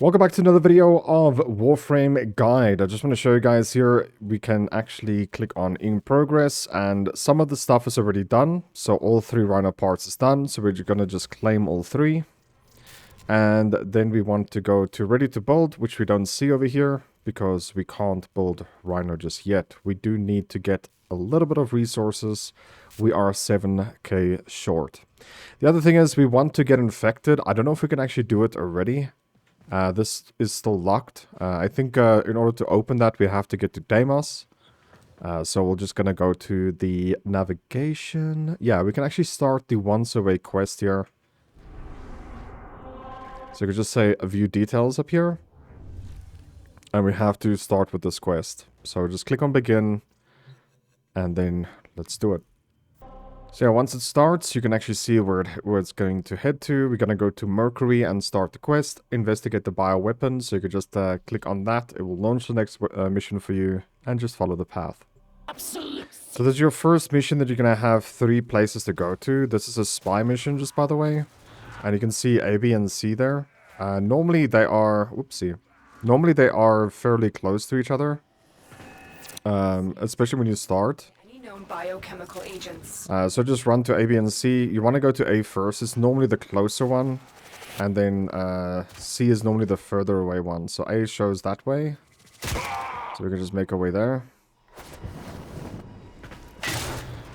Welcome back to another video of Warframe Guide. I just want to show you guys here, we can actually click on in progress and some of the stuff is already done. So all 3 Rhino parts is done. So we're going to just claim all 3. And then we want to go to ready to build, which we don't see over here because we can't build Rhino just yet. We do need to get a little bit of resources. We are 7k short. The other thing is we want to get infected. I don't know if we can actually do it already. This is still locked. I think in order to open that, we have to get to Deimos. So we're just gonna go to the navigation. Yeah, we can actually start the once away quest here. So you could just say view details up here. And we have to start with this quest. So just click on begin. And then let's do it. So yeah, once it starts, you can actually see where it's going to head to. We're going to go to Mercury and start the quest. Investigate the bioweapon. So you could just click on that. It will launch the next mission for you. And just follow the path. Absolutely. So this is your first mission that you're going to have 3 places to go to. This is a spy mission, just by the way. And you can see A, B, and C there. Normally they are... Whoopsie. Normally they are fairly close to each other. Especially when you start. Known biochemical agents. So just run to A, B, and C. You want to go to A first. It's normally the closer one. And then C is normally the further away one. So A shows that way. So we can just make our way there.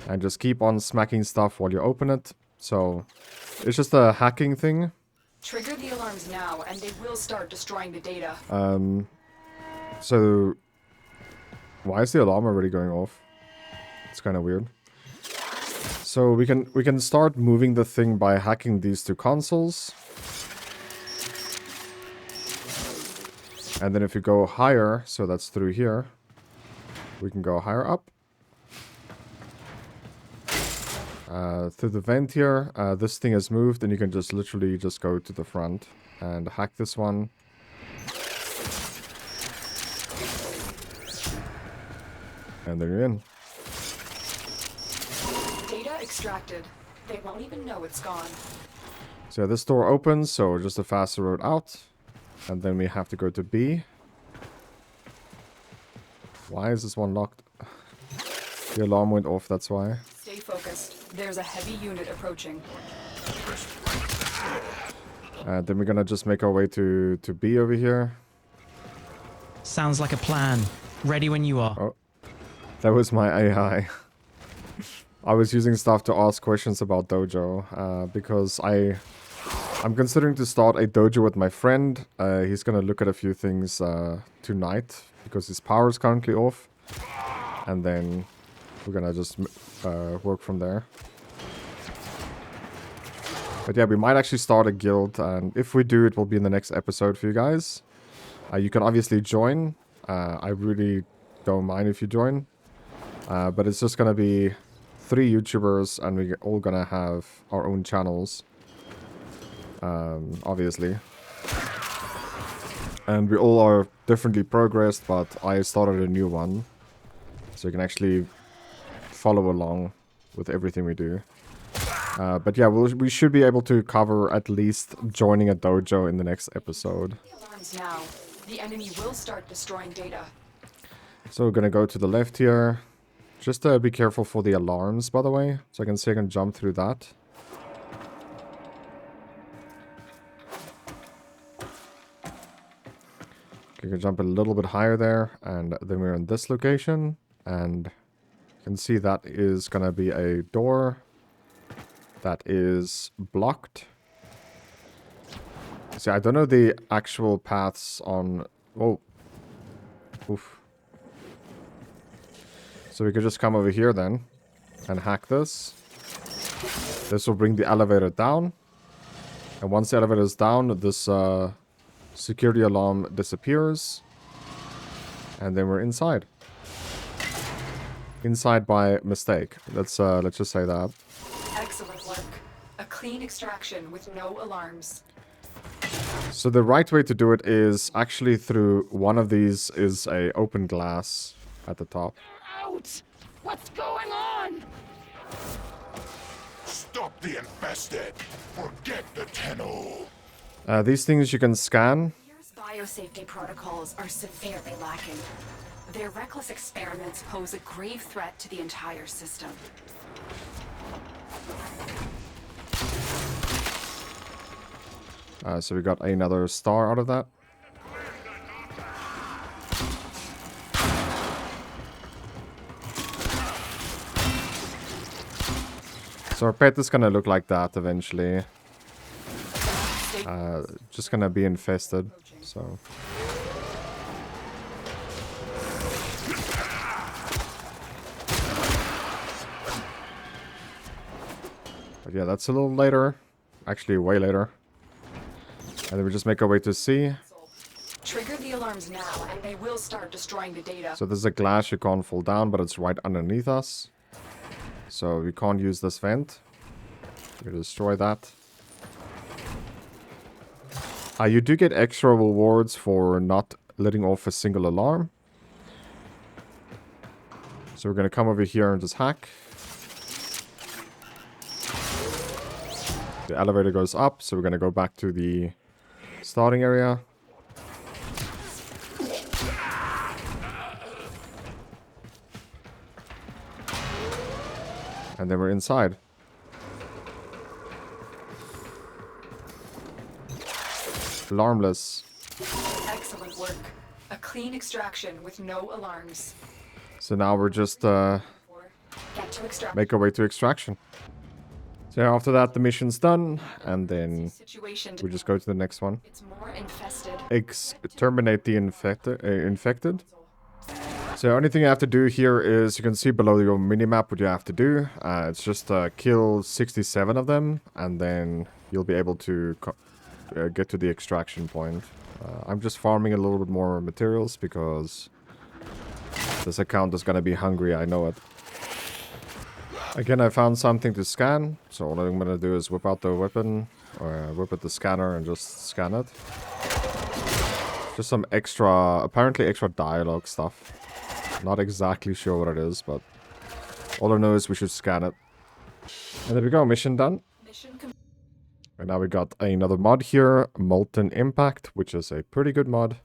And just keep on smacking stuff while you open it. So it's just a hacking thing. Trigger the alarms now and they will start destroying the data. So why is the alarm already going off? It's kind of weird. So we can start moving the thing by hacking these 2 consoles. And then if you go higher, so that's through here, we can go higher up. Through the vent here, this thing has moved and you can just literally just go to the front and hack this one. And then you're in. Extracted. They won't even know it's gone. So yeah, this door opens, so just a faster road out. And then we have to go to B. Why is this one locked? The alarm went off, that's why. Stay focused. There's a heavy unit approaching. Then we're gonna just make our way to B over here. Sounds like a plan. Ready when you are. Oh, that was my AI. I was using stuff to ask questions about Dojo, because I'm considering to start a dojo with my friend. He's gonna look at a few things tonight, because his power is currently off. And then we're gonna just work from there. But yeah, we might actually start a guild, and if we do, it will be in the next episode for you guys. You can obviously join. I really don't mind if you join. But it's just gonna be 3 YouTubers, and we're all gonna have our own channels, obviously. And we all are differently progressed, but I started a new one. So you can actually follow along with everything we do. But yeah, we should be able to cover at least joining a dojo in the next episode. The alarms now. The enemy will start destroying data. So we're gonna go to the left here. Just be careful for the alarms, by the way. So I can see I can jump through that. You can jump a little bit higher there. And then we're in this location. And you can see that is going to be a door that is blocked. See, I don't know the actual paths on... Oh. Oof. So we could just come over here then and hack this. This will bring the elevator down. And once the elevator is down, this security alarm disappears. And then we're inside. Inside by mistake. Let's just say that. Excellent work. A clean extraction with no alarms. So the right way to do it is actually through one of these is a open glass at the top. What's going on? Stop the infested. Forget the Tenno. These things you can scan. Here's biosafety protocols are severely lacking. Their reckless experiments pose a grave threat to the entire system. So we got another star out of that. So our pet is gonna look like that eventually. Just gonna be infested, so... But yeah, that's a little later. Actually, way later. And then we just make our way to sea. Trigger the alarms now, and they will start destroying the data. So there's a glass you can't fall down, but it's right underneath us. So we can't use this vent. We destroy that. You do get extra rewards for not letting off a single alarm. So we're going to come over here and just hack. The elevator goes up, so we're going to go back to the starting area. And then we're inside. Alarmless. Excellent work. A clean extraction with no alarms. So now we're just Get to extract. make our way to extraction. So yeah, after that the mission's done, and then Situation. we just go to the next one. It's more infested. Exterminate the infected. So the only thing you have to do here is, you can see below your minimap what you have to do. It's just kill 67 of them, and then you'll be able to get to the extraction point. I'm just farming a little bit more materials because this account is gonna be hungry, I know it. Again, I found something to scan, so all I'm gonna do is whip out the weapon, or whip out the scanner and just scan it. Just some extra, apparently extra dialogue stuff. Not exactly sure what it is, but all I know is we should scan it. And there we go, mission done. Mission And now we got another mod here, Molten Impact, which is a pretty good mod.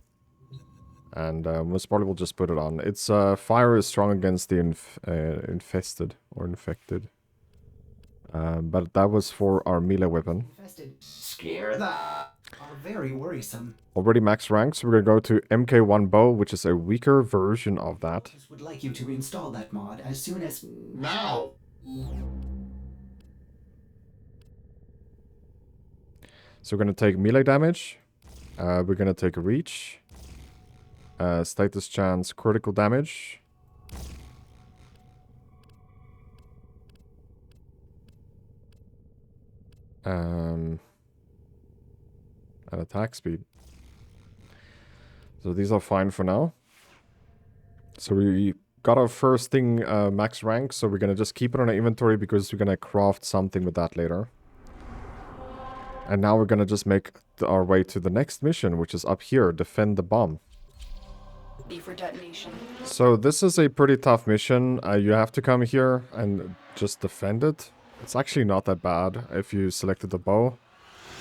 And most probably we'll just put it on. Its fire is strong against the infested or infected. But that was for our melee weapon. Infested. Scare that are very worrisome. Already max rank, so we're gonna go to MK1 bow, which is a weaker version of that. Just would like you to install that mod as soon as now. So we're gonna take melee damage. We're gonna take reach. Status chance, critical damage. And attack speed. So these are fine for now. So we got our first thing max rank, so we're gonna just keep it on our inventory because we're gonna craft something with that later. And now we're gonna just make our way to the next mission, which is up here, defend the bomb. for detonation. So this is a pretty tough mission. You have to come here and just defend it. It's actually not that bad if you selected the bow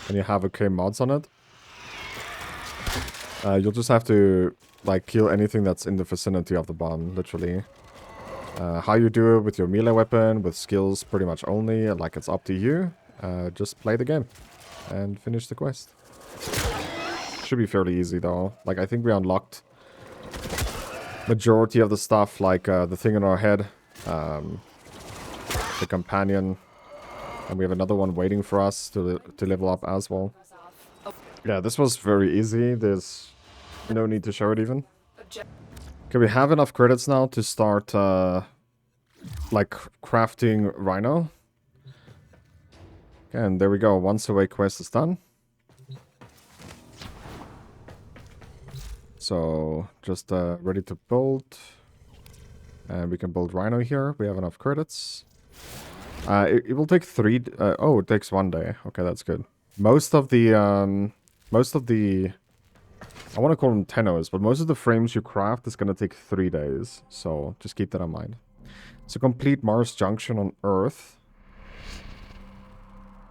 and you have okay mods on it. You'll just have to like kill anything that's in the vicinity of the bomb, literally. How you do it with your melee weapon, with skills pretty much only, like it's up to you. Just play the game and finish the quest. Should be fairly easy though. Like I think we unlocked majority of the stuff, like the thing in our head, the companion, and we have another one waiting for us to level up as well. Yeah, this was very easy. There's no need to show it even. Okay, we have enough credits now to start like crafting Rhino. Okay, and there we go. Once away quest is done. So just ready to build. And we can build Rhino here. We have enough credits. It will take 3... oh, it takes 1 day. Okay, that's good. Most of the... I want to call them tenos, but most of the frames you craft is going to take 3 days. So just keep that in mind. So complete Mars Junction on Earth.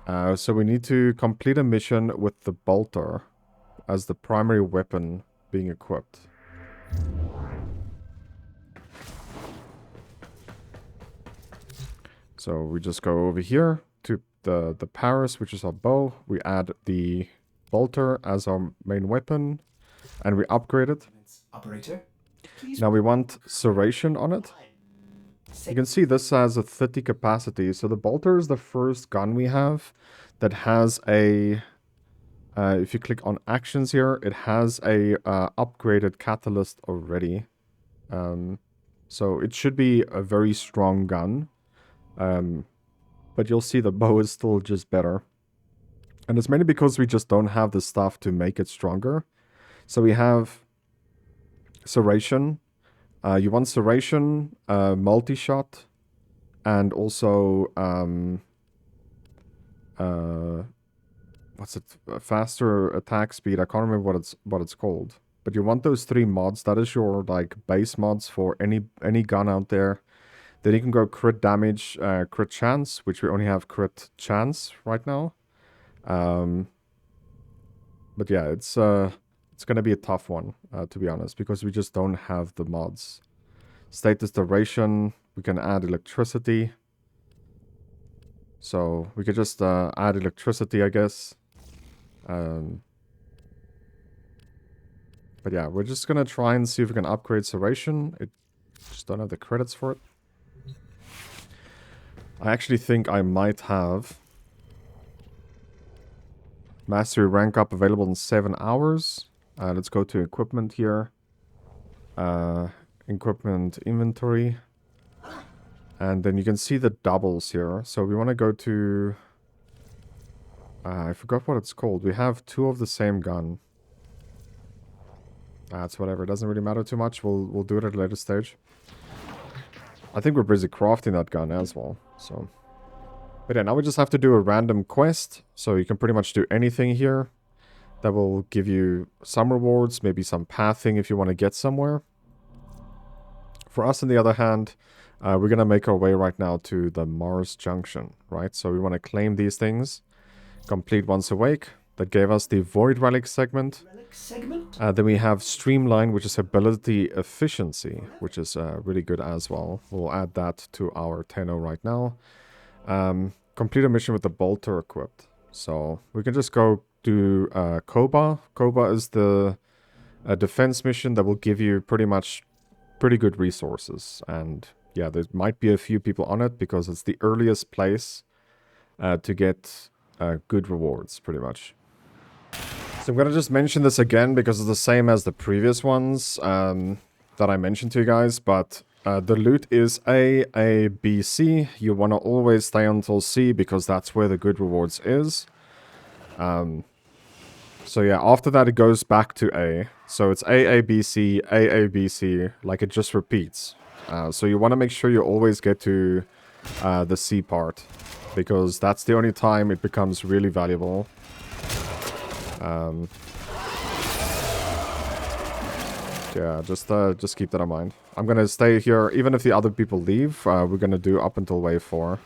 So we need to complete a mission with the bolter. as the primary weapon being equipped. So we just go over here to the Paris, which is our bow. We add the bolter as our main weapon, and we upgrade it. Operator, please. Now we want serration on it. You can see this has a 30 capacity. So the bolter is the first gun we have that has a... if you click on actions here, it has a upgraded catalyst already. So it should be a very strong gun. But you'll see the bow is still just better. And it's mainly because we just don't have the stuff to make it stronger. So we have serration. You want serration, multi-shot, and also what's it? Faster attack speed. I can't remember what it's called. But you want those 3 mods. That is your like base mods for any gun out there. Then you can go crit damage, crit chance, which we only have crit chance right now. But yeah, it's gonna be a tough one, to be honest, because we just don't have the mods. Status duration, we can add electricity. So we could just add electricity, I guess. But yeah, we're just gonna try and see if we can upgrade serration. It just don't have the credits for it. I actually think I might have mastery rank up available in 7 hours. Let's go to equipment here. Equipment inventory. And then you can see the doubles here. So we want to go to... I forgot what it's called. We have 2 of the same gun. That's whatever. It doesn't really matter too much. We'll do it at a later stage. I think we're busy crafting that gun as well. So, but yeah, now we just have to do a random quest. So you can pretty much do anything here. That will give you some rewards, maybe some pathing if you want to get somewhere. For us, on the other hand, we're going to make our way right now to the Mars Junction, right? So we want to claim these things. Complete once awake. That gave us the Void Relic segment. Then we have Streamline, which is ability efficiency, which is really good as well. We'll add that to our Tenno right now. Complete a mission with the bolter equipped. So we can just go do Koba. Koba is the defense mission that will give you pretty good resources. And yeah, there might be a few people on it because it's the earliest place to get good rewards, pretty much. So I'm going to just mention this again because it's the same as the previous ones that I mentioned to you guys. But the loot is A, B, C. You want to always stay until C because that's where the good rewards is. So yeah, after that it goes back to A. So it's A, B, C, A, B, C. Like it just repeats. So you want to make sure you always get to the C part. Because that's the only time it becomes really valuable. Yeah, just keep that in mind. I'm gonna stay here, even if the other people leave. We're gonna do up until wave 4.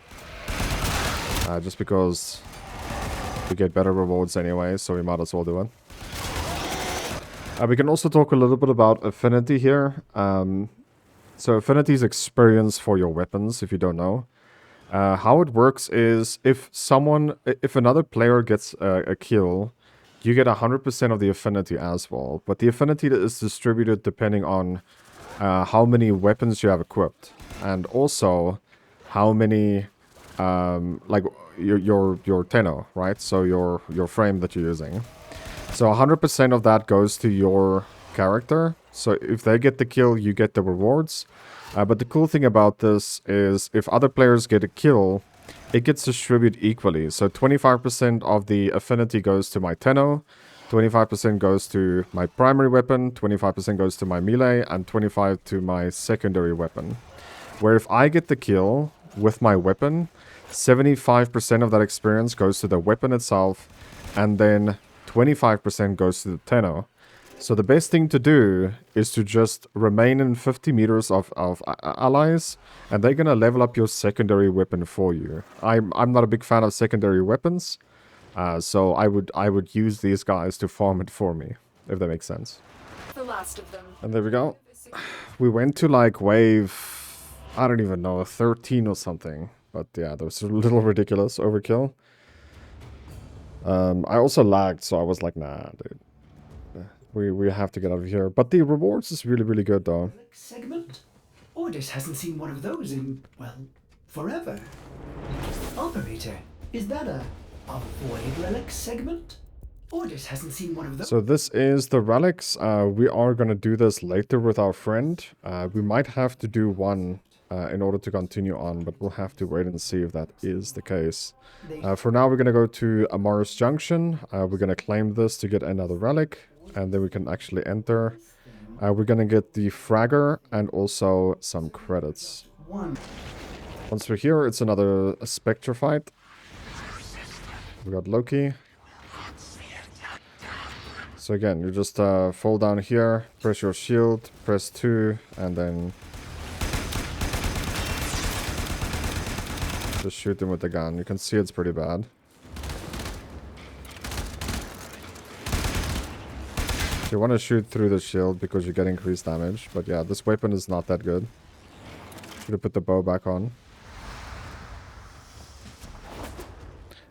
Just because we get better rewards anyway, so we might as well do it. We can also talk a little bit about affinity here. So affinity is experience for your weapons, if you don't know. How it works is if another player gets a kill, you get 100% of the affinity as well. But the affinity is distributed depending on how many weapons you have equipped. And also how many, like your Tenno, right? So your frame that you're using. So 100% of that goes to your character. So if they get the kill, you get the rewards. But the cool thing about this is if other players get a kill, it gets distributed equally. So 25% of the affinity goes to my Tenno, 25% goes to my primary weapon, 25% goes to my melee, and 25% to my secondary weapon. Where if I get the kill with my weapon, 75% of that experience goes to the weapon itself, and then 25% goes to the Tenno. So the best thing to do is to just remain in 50 meters of allies, and they're gonna level up your secondary weapon for you. I'm not a big fan of secondary weapons, So I would use these guys to farm it for me, if that makes sense. The last of them. And there we go. We went to like wave, I don't even know, 13 or something. But yeah, that was a little ridiculous overkill. I also lagged, so I was like, nah, dude. We have to get out of here. But the rewards is really, really good, though. Segment? Ordis hasn't seen one of those in, well, forever. Operator, is that a void relic segment? Ordis hasn't seen one of those. So this is the relics. We are going to do this later with our friend. We might have to do one in order to continue on, but we'll have to wait and see if that is the case. For now, we're going to go to Amaris Junction. We're going to claim this to get another relic, and then we can actually enter. We're going to get the Fragger and also some credits. Once we're here, it's another Spectre fight. We got Loki. So again, you just fall down here, press your shield, press 2, and then just shoot them with the gun. You can see it's pretty bad. You want to shoot through the shield because you get increased damage. But yeah, this weapon is not that good. Should have put the bow back on.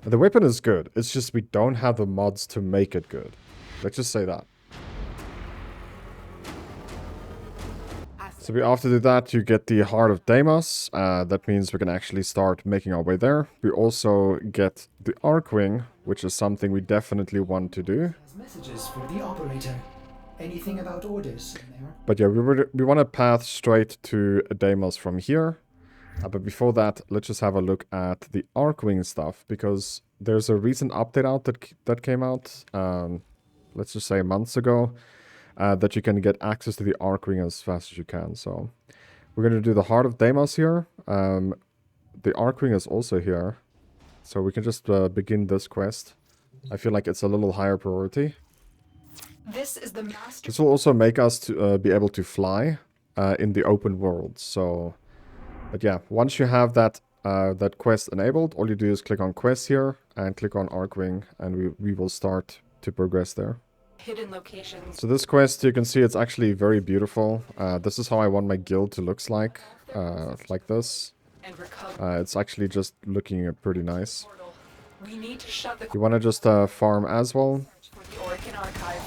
And the weapon is good. It's just we don't have the mods to make it good. Let's just say that. So we after do that, you get the Heart of Deimos. That means we can actually start making our way there. We also get the Archwing, which is something we definitely want to do. Messages for the operator. Anything about Ordis in there? But yeah, we want to path straight to Deimos from here. But before that, let's just have a look at the Archwing stuff, because there's a recent update out that came out, let's just say months ago, that you can get access to the Archwing as fast as you can. So we're going to do the Heart of Deimos here. The Archwing is also here, so we can just begin this quest. I feel like it's a little higher priority. This is the master. This will also make us to be able to fly in the open world. So, but yeah, once you have that that quest enabled, all you do is click on Quest here and click on Archwing, and we will start to progress there. Hidden locations. So this quest, you can see it's actually very beautiful. This is how I want my guild to look like this. And recover. It's actually just looking pretty nice. Portal. We need to shut the You want to just farm as well. for the Oricon archive.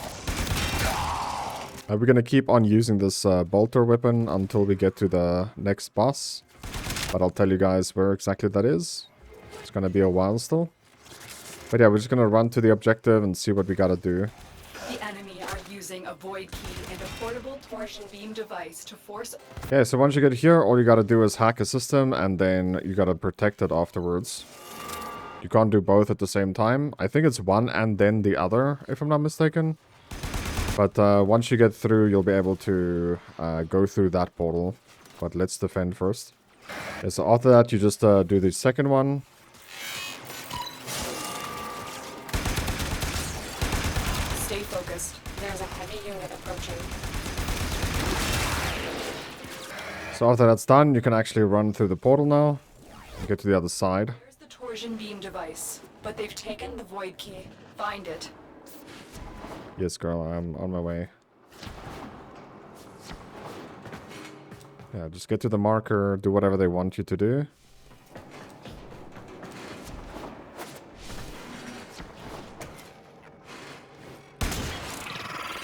We're going to keep on using this bolter weapon until we get to the next boss. But I'll tell you guys where exactly that is. It's going to be a while still. But yeah, we're just going to run to the objective and see what we got to do. The enemy are using a void key and a portable torsion beam device to force. Yeah, so once you get here, all you got to do is hack a system, and then you got to protect it afterwards. You can't do both at the same time. I think it's one and then the other, if I'm not mistaken. But once you get through, you'll be able to go through that portal. But let's defend first. Yeah, so after that, you just do the second one. Stay focused. There's a heavy unit approaching. So after that's done, you can actually run through the portal now. And get to the other side. Here's the torsion beam device, but they've taken the void key. Find it. Yes, girl, I'm on my way. Yeah, just get to the marker, do whatever they want you to do.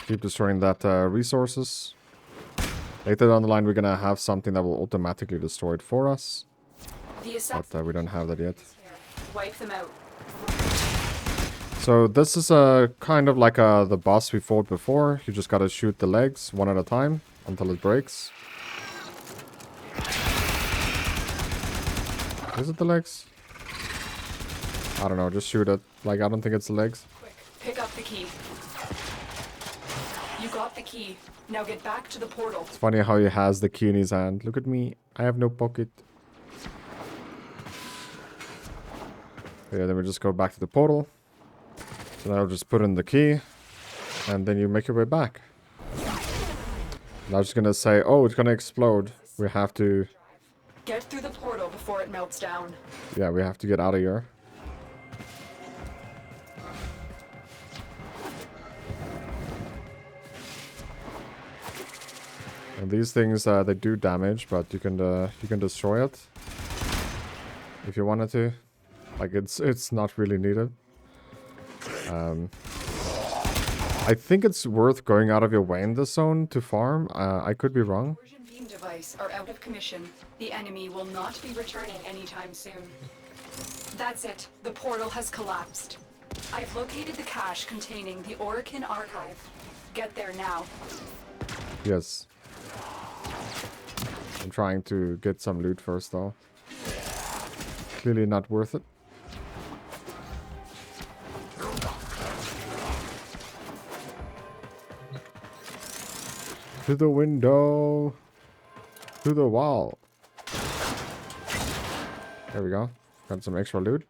Keep destroying that resources. Later down the line, we're gonna have something that will automatically destroy it for us. The assassin. But we don't have that yet. Wipe them out. So this is kind of like the boss we fought before. You just gotta shoot the legs one at a time until it breaks. Is it the legs? I don't know, just shoot it. Like, I don't think it's the legs. Quick, pick up the key. You got the key. Now get back to the portal. It's funny how he has the key in his hand. Look at me, I have no pocket. Yeah, then we just go back to the portal. So now just put in the key, and then you make your way back. Now it's gonna say, oh, it's gonna explode. We have to... Get through the portal before it melts down. Yeah, we have to get out of here. And these things, they do damage, but you can destroy it if you wanted to. Like it's not really needed. I think it's worth going out of your way in this zone to farm. I could be wrong. Diversion beam device are out of commission. The enemy will not be returning anytime soon. That's it. The portal has collapsed. I've located the cache containing the Orokin archive. Get there now. Yes. I'm trying to get some loot first, though. Clearly not worth it. To the window. To the wall. There we go. Got some extra loot.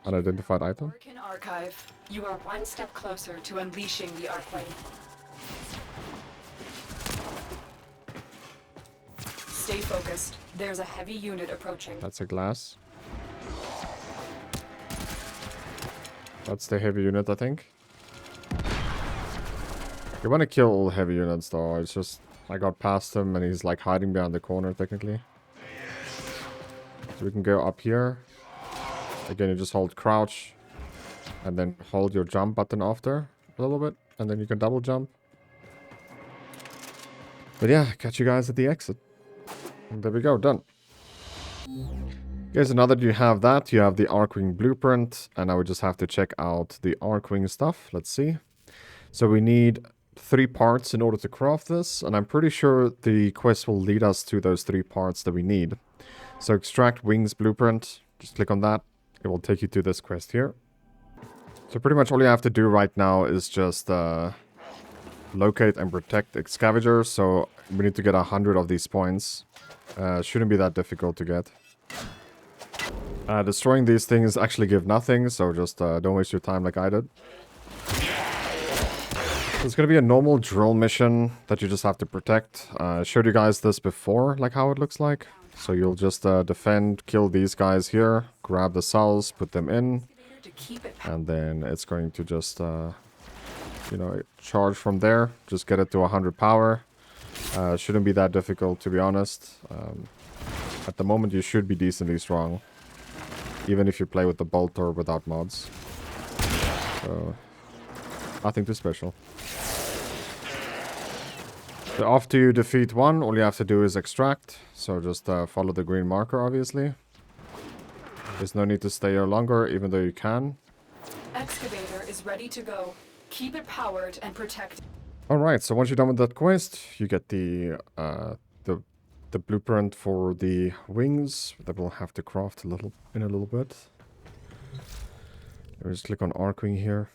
Unidentified item. Orokin archive. You are one step closer to unleashing the Arcwing. Stay focused. There's a heavy unit approaching. That's a glass. That's the heavy unit, I think. You want to kill all heavy units, though. It's just I got past him and he's like hiding behind the corner, technically. So we can go up here. Again, you just hold crouch and then hold your jump button after a little bit, and then you can double jump. But yeah, catch you guys at the exit. And there we go, done. Okay, so now that you have that, you have the Arcwing blueprint, and now we just have to check out the Arcwing stuff. Let's see. So we need 3 parts in order to craft this, and I'm pretty sure the quest will lead us to those 3 parts that we need. So extract wings blueprint, just click on that. It will take you to this quest here. So pretty much all you have to do right now is just locate and protect the scavengers. So we need to get 100 of these points. Shouldn't be that difficult to get. Destroying these things actually give nothing, so just don't waste your time like I did. It's going to be a normal drill mission that you just have to protect. I showed you guys this before, like how it looks like. So you'll just defend, kill these guys here, grab the cells, put them in, and then it's going to just, you know, charge from there. Just get it to 100 power. Shouldn't be that difficult, to be honest. At the moment, you should be decently strong, even if you play with the bolt or without mods. So, nothing too special. So after you defeat one, all you have to do is extract. So just follow the green marker, obviously. There's no need to stay here longer, even though you can. Excavator is ready to go. Keep it powered and protect. Alright, so once you're done with that quest, you get the blueprint for the wings that we'll have to craft in a little bit. Let me just click on Arcwing here.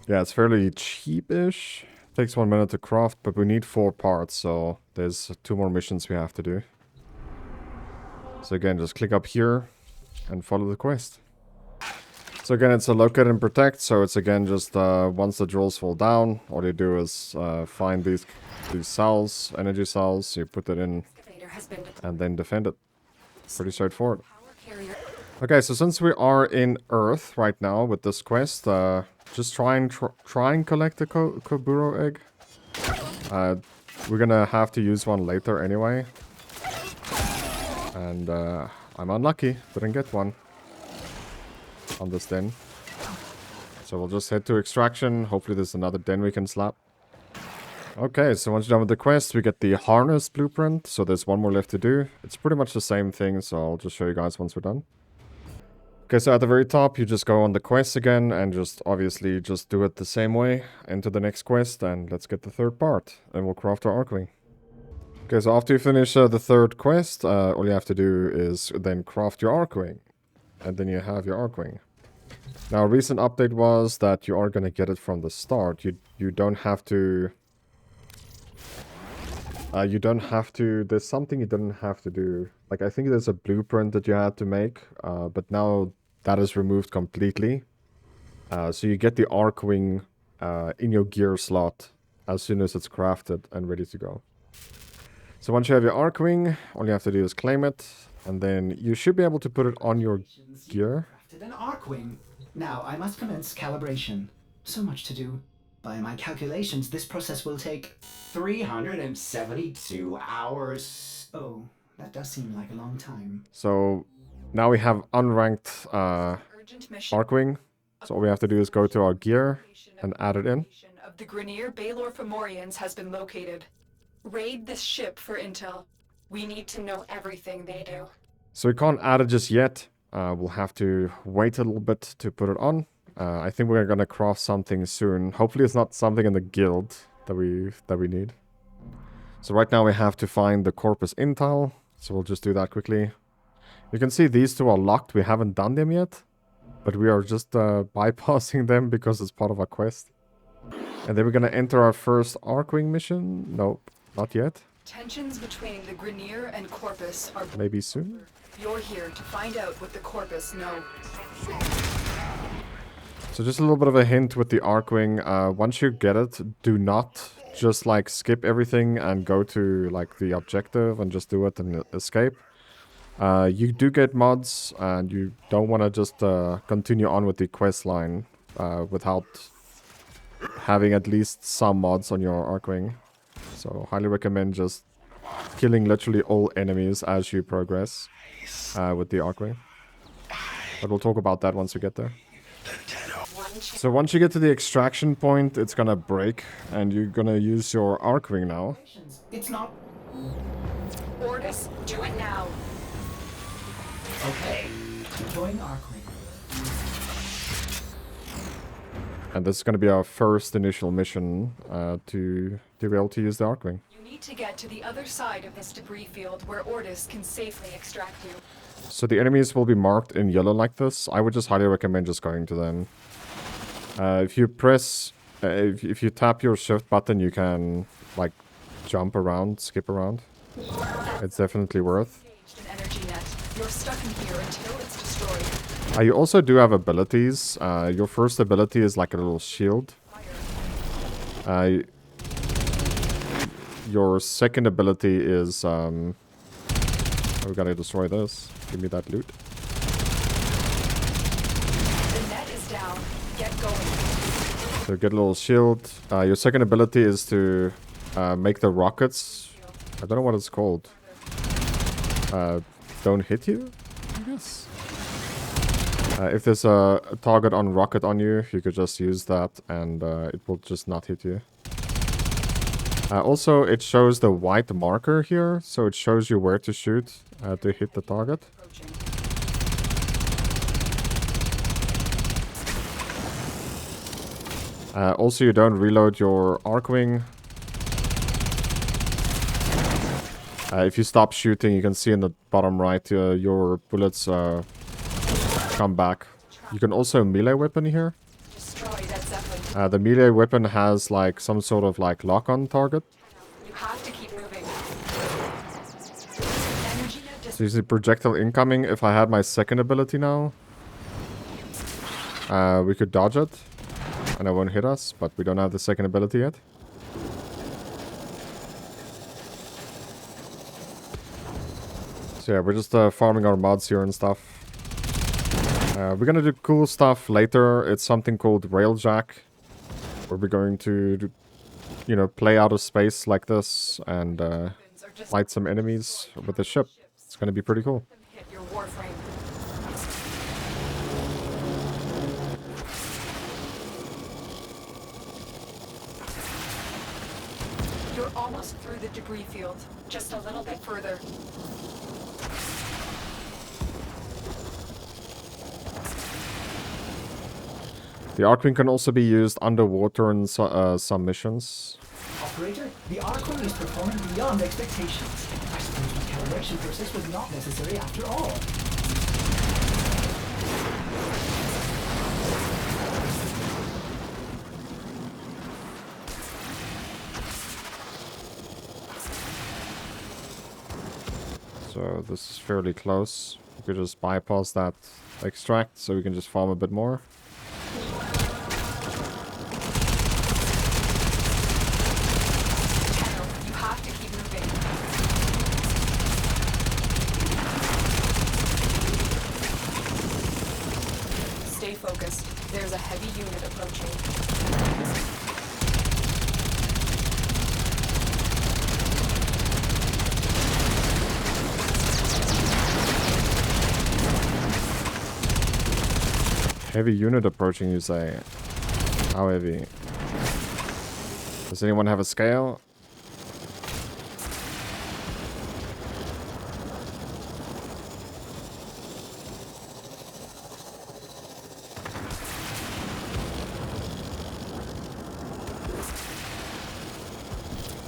Yeah, it's fairly cheap-ish. Takes 1 minute to craft, but we need 4 parts, so there's 2 more missions we have to do. So again, just click up here and follow the quest. So again, it's a locate and protect, so it's again just once the drills fall down, all you do is find these cells, energy cells, you put it in and then defend it. Pretty straightforward. Okay, so since we are in Earth right now with this quest, just try and collect the Koburo egg. We're gonna have to use one later anyway. And I'm unlucky, didn't get one on this den. So we'll just head to extraction. Hopefully there's another den we can slap. Okay, so once you're done with the quest, we get the harness blueprint. So there's one more left to do. It's pretty much the same thing, so I'll just show you guys once we're done. Okay, so at the very top, you just go on the quest again and just obviously just do it the same way. Enter the next quest and let's get the 3rd part. And we'll craft our Arcwing. Okay, so after you finish the 3rd quest, all you have to do is then craft your Arcwing. And then you have your Arcwing. Now, a recent update was that you are going to get it from the start. You don't have to... there's something you didn't have to do. Like, I think there's a blueprint that you had to make, but now that is removed completely. So you get the Arcwing in your gear slot as soon as it's crafted and ready to go. So once you have your Arcwing, all you have to do is claim it, and then you should be able to put it on your gear. Crafted an Arcwing. Now I must commence calibration. So much to do. By my calculations, this process will take 372 hours. Oh, that does seem like a long time. So now we have unranked Urgent mission. Arcwing. So all we have to do is go to our gear and add it in. Of the Grenier Baylor Fomorians has been located. Raid this ship for intel. We need to know everything they do. So we can't add it just yet. We'll have to wait a little bit to put it on. I think we're gonna craft something soon. Hopefully it's not something in the guild that we need. So right now we have to find the Corpus Intel. So we'll just do that quickly. You can see these two are locked. We haven't done them yet. But we are just bypassing them because it's part of our quest. And then we're gonna enter our first Arcwing mission. Nope, not yet. Tensions between the Grenier and Corpus are... Maybe soon. You're here to find out what the Corpus know. So just a little bit of a hint with the Arcwing. Once you get it, do not just like skip everything and go to like the objective and just do it and escape. You do get mods and you don't want to just continue on with the quest line without having at least some mods on your Arcwing. So highly recommend just killing literally all enemies as you progress with the Arcwing. But we'll talk about that once we get there. So once you get to the extraction point, it's gonna break, and you're gonna use your Arcwing now. It's not... Ordis, do it now. Okay. Deploying Arcwing. And this is gonna be our first initial mission to be able to use the Arcwing. You need to get to the other side of this debris field where Ordis can safely extract you. So the enemies will be marked in yellow like this. I would just highly recommend just going to them. If you press, if you tap your shift button, you can like jump around, skip around. It's definitely worth. An energy net. You're stuck in here until it's destroyed. You also do have abilities. Your first ability is like a little shield. Your second ability is oh, we gotta destroy this. Give me that loot. The net is down. Get going. So get a little shield. Your second ability is to make the rockets. I don't know what it's called. Don't hit you, I guess. If there's a target on rocket on you, you could just use that and it will just not hit you. Also, it shows the white marker here, so it shows you where to shoot to hit the target. Also, you don't reload your Arcwing. If you stop shooting, you can see in the bottom right, your bullets come back. You can also melee weapon here. The melee weapon has like some sort of like lock-on target. You have to keep moving. So you see projectile incoming. If I had my second ability now, we could dodge it. And it won't hit us, but we don't have the second ability yet. So yeah, we're just farming our mods here and stuff. We're gonna do cool stuff later. It's something called Railjack, where we're going to, you know, play out of space like this and fight some enemies with the ship. It's gonna be pretty cool. Hit your Warframe. You're almost through the debris field. Just a little bit further. The The Arcwing can also be used underwater in some missions. Operator, the Arcwing is performing beyond expectations. I suppose the calibration process was not necessary after all. So this is fairly close. We could just bypass that extract so we can just farm a bit more. You have to keep moving. Stay focused. There's a heavy unit approaching. Heavy unit approaching, you say? How heavy? Does anyone have a scale?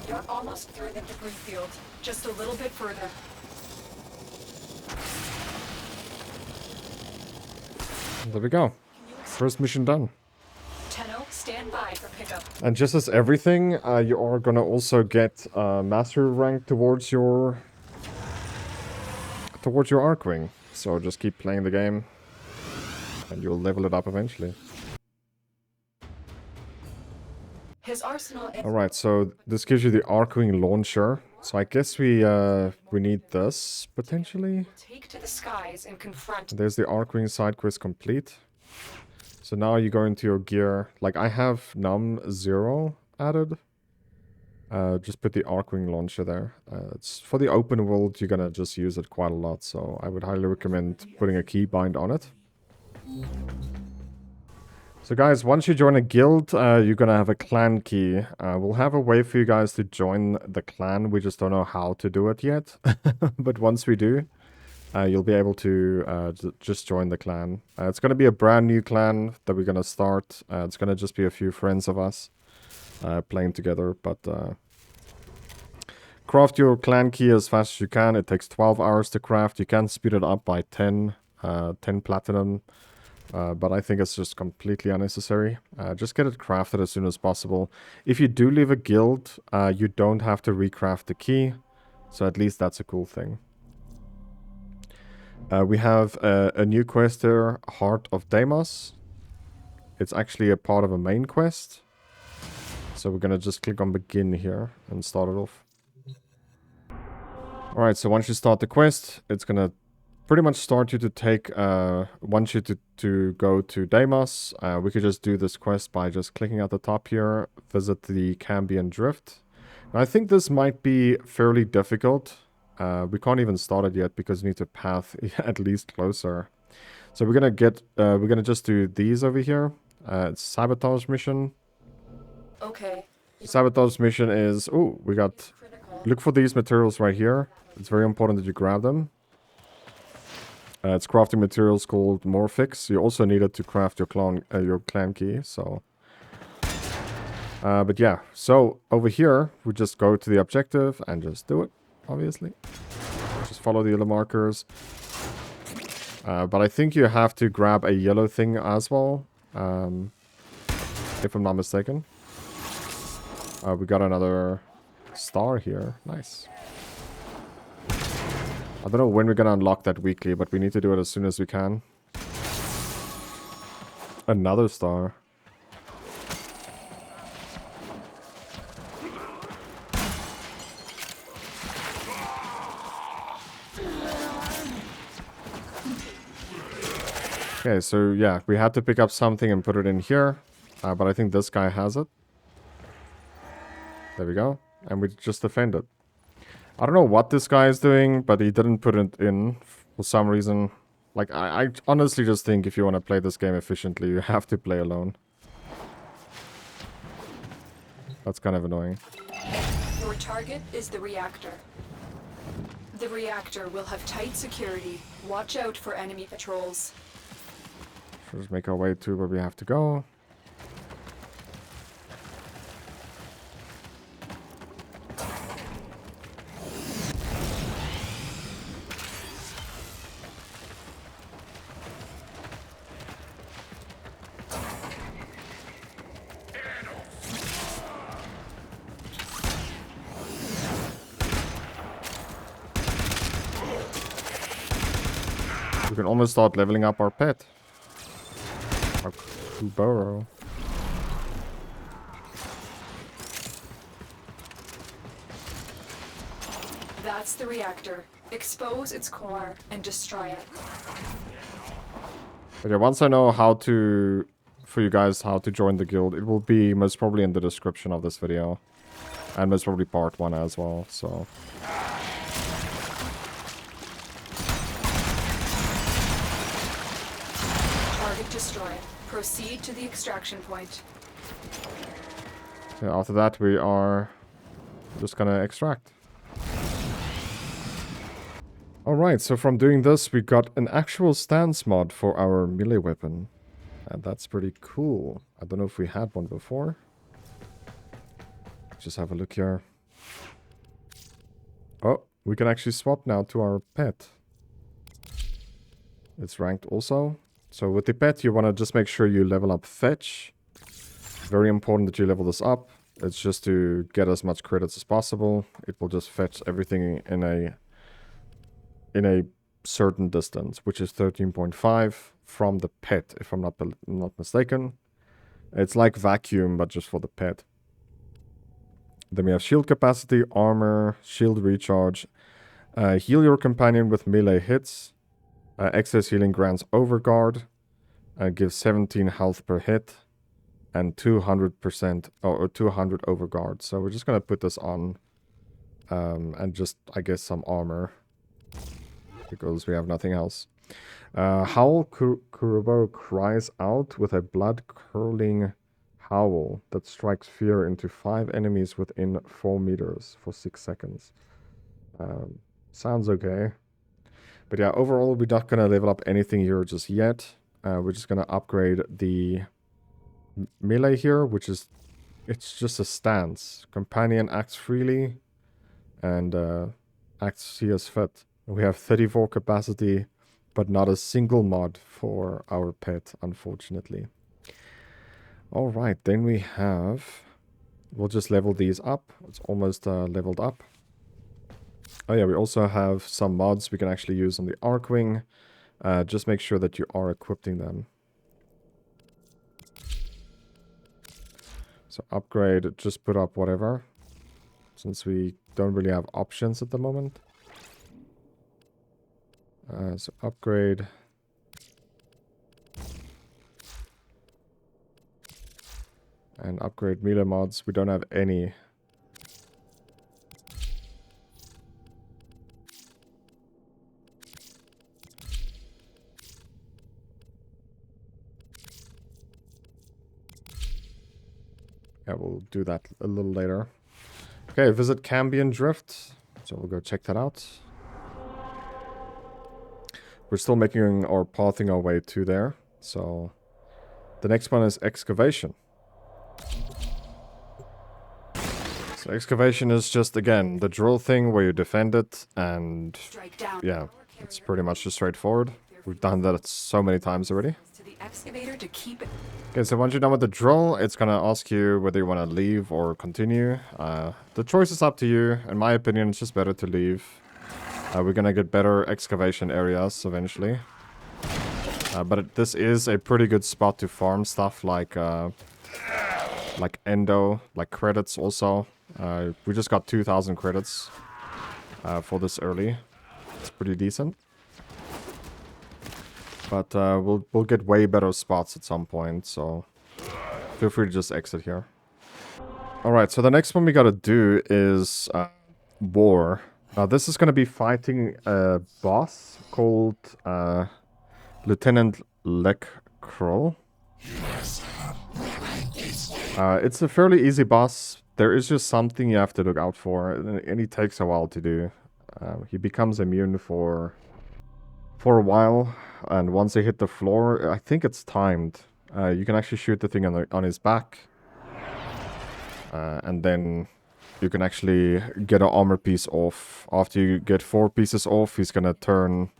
You're almost through the debris field. Just a little bit further. There we go. First mission done. Tenno, stand by for pickup. And just as everything, you are gonna also get master rank towards your Archwing. So just keep playing the game, and you'll level it up eventually. His arsenal. All right, so this gives you the Archwing launcher. So I guess we need this potentially. Take to the skies and confront. There's the Archwing side quest complete. So now you go into your gear. Like I have num 0 added. Just put the Archwing launcher there. It's for the open world. You're gonna just use it quite a lot. So I would highly recommend putting a keybind on it. So guys, once you join a guild, you're gonna have a clan key. We'll have a way for you guys to join the clan. We just don't know how to do it yet. But once we do, you'll be able to just join the clan. It's gonna be a brand new clan that we're gonna start. It's gonna just be a few friends of us playing together. But craft your clan key as fast as you can. It takes 12 hours to craft. You can speed it up by 10 platinum. But I think it's just completely unnecessary. Just get it crafted as soon as possible. If you do leave a guild, you don't have to recraft the key. So at least that's a cool thing. We have a new quest here, Heart of Deimos. It's actually a part of a main quest. So we're gonna just click on begin here and start it off. Alright, so once you start the quest, it's gonna pretty much start you to take, want you to go to Deimos. We could just do this quest by just clicking at the top here, visit the Cambion Drift. Now, I think this might be fairly difficult. We can't even start it yet because we need to path at least closer. So we're gonna just do these over here. It's Sabotage mission. Okay. Sabotage mission is, we got, look for these materials right here. It's very important that you grab them. It's crafting materials called Morphix. You also need it to craft your clan key, so... but yeah, so over here, we just go to the objective and just do it, obviously. Just follow the yellow markers. But I think you have to grab a yellow thing as well, if I'm not mistaken. We got another star here. Nice. I don't know when we're gonna unlock that weekly, but we need to do it as soon as we can. Another star. Okay, so yeah, we had to pick up something and put it in here. But I think this guy has it. There we go. And we just defend it. I don't know what this guy is doing, but he didn't put it in for some reason. Like, I honestly just think if you want to play this game efficiently, you have to play alone. That's kind of annoying. Your target is the reactor. The reactor will have tight security. Watch out for enemy patrols. Just make our way to where we have to go. We can almost start leveling up our pet. Our Kuboro. That's the reactor. Expose its core and destroy it. But yeah, once I know how to, for you guys, how to join the guild, it will be most probably in the description of this video. And most probably part 1 as well, so... destroyed. Proceed to the extraction point. Yeah, after that, we are just gonna extract. Alright, so from doing this, we got an actual stance mod for our melee weapon. And that's pretty cool. I don't know if we had one before. Just have a look here. Oh, we can actually swap now to our pet. It's ranked also. So with the pet, you want to just make sure you level up fetch. Very important that you level this up. It's just to get as much credits as possible. It will just fetch everything in a certain distance, which is 13.5 from the pet, if I'm not mistaken. It's like vacuum, but just for the pet. Then we have shield capacity, armor, shield recharge, heal your companion with melee hits, excess healing grants overguard, gives 17 health per hit, and 200% or 200 overguard. So we're just gonna put this on, and just I guess some armor, because we have nothing else. Howl Kurobo cries out with a blood-curdling howl that strikes fear into 5 enemies within 4 meters for 6 seconds. Sounds okay. But yeah, overall, we're not going to level up anything here just yet. We're just going to upgrade the melee here, which is... It's just a stance. Companion acts freely and acts see as fit. We have 34 capacity, but not a single mod for our pet, unfortunately. Alright, then we have... We'll just level these up. It's almost leveled up. Oh yeah, we also have some mods we can actually use on the Archwing. Just make sure that you are equipping them. So upgrade, just put up whatever. Since we don't really have options at the moment. So upgrade. And upgrade melee mods. We don't have any. Yeah, we'll do that a little later. Okay, visit Cambion Drift. So we'll go check that out. We're still making or pathing our way to there. So the next one is Excavation. So Excavation is just, again, the drill thing where you defend it. And yeah, it's pretty much just straightforward. We've done that so many times already. Okay, so once you're done with the drill, it's going to ask you whether you want to leave or continue. The choice is up to you. In my opinion, it's just better to leave. We're going to get better excavation areas eventually. But this is a pretty good spot to farm stuff like endo, like credits also. We just got 2,000 credits for this early. It's pretty decent. But we'll get way better spots at some point, so feel free to just exit here. Alright, so the next one we gotta do is War. Now this is gonna be fighting a boss called Lieutenant Lekkrol. It's a fairly easy boss. There is just something you have to look out for, and it takes a while to do. He becomes immune for a while, and once they hit the floor, I think it's timed. You can actually shoot the thing on his back, and then you can actually get an armor piece off. After you get 4 pieces off, he's gonna turn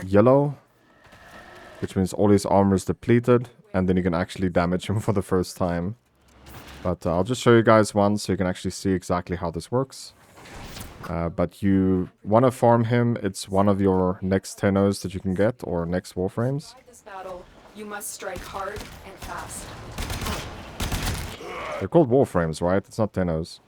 yellow, which means all his armor is depleted, and then you can actually damage him for the first time. But I'll just show you guys once so you can actually see exactly how this works. But you want to farm him. It's one of your next Tennos that you can get, or next Warframes. This battle, you must strike hard and fast. They're called Warframes, right? It's not Tennos.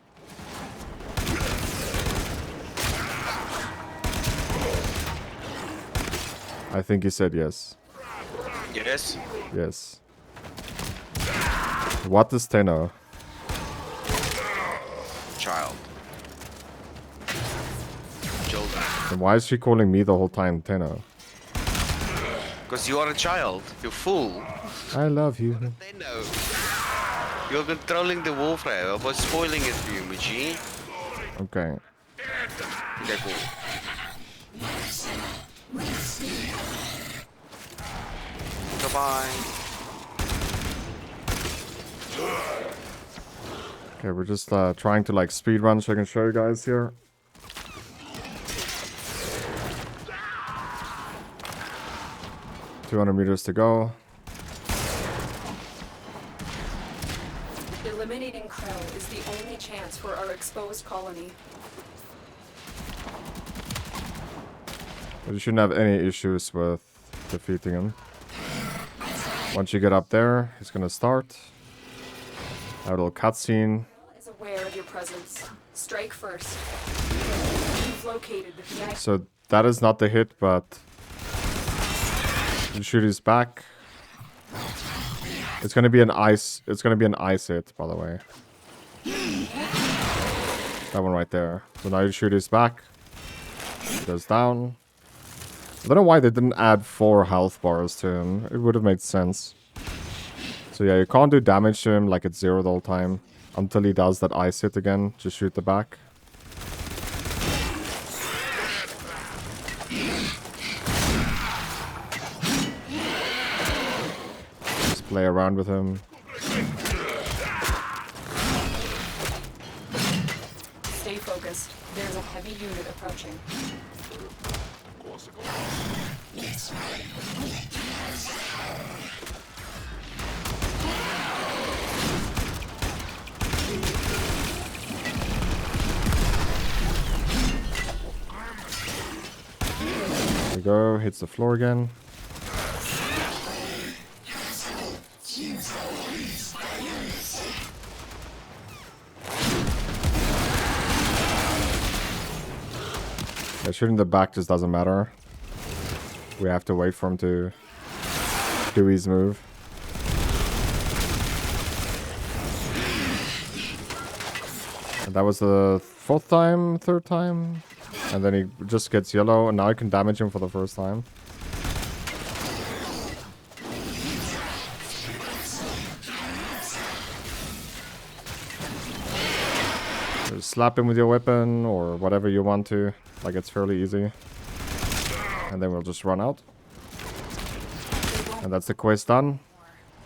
I think he said yes. Yes? Yes. What is Tenno? Child. Children. And why is she calling me the whole time Tenno? Because you are a child. You fool. I love you. They know. You're controlling the Warframe. I was spoiling it for you, Michi. Okay. Okay, cool. Goodbye. Okay, we're just trying to like speed run so I can show you guys here. $200 to go. Eliminating Crow is the only chance for our exposed colony. But you shouldn't have any issues with defeating him. Once you get up there, he's gonna start. A little cutscene. Is aware of your presence. Strike first. You've located the VIP. So that is not the hit, but you shoot his back. It's gonna be an ice. It's gonna be an ice hit, by the way. That one right there. So now you shoot his back. He goes down. I don't know why they didn't add 4 health bars to him. It would have made sense. So yeah, you can't do damage to him like it's 0 the whole time. Until he does that ice hit again. Just shoot the back. Just play around with him. Stay focused. There's a heavy unit approaching. There we go, hits the floor again. Yeah, shooting the back just doesn't matter. We have to wait for him to do his move. And that was the 4th time, 3rd time. And then he just gets yellow, and now I can damage him for the first time. Just slap him with your weapon, or whatever you want to. Like, it's fairly easy. And then we'll just run out. And that's the quest done.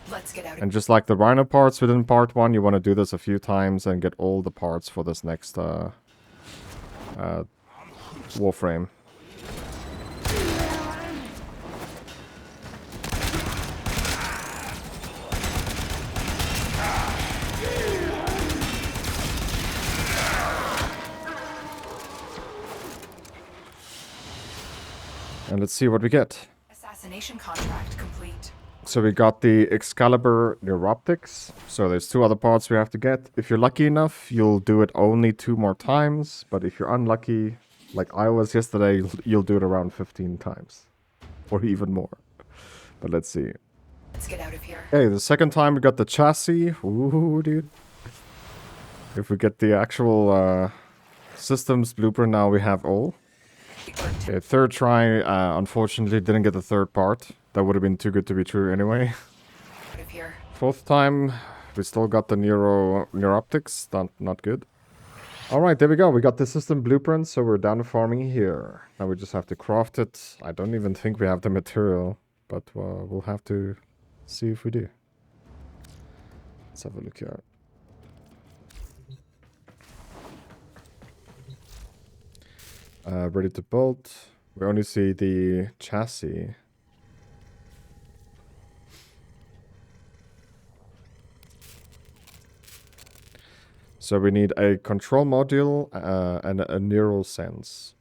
Let's get out. And just like the rhino parts within part 1, you want to do this a few times and get all the parts for this next Warframe. And let's see what we get. Assassination contract complete. So we got the Excalibur Neuroptics. So there's 2 other parts we have to get. If you're lucky enough, you'll do it only 2 more times. But if you're unlucky, like I was yesterday, you'll do it around 15 times. Or even more. But let's see. Let's get out of here. Okay, the 2nd time we got the chassis. Ooh, dude. If we get the actual systems blueprint now, we have all. Okay, 3rd try, unfortunately didn't get the 3rd part. That would have been too good to be true anyway. Out of here. 4th time, we still got the Neuroptics. Not good. Alright, there we go. We got the system blueprint, so we're done farming here. Now we just have to craft it. I don't even think we have the material, but we'll have to see if we do. Let's have a look here. Ready to build. We only see the chassis. So we need a control module and a neural sense.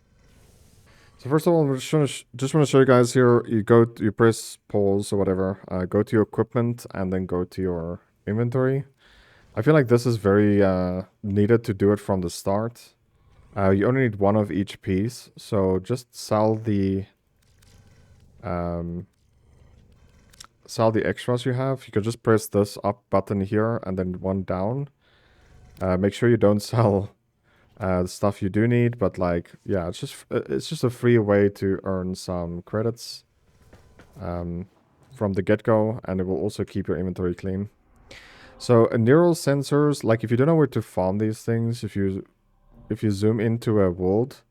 So first of all, I'm just want to show you guys here. You press pause or whatever. Go to your equipment and then go to your inventory. I feel like this is very needed to do it from the start. You only need 1 of each piece, so just sell the extras you have. You can just press this up button here and then 1 down. Make sure you don't sell the stuff you do need, but like, yeah, it's just a free way to earn some credits. from the get-go, and it will also keep your inventory clean. So neural sensors, like if you don't know where to farm these things, if you zoom into a world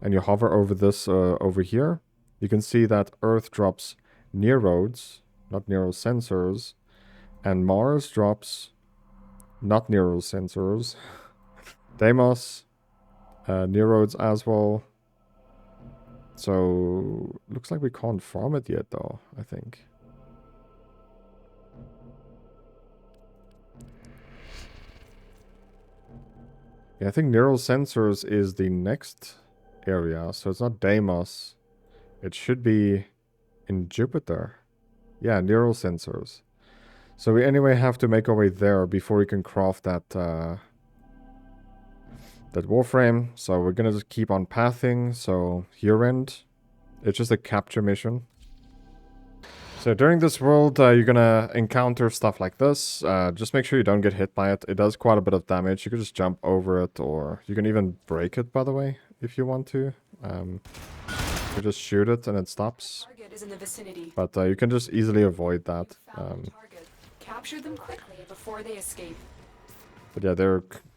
and you hover over this over here, you can see that Earth drops near roads, not neural sensors, and Mars drops not neural sensors. Deimos, near roads as well. So looks like we can't farm it yet though, I think. Yeah, I think neural sensors is the next area, so it's not Deimos. It should be in Jupiter. Yeah, neural sensors. So we anyway have to make our way there before we can craft that that Warframe. So we're gonna just keep on pathing. So here end, it's just a capture mission. So during this world, you're gonna encounter stuff like this. Just make sure you don't get hit by it. It does quite a bit of damage. You can just jump over it, or you can even break it, by the way, if you want to. You just shoot it and it stops. Target is in the vicinity. But you can just easily avoid that. Found the target. Capture them quickly before they escape. But yeah,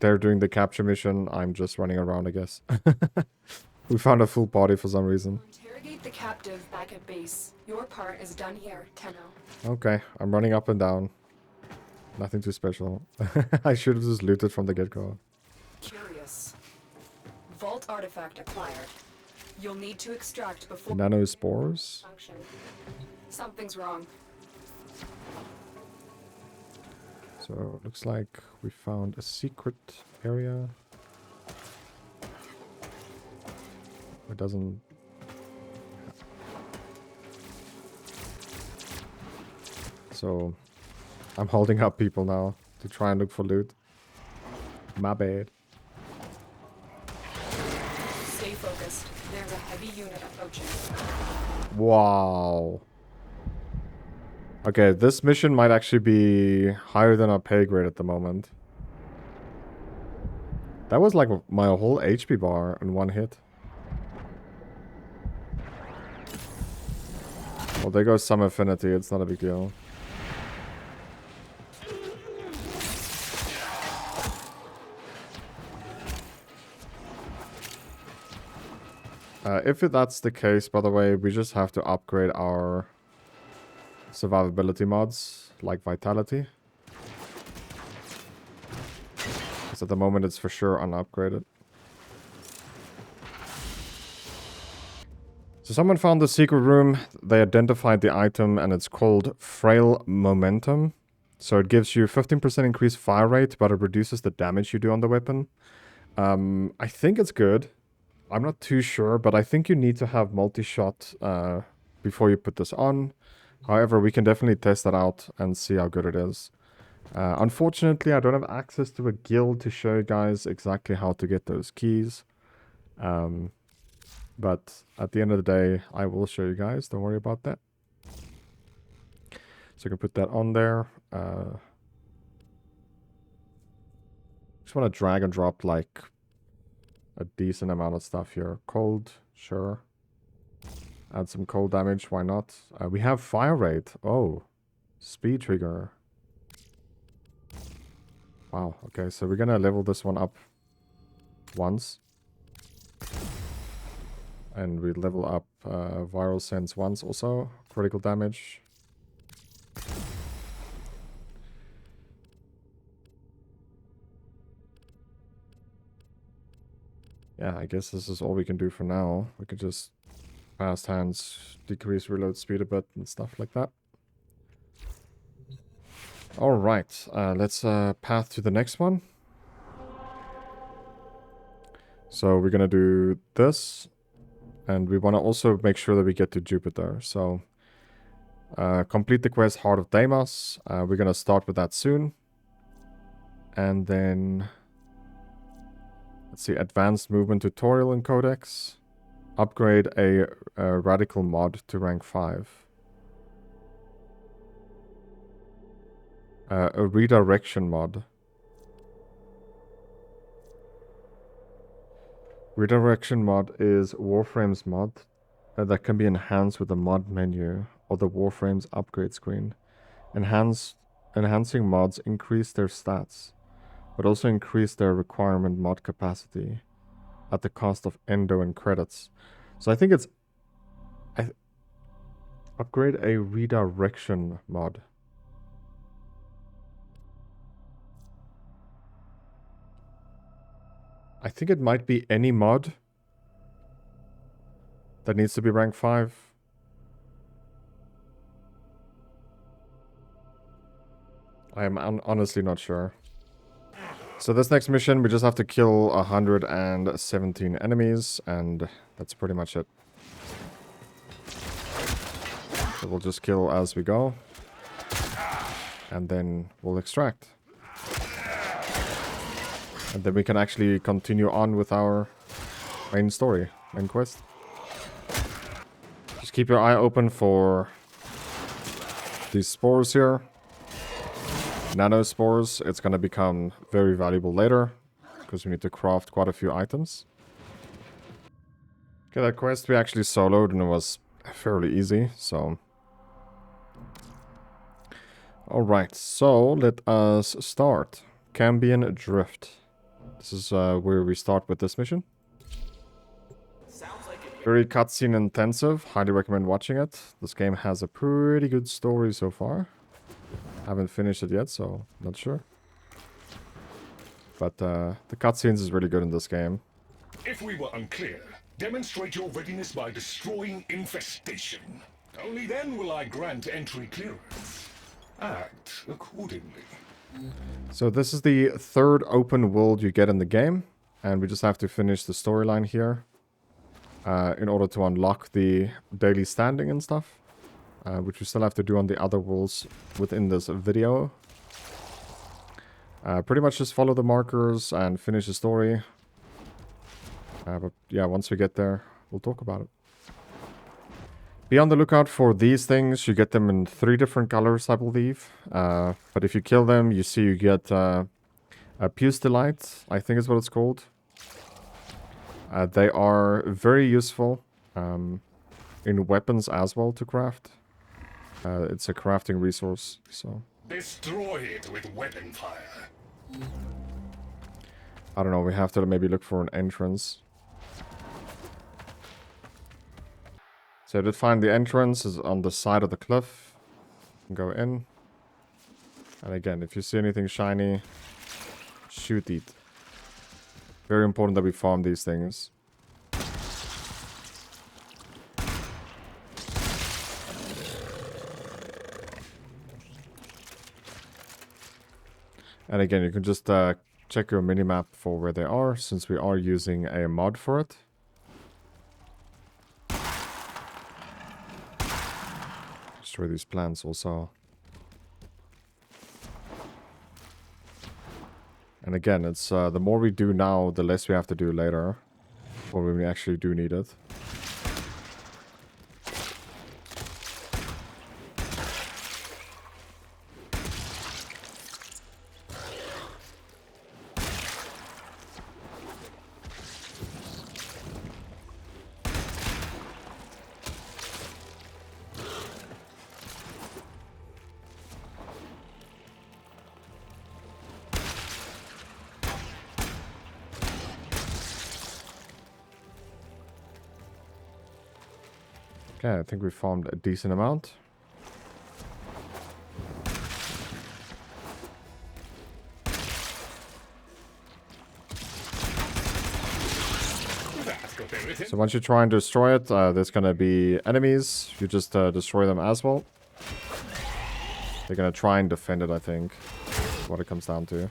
they're doing the capture mission. I'm just running around, I guess. We found a full body for some reason. Interrogate the captive back at base. Your part is done here, Tenno. Okay, I'm running up and down. Nothing too special. I should have just looted from the get-go. Curious. Vault artifact acquired. You'll need to extract before Nanospores. function. Something's wrong. So looks like we found a secret area. It doesn't. So I'm holding up people now to try and look for loot. My bad. Stay focused. There's a heavy unit approaching. Wow. Okay, this mission might actually be higher than our pay grade at the moment. That was like my whole HP bar in one hit. Well, there goes some affinity. It's not a big deal. If that's the case, by the way, we just have to upgrade our survivability mods, like Vitality. Because at the moment it's for sure unupgraded. So someone found the secret room, they identified the item, and it's called Frail Momentum. So it gives you 15% increased fire rate, but it reduces the damage you do on the weapon. I think it's good. I'm not too sure, but I think you need to have multi-shot before you put this on. However, we can definitely test that out and see how good it is. Unfortunately, I don't have access to a guild to show you guys exactly how to get those keys. But at the end of the day, I will show you guys. Don't worry about that. So you can put that on there. Just want to drag and drop like a decent amount of stuff here. Cold, sure. Add some cold damage, why not? We have fire rate. Oh, speed trigger. Wow, okay, so we're gonna level this one up once. And we level up viral sense once also. Critical damage. Yeah, I guess this is all we can do for now. We could just fast hands, decrease reload speed a bit and stuff like that. Alright, let's path to the next one. So we're gonna do this. And we want to also make sure that we get to Jupiter. So complete the quest Heart of Deimos. We're gonna start with that soon. And then let's see, advanced movement tutorial in Codex. Upgrade a radical mod to rank 5. A redirection mod. Redirection mod is Warframe's mod that can be enhanced with the mod menu. or the Warframe's upgrade screen. Enhancing mods increase their stats, but also increase their requirement mod capacity at the cost of endo and credits. So I think it's upgrade a redirection mod. I think it might be any mod that needs to be rank 5. I am honestly not sure. So this next mission, we just have to kill 117 enemies, and that's pretty much it. So we'll just kill as we go, and then we'll extract. And then we can actually continue on with our main story, main quest. Just keep your eye open for these spores here. Nano spores, it's going to become very valuable later, because we need to craft quite a few items. Okay, that quest we actually soloed and it was fairly easy, so... Alright, so let us start. Cambion Drift. This is where we start with this mission. Very cutscene intensive, highly recommend watching it. This game has a pretty good story so far. Haven't finished it yet, so not sure. But the cutscenes is really good in this game. If we were unclear, demonstrate your readiness by destroying infestation. Only then will I grant entry clearance. Act accordingly. So this is the third open world you get in the game, and we just have to finish the storyline here in order to unlock the daily standing and stuff. Which we still have to do on the other worlds within this video. Pretty much just follow the markers and finish the story. But yeah, once we get there, we'll talk about it. Be on the lookout for these things. You get them in 3 different colors, I believe. But if you kill them, you see you get a Pustelite, I think is what it's called. They are very useful in weapons as well to craft. It's a crafting resource, so... Destroy it with weapon fire. I don't know, we have to maybe look for an entrance. So I did find the entrance is on the side of the cliff. Go in. And again, if you see anything shiny, shoot it. Very important that we farm these things. And again, you can just check your minimap for where they are, since we are using a mod for it. Destroy these plants also. And again, it's the more we do now, the less we have to do later. Or when we actually do need it. Okay, I think we farmed a decent amount. So once you try and destroy it, there's gonna be enemies. You just destroy them as well. They're gonna try and defend it, I think. What it comes down to.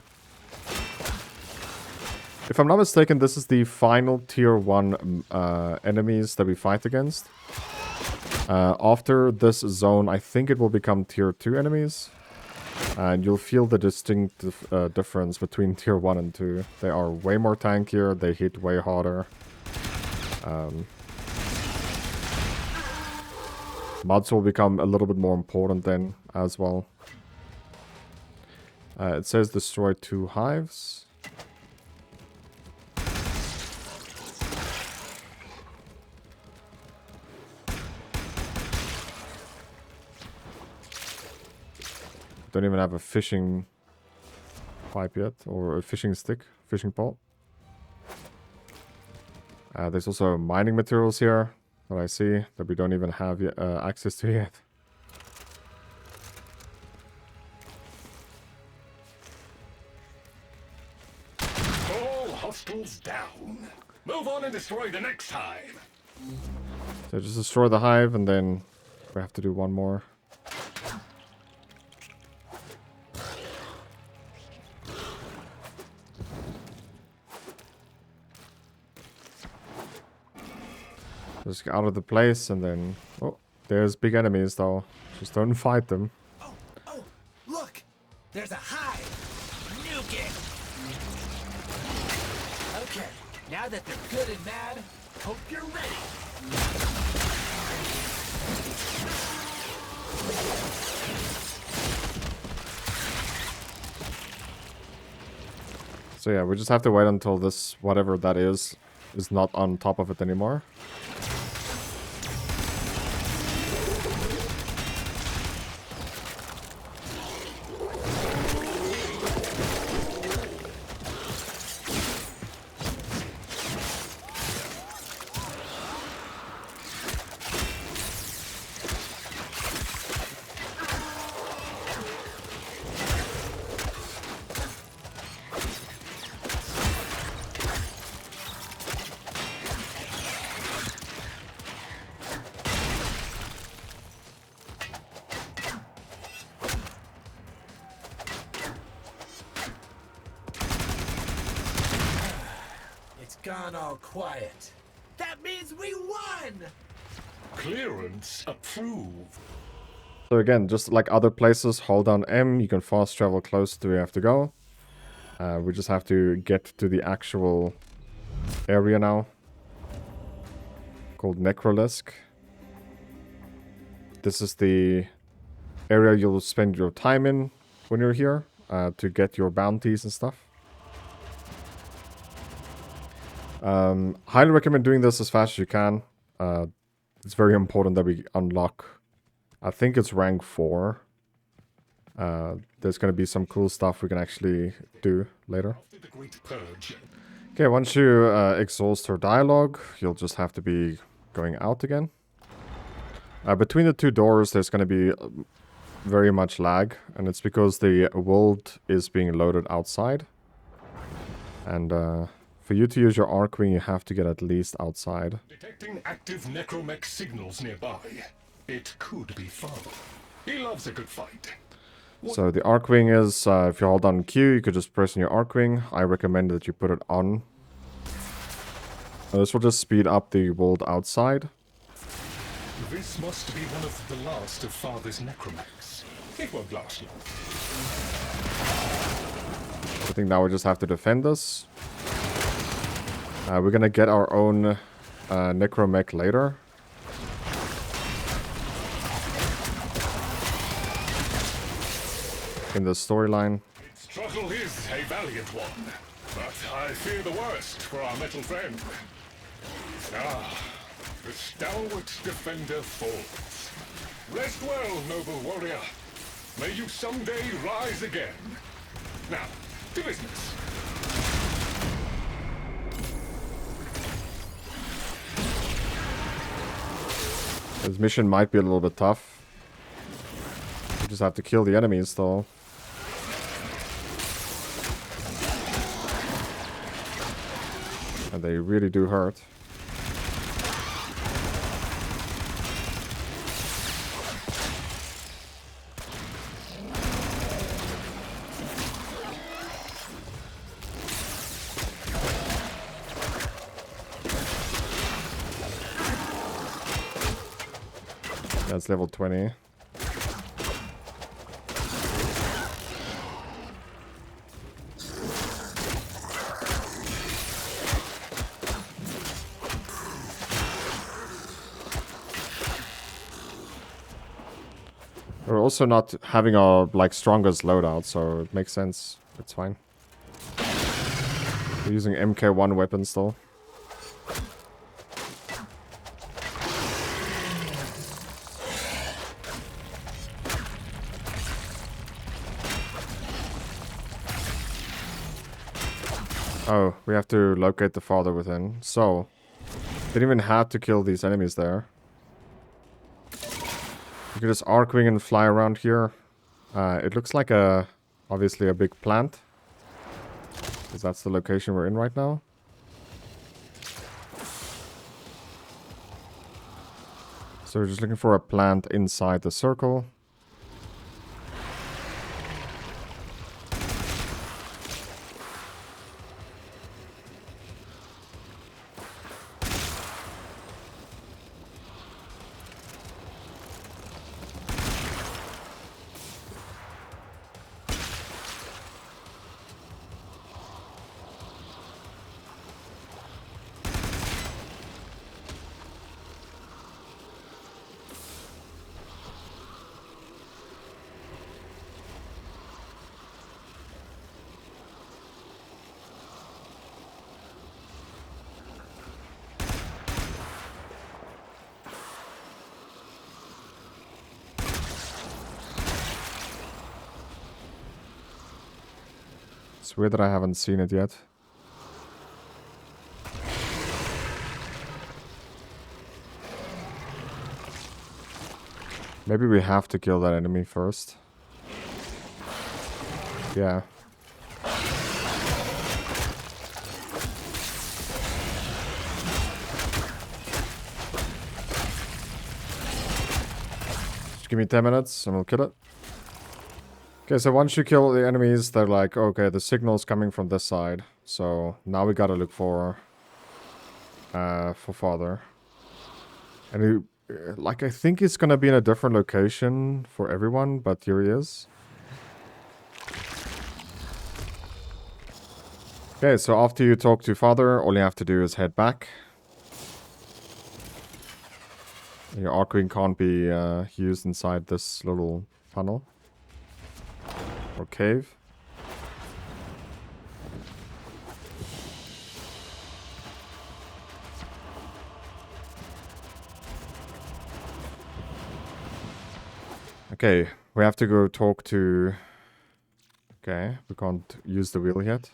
If I'm not mistaken, this is the final tier 1 enemies that we fight against. After this zone, I think it will become tier 2 enemies. And you'll feel the distinct difference between tier 1 and 2. They are way more tankier, they hit way harder. Mods will become a little bit more important then as well. It says destroy 2 hives. don't even have a fishing pipe yet, or a fishing stick, fishing pole. There's also mining materials here that I see that we don't even have access to yet. All hostiles down. Move on and destroy the next hive. So just destroy the hive, and then we have to do one more. Just get out of the place, and then... Oh, there's big enemies, though. Just don't fight them. Oh, look! There's a hive! Nuke it! Okay, now that they're good and mad, hope you're ready! So yeah, we just have to wait until this, whatever that is not on top of it anymore. Gone all quiet. That means we won! Clearance approved. So again, just like other places, hold down M, you can fast travel close to where you have to go. We just have to get to the actual area now, called Necrolesk. This is the area you'll spend your time in when you're here, to get your bounties and stuff. Highly recommend doing this as fast as you can. It's very important that we unlock, I think it's rank 4. There's going to be some cool stuff we can actually do later. The Great Purge. Okay, once you exhaust her dialogue, you'll just have to be going out again. Between the two doors, there's going to be very much lag, and it's because the world is being loaded outside. And for you to use your Archwing, you have to get at least outside. Detecting active necromech signals nearby. It could be fun. He loves a good fight. So the Archwing is, if you hold down Q, you could just press in your Archwing. I recommend that you put it on. This will just speed up the world outside. This must be one of the last of Father's necromechs. It won't last long. I think now we just have to defend this. We're gonna get our own necromech later. In the storyline. Its struggle is a valiant one, but I fear the worst for our metal friend. Ah, the stalwart defender falls. Rest well, noble warrior. May you someday rise again. Now, to business. This mission might be a little bit tough. We just have to kill the enemies though. And they really do hurt. That's level 20. We're also not having our strongest loadout, so it makes sense. It's fine. We're using MK1 weapons still. Oh, we have to locate the father within. So, didn't even have to kill these enemies there. You can just arc-wing and fly around here. It looks like obviously a big plant. Because that's the location we're in right now. So we're just looking for a plant inside the circle. It's weird that I haven't seen it yet. Maybe we have to kill that enemy first. Yeah. Just give me 10 minutes and we'll kill it. Okay, so once you kill the enemies, they're like, okay, the signal's coming from this side. So now we gotta look for father. And like, I think he's gonna be in a different location for everyone, but here he is. Okay, so after you talk to father, all you have to do is head back. Your arc-wing can't be used inside this little tunnel. Or cave. Okay, we have to go talk to... Okay, we can't use the wheel yet.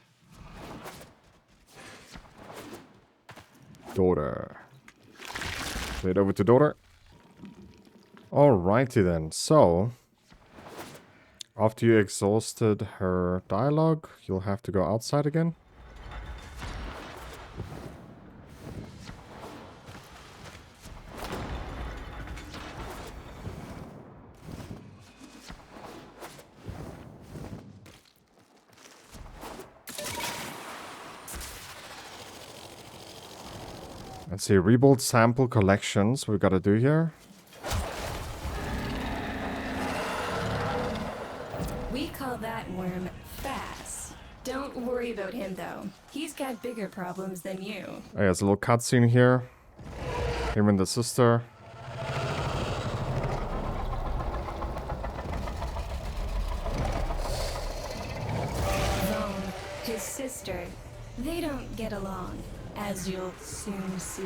Daughter. Head over to daughter. Alrighty then, so... After you exhausted her dialogue, you'll have to go outside again. Let's see, rebuild sample collections we've got to do here. We call that worm fast. Don't worry about him though. He's got bigger problems than you. Oh, yeah, there's a little cutscene here. Him and the sister. Vaughn, his sister, they don't get along, as you'll soon see.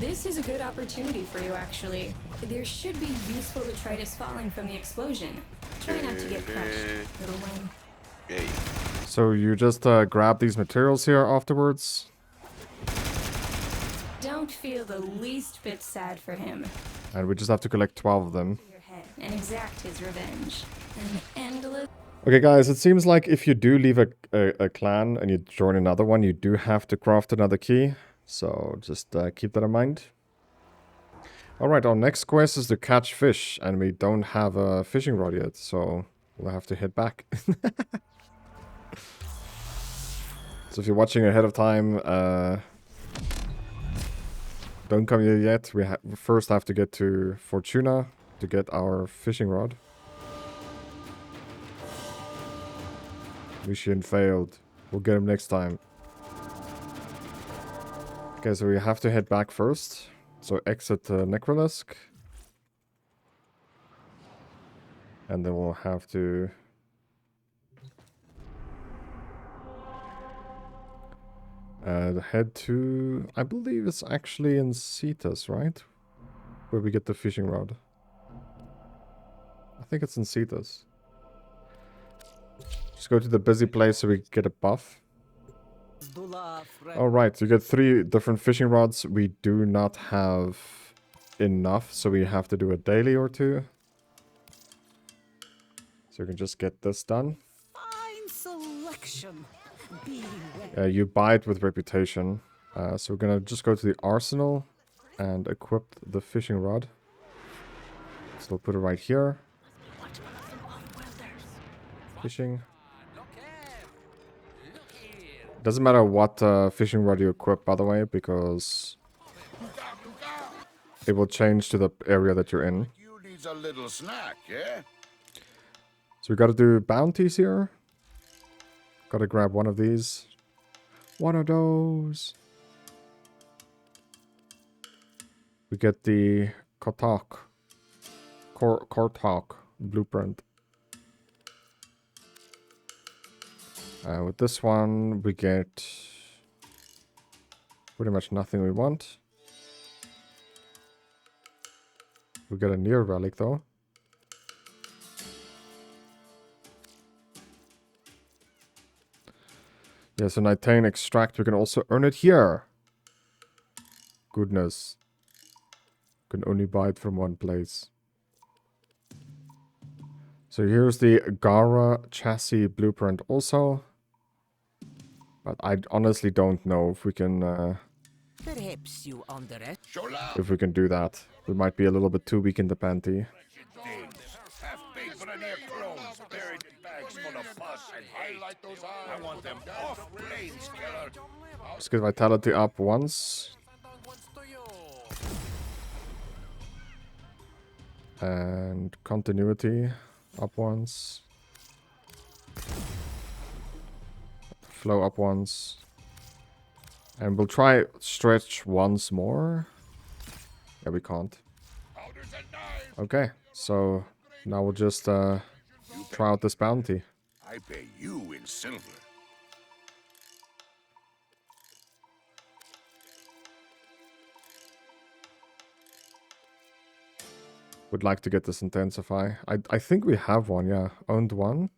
This is a good opportunity for you, actually. There should be useful detritus falling from the explosion. Try not to get crushed, little one. Yay. So you just grab these materials here afterwards. Don't feel the least bit sad for him. And we just have to collect 12 of them. Your head and exact his revenge. An endless... Okay guys, it seems like if you do leave a clan and you join another one, you do have to craft another key. So just keep that in mind. Alright, our next quest is to catch fish, and we don't have a fishing rod yet, so we'll have to head back. So if you're watching ahead of time, don't come here yet. We first have to get to Fortuna to get our fishing rod. Mission failed. We'll get him next time. Okay, so we have to head back first. So exit the Necrolisk. And then we'll have to... head to... I believe it's actually in Cetus, right? Where we get the fishing rod. I think it's in Cetus. Just go to the busy place so we get a buff. Alright, you get 3 different fishing rods. We do not have enough, so we have to do a daily or 2. So we can just get this done. Fine selection. You buy it with reputation. So we're gonna just go to the arsenal and equip the fishing rod. So we'll put it right here. Fishing. Doesn't matter what fishing rod you equip, by the way, because it will change to the area that you're in. You need a little snack, yeah? So we gotta do bounties here. Gotta grab one of these. One of those. We get the Kortok blueprint. With this one, we get pretty much nothing we want. We get a near relic though. Yeah, so Nitane extract, we can also earn it here. Goodness. Can only buy it from one place. So here's the Gara chassis blueprint also. But I honestly don't know if we can Perhaps you underestimate. if we can do that. We might be a little bit too weak in the panty. Half-baked Vernier clones buried in bags full of pus and hate. I want them off planes, killer. Let's get vitality up once. And continuity up once. Flow up once. And we'll try stretch once more. Yeah, we can't. Okay, so now we'll just try out this bounty. I pay you in silver. Would like to get this intensify. I think we have one, yeah. Owned one.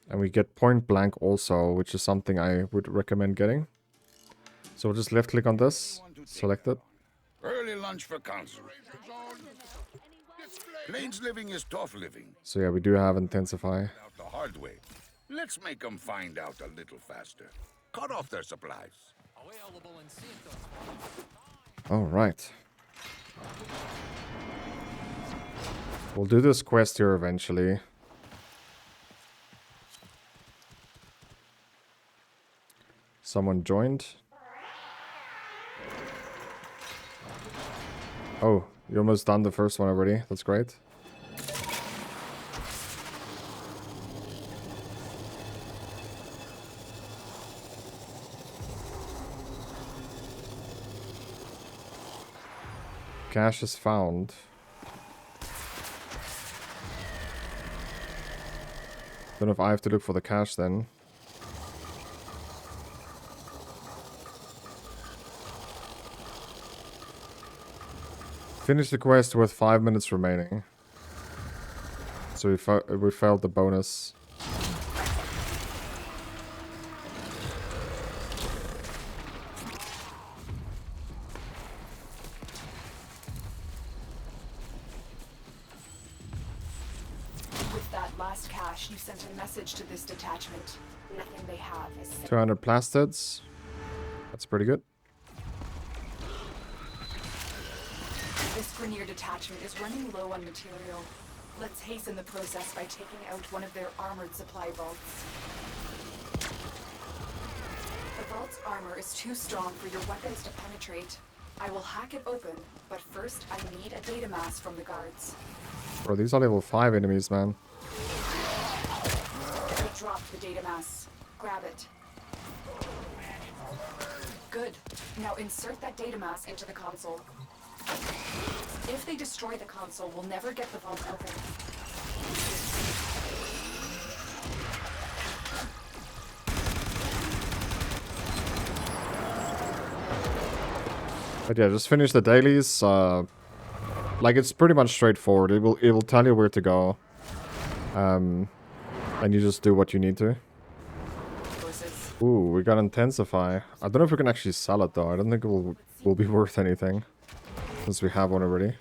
And we get point blank also, which is something I would recommend getting. So we'll just left click on this, select it. Early lunch for council. Plains living is tough living. So yeah, we do have intensify. Out the hard way. Let's make them find out a little faster. Cut off their supplies. Alright. We'll do this quest here eventually. Someone joined. Oh, you almost done the first one already. That's great. Cache is found. Don't know if I have to look for the cache then. Finish the quest with 5 minutes remaining. So we failed the bonus. With that last cache, you sent a message to this detachment. Nothing they have is 200 plastids. That's pretty good. This Grenier detachment is running low on material. Let's hasten the process by taking out one of their armored supply vaults. The vault's armor is too strong for your weapons to penetrate. I will hack it open, but first I need a data mass from the guards. Bro, these are level 5 enemies, man. I dropped the data mass. Grab it. Good. Now insert that data mass into the console. If they destroy the console, we'll never get the vault open. But yeah, just finish the dailies. Like, it's pretty much straightforward. It will tell you where to go. And you just do what you need to. Ooh, we got Intensify. I don't know if we can actually sell it though. I don't think it will be worth anything. Since we have one already.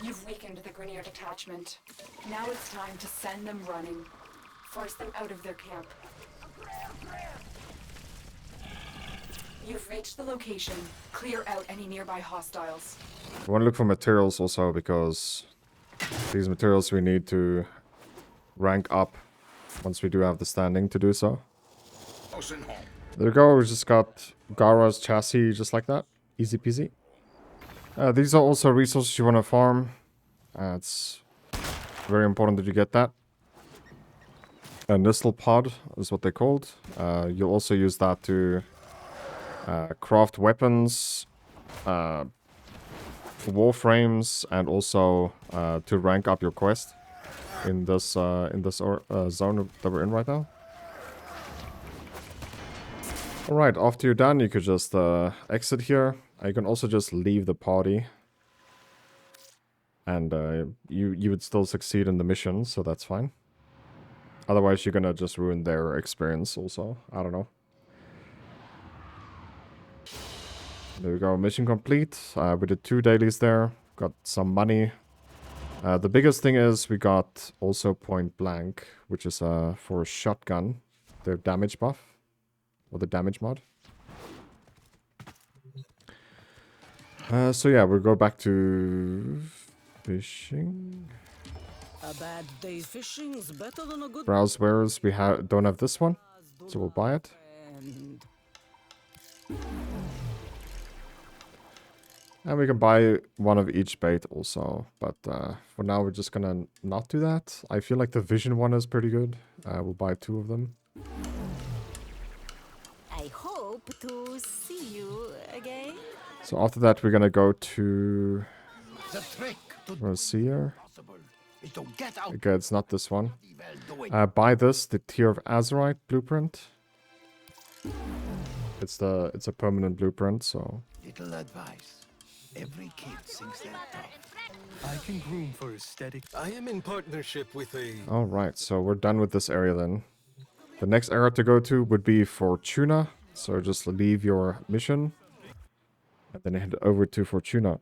You've weakened the Grineer detachment. Now it's time to send them running. Force them out of their camp. You've reached the location. Clear out any nearby hostiles. I want to look for materials also, because these materials we need to rank up once we do have the standing to do so. There we go, we just got Gara's chassis just like that. Easy peasy. These are also resources you want to farm. It's very important that you get that. A Nistel pod is what they're called. You'll also use that to craft weapons, warframes, and also to rank up your quest in this zone that we're in right now. Alright, after you're done, you could just exit here. You can also just leave the party. And you would still succeed in the mission, so that's fine. Otherwise, you're gonna just ruin their experience also. I don't know. There we go, mission complete. We did 2 dailies there. Got some money. The biggest thing is we got also point blank, which is for a shotgun. Their damage buff. Or the damage mod. So yeah, we'll go back to fishing. A bad day's fishing is better than a good Browse wares. We don't have this one, so we'll buy it. And we can buy one of each bait also, but for now we're just gonna not do that. I feel like the vision one is pretty good. We'll buy 2 of them. I hope to see you again. So after that we're gonna go to... Let's see here. Okay, it's not this one. Buy this, the Tear of Azerite blueprint. It's a permanent blueprint, so... Little advice. Every kid thinks they're tough. I can groom for aesthetic. I am in partnership with a... Alright, so we're done with this area then. The next area to go to would be Fortuna. So just leave your mission. And then head over to Fortuna.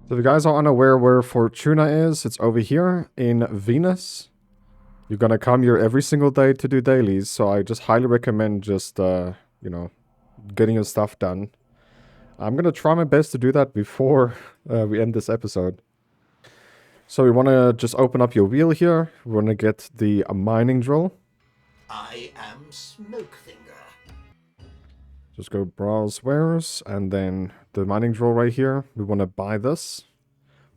So if you guys are unaware where Fortuna is, it's over here in Venus. You're gonna come here every single day to do dailies. So I just highly recommend just, you know, getting your stuff done. I'm gonna try my best to do that before we end this episode. So we want to just open up your wheel here. We want to get the mining drill. I am Smokefinger. Just go browse wares, and then the mining drill right here. We want to buy this,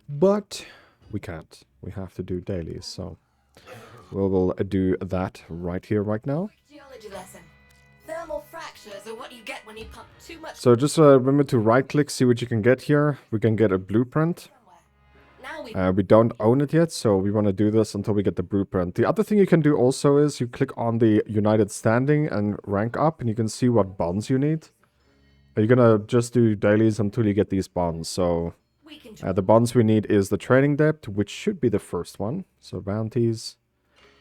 but we can't. We have to do dailies, so we'll do that right here, right now. Geology lesson. Thermal fractures are what you get when you pump too much. So just remember to right-click, see what you can get here. We can get a blueprint. We don't own it yet, so we want to do this until we get the blueprint. The other thing you can do also is you click on the United Standing and rank up, and you can see what bonds you need. You're gonna just do dailies until you get these bonds. So the bonds we need is the training depth, which should be the first one. So bounties.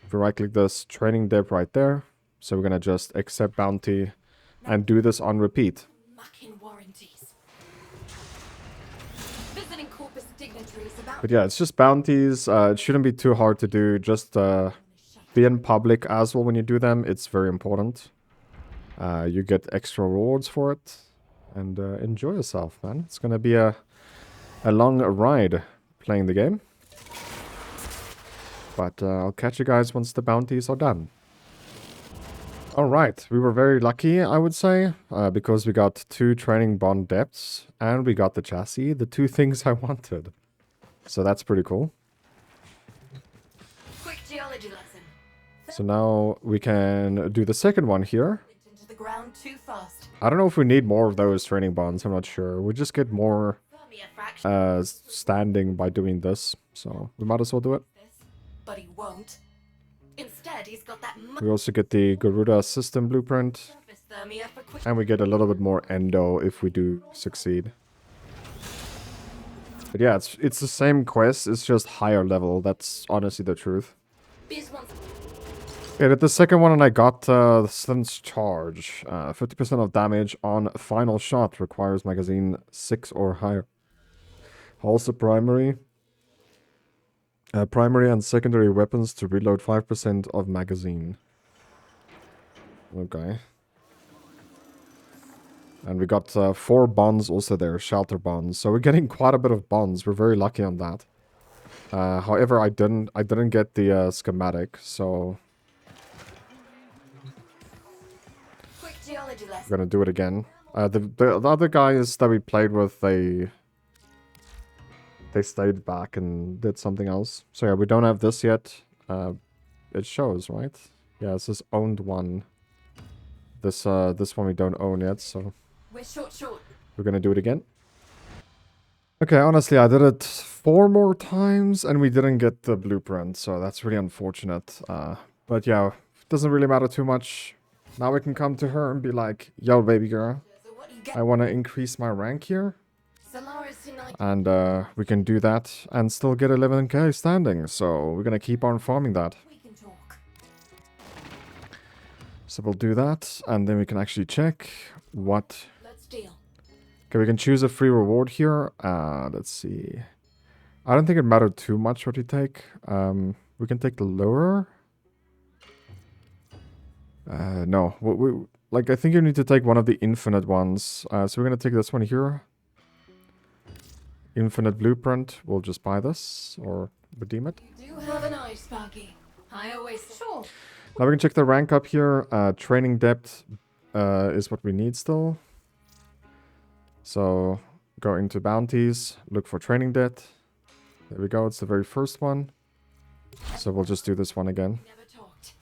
If we right-click this, training depth right there. So we're gonna just accept bounty and do this on repeat. But yeah, it's just bounties. It shouldn't be too hard to do. Just be in public as well when you do them. It's very important. You get extra rewards for it. And enjoy yourself, man. It's gonna be a long ride playing the game. But I'll catch you guys once the bounties are done. Alright, we were very lucky, I would say, because we got 2 training bond depths, and we got the chassis, the 2 things I wanted. So that's pretty cool. Quick geology lesson. So now we can do the second one here. Into the ground too fast. I don't know if we need more of those training bonds. I'm not sure. We just get more standing by doing this. So we might as well do it. But he won't. Instead, he's got that We also get the Garuda system blueprint. thermia for quick. And we get a little bit more endo if we do succeed. But yeah, it's the same quest. It's just higher level. That's honestly the truth. Okay, did the second one and I got Sense Charge. 50% of damage on final shot requires magazine 6 or higher. Also primary. Primary and secondary weapons to reload 5% of magazine. Okay. And we got 4 bonds also there, shelter bonds. So we're getting quite a bit of bonds. We're very lucky on that. However, I didn't get the schematic, so we're gonna do it again. The other guys that we played with, they stayed back and did something else. So yeah, we don't have this yet. It shows, right? Yeah, it says owned one. This one we don't own yet, so We're short. we're gonna do it again. Okay, honestly, I did it 4 more times and we didn't get the blueprint, so that's really unfortunate. But yeah, it doesn't really matter too much. Now we can come to her and be like, yo, baby girl, I want to increase my rank here. And we can do that and still get 11k standing, so we're gonna keep on farming that. So we'll do that, and then we can actually check what... Let's deal. Okay, we can choose a free reward here. Let's see. I don't think it mattered too much what we take. We can take the lower. No. Like, I think you need to take one of the infinite ones. So we're going to take this one here. Infinite blueprint. We'll just buy this or redeem it. You do have an eye, Sparky. I always... Sure. Now we can check the rank up here. Training depth is what we need still. So go into bounties, look for training depth. There we go, it's the very first one. So we'll just do this one again. Never talked.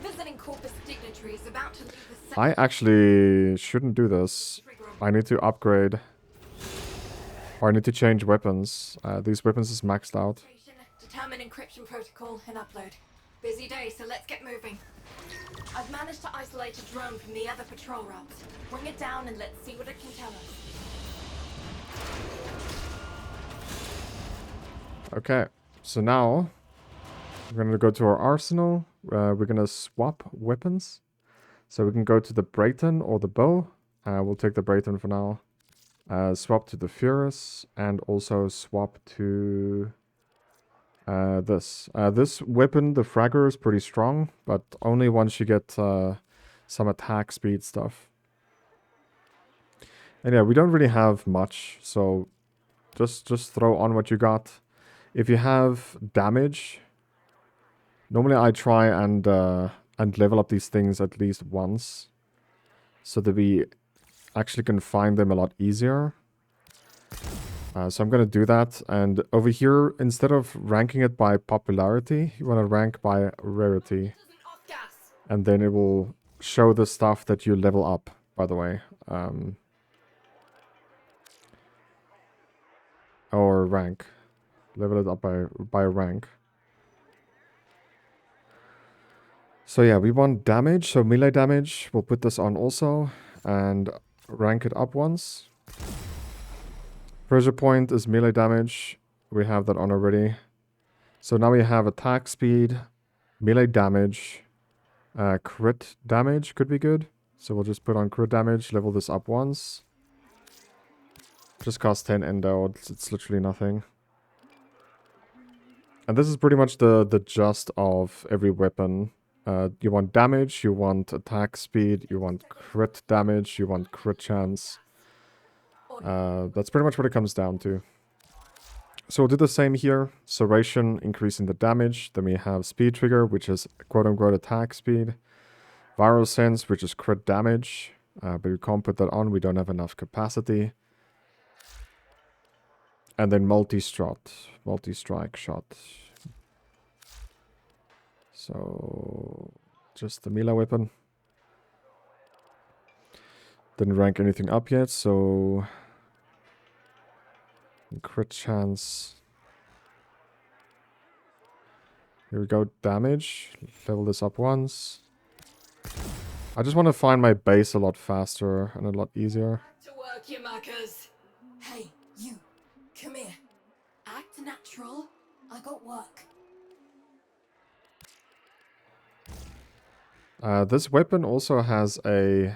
Visiting Corpus dignitaries about to leave the I actually shouldn't do this. I need to upgrade. Or I need to change weapons. These weapons is maxed out. Determine encryption protocol and upload. Busy day, so let's get moving. I've managed to isolate a drone from the other patrol routes. Bring it down and let's see what it can tell us. Okay, so now we're going to go to our arsenal. We're going to swap weapons. So we can go to the Brayton or the bow. We'll take the Brayton for now. Swap to the Furious and also swap to... this weapon, the Fragger, is pretty strong, but only once you get some attack speed stuff. And yeah, we don't really have much, so just throw on what you got. If you have damage, normally I try and level up these things at least once, so that we actually can find them a lot easier. So I'm going to do that, and over here, instead of ranking it by popularity, you want to rank by rarity. And then it will show the stuff that you level up, by the way. Or rank. Level it up by rank. So yeah, we want damage, so melee damage. We'll put this on also, and rank it up once. Pressure point is melee damage. We have that on already. So now we have attack speed, melee damage, crit damage could be good. So we'll just put on crit damage, level this up once. Just cost 10 endo, it's literally nothing. And this is pretty much the gist of every weapon. You want damage, you want attack speed, you want crit damage, you want crit chance. That's pretty much what it comes down to. So we'll do the same here. Serration, increasing the damage. Then we have Speed Trigger, which is quote-unquote attack speed. Viral Sense, which is crit damage. But we can't put that on. We don't have enough capacity. And then Multi-Strike shot. So, just the melee weapon. Didn't rank anything up yet, so... Crit chance. Here we go, damage. Level this up once. I just want to find my base a lot faster and a lot easier. To work, you muckers. Hey, you. Come here. Act natural. I got work. This weapon also has a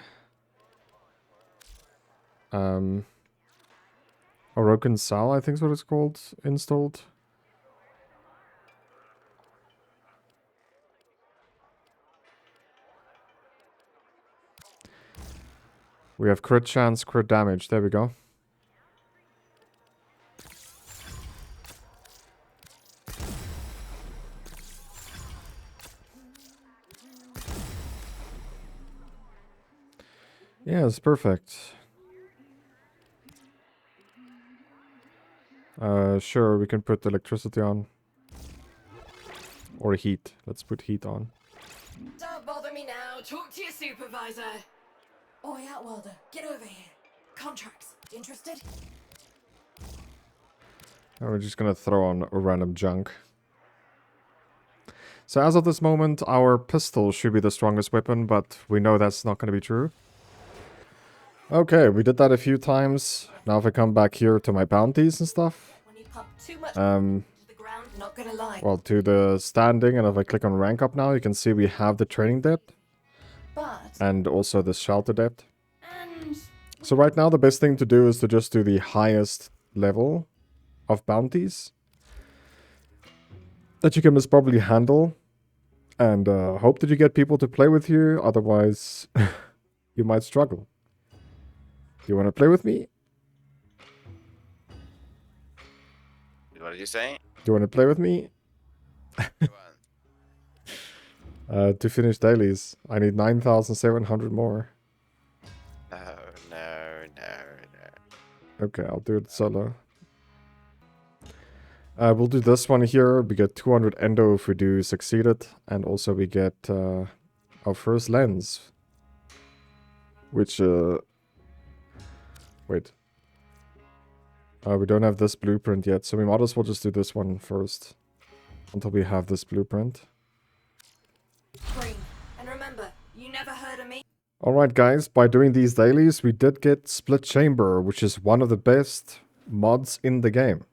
Orokin Sal, I think is what it's called, installed. We have crit chance, crit damage. There we go. Yeah, it's perfect. Sure, we can put electricity on. Or heat. Let's put heat on. Don't bother me now. Talk to your supervisor. Oi, Outworlder, get over here. Contracts. Interested? And we're just gonna throw on a random junk. So as of this moment, our pistol should be the strongest weapon, but we know that's not gonna be true. Okay, we did that a few times. Now if I come back here to my bounties and stuff. When you pump too much to the ground, not gonna lie. Well, to the standing, and if I click on rank up now, you can see we have the training depth. But And also the shelter depth. and So right now the best thing to do is to just do the highest level of bounties that you can most probably handle. And hope that you get people to play with you, otherwise you might struggle. You want to play with me? What did you say? Do you want to play with me? To finish dailies, I need 9,700 more. No. Okay, I'll do it solo. We'll do this one here. We get 200 endo if we do succeeded. And also we get our first lens. Which, wait. We don't have this blueprint yet, so we might as well just do this one first. Until we have this blueprint. green. And remember, you never heard of me. Alright guys, by doing these dailies, we did get Split Chamber, which is one of the best mods in the game.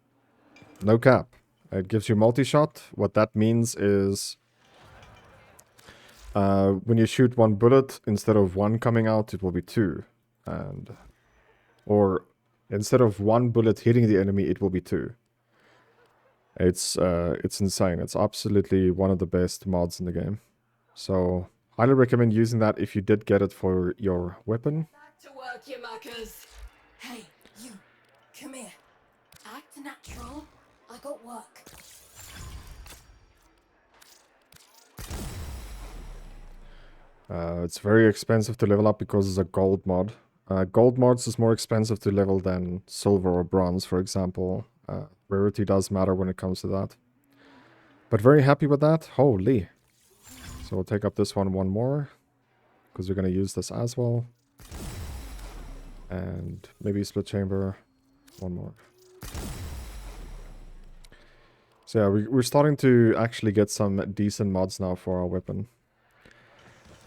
No cap. It gives you multi-shot. What that means is when you shoot one bullet, instead of one coming out, it will be two. Or instead of one bullet hitting the enemy, it will be two. It's insane. It's absolutely one of the best mods in the game. So, highly recommend using that if you did get it for your weapon. Back to work, you muckers. Hey, you. Come here. Act natural. I got work. It's very expensive to level up because it's a gold mod. Gold mods is more expensive to level than silver or bronze, for example. Rarity does matter when it comes to that. But very happy with that. Holy. So we'll take up this one more. Because we're going to use this as well. And maybe split chamber. One more. So yeah, we're starting to actually get some decent mods now for our weapon.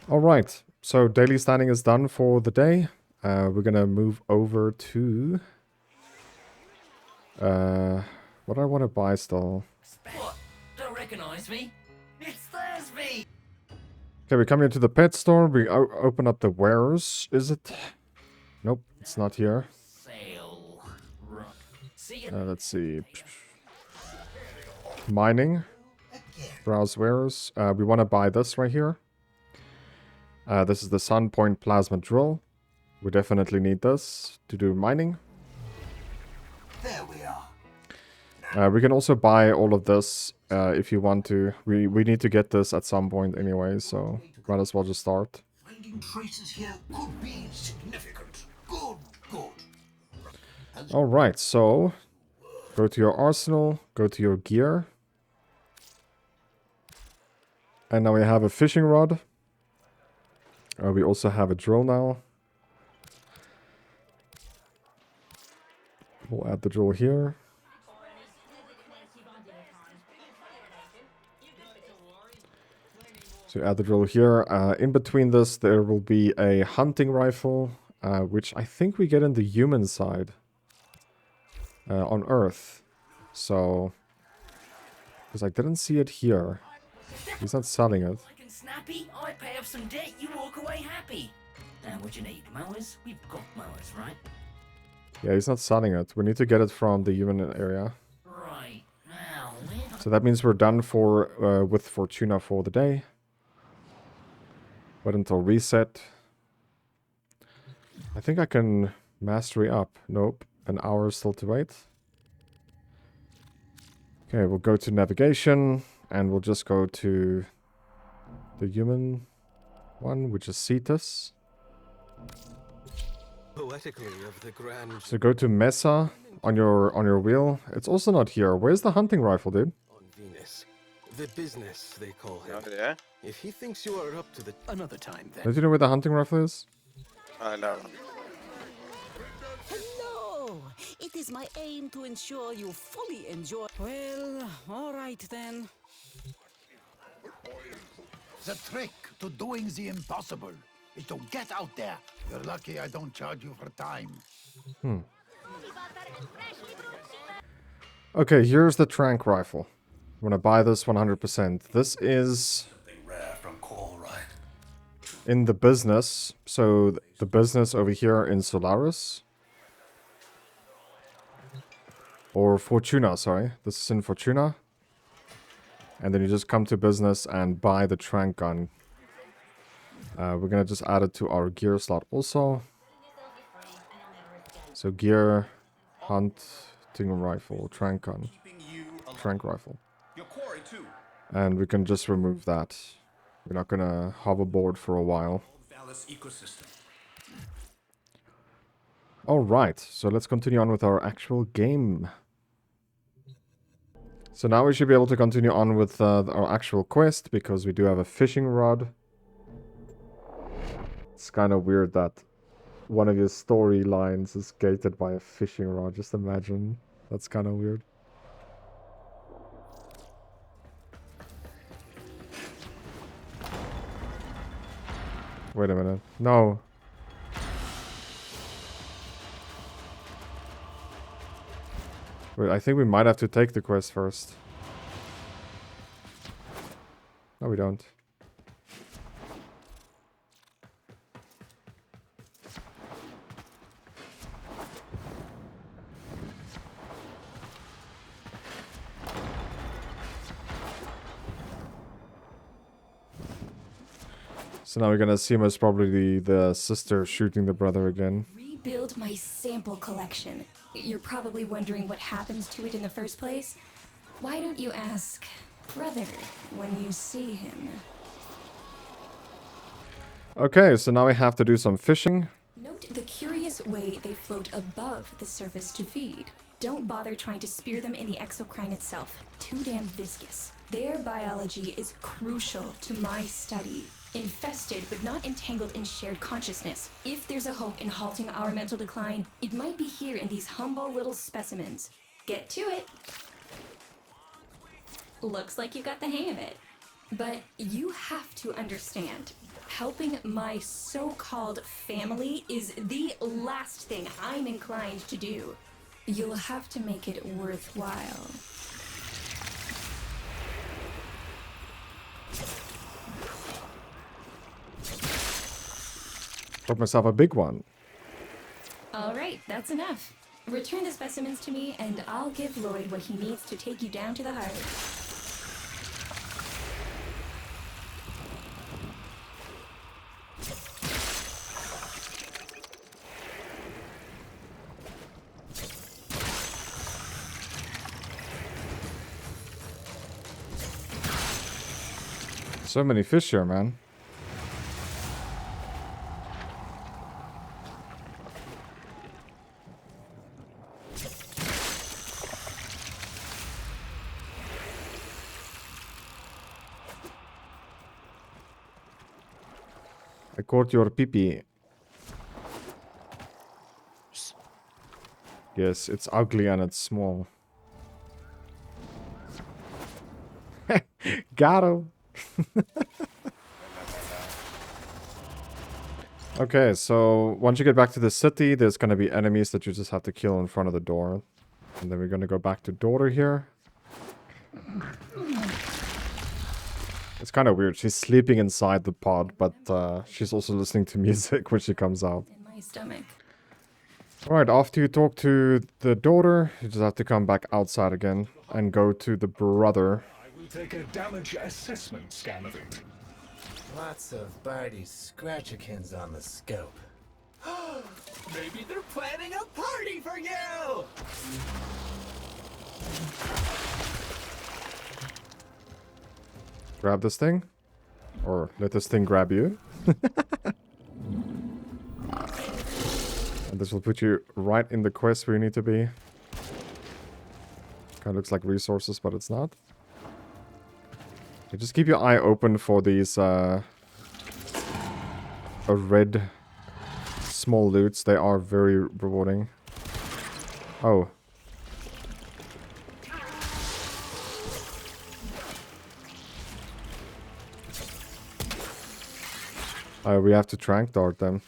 Alright, so daily standing is done for the day. We're gonna move over to... what do I want to buy still? What? Don't recognize me? It's Thursby! Okay, we come into the pet store. We open up the wares. Is it? Nope, it's not here. Sale. Right. See Let's see. Mining. Browse wares. We want to buy this right here. This is the Sun Point Plasma Drill. We definitely need this to do mining. There we are. We can also buy all of this if you want to. We need to get this at some point anyway, so might as well just start. Finding traces here could be significant. Good. Alright, so go to your arsenal, go to your gear. And now we have a fishing rod. We also have a drill now. We'll add the drill here. So add the drill here. In between this, there will be a hunting rifle, which I think we get in the human side on Earth. So, because I didn't see it here. He's not selling it. Like and snappy, I pay off some debt, you walk away happy. Now what you need? Mowers? We've got mowers, right? Yeah, he's not selling it. We need to get it from the human area. Right. Now, where... So that means we're done for with Fortuna for the day. Wait until reset. I think I can mastery up. Nope. An hour still to wait. Okay, we'll go to navigation. And we'll just go to the human one, which is Cetus. Poetically of the grand... So go to Mesa on your wheel. It's also not here. Where's the hunting rifle, dude? On Venus. The business, they call him. Oh, yeah? If he thinks you are up to the... Another time, then. Don't you know where the hunting rifle is? No. Hello! It is my aim to ensure you fully enjoy... Well, all right then. The trick to doing the impossible is to get out there. You're lucky I don't charge you for time. Okay, here's the trank rifle. I'm gonna buy this 100%. This is in the business. So the business over here in Solaris. Or Fortuna, sorry. This is in Fortuna. And then you just come to business and buy the trank gun. We're gonna just add it to our gear slot also. So gear, hunting rifle, trank gun, trank rifle. And we can just remove that. We're not gonna hoverboard for a while. Alright, so let's continue on with our actual game. So now we should be able to continue on with our actual quest, because we do have a fishing rod. It's kind of weird that one of your storylines is gated by a fishing rod. Just imagine. That's kind of weird. Wait a minute. No. Wait, I think we might have to take the quest first. No, we don't. So now we're gonna see most probably the sister shooting the brother again. Rebuild my sample collection. You're probably wondering what happens to it in the first place. Why don't you ask brother when you see him? Okay, so now we have to do some fishing. Note the curious way they float above the surface to feed. Don't bother trying to spear them in the exocrine itself. Too damn viscous. Their biology is crucial to my study. Infested, but not entangled in shared consciousness. If there's a hope in halting our mental decline, it might be here in these humble little specimens. Get to it! Looks like you got the hang of it. But you have to understand, helping my so-called family is the last thing I'm inclined to do. You'll have to make it worthwhile. Got myself a big one. Alright, that's enough. Return the specimens to me, and I'll give Lloyd what he needs to take you down to the heart. So many fish here, man. I caught your pee-pee. Yes, it's ugly and it's small. Got him. Okay, so once you get back to the city, there's gonna be enemies that you just have to kill in front of the door. And then we're gonna go back to daughter here. It's kind of weird. She's sleeping inside the pod, but she's also listening to music when she comes out. In my stomach. Alright, after you talk to the daughter, you just have to come back outside again and go to the brother. I will take a damage assessment scan of it. Lots of Barty Scratchikins on the scope. Maybe they're planning a party for you! Grab this thing. Or let this thing grab you. And this will put you right in the quest where you need to be. Kind of looks like resources, but it's not. You just keep your eye open for these red small loots. They are very rewarding. Oh. We have to trank dart them.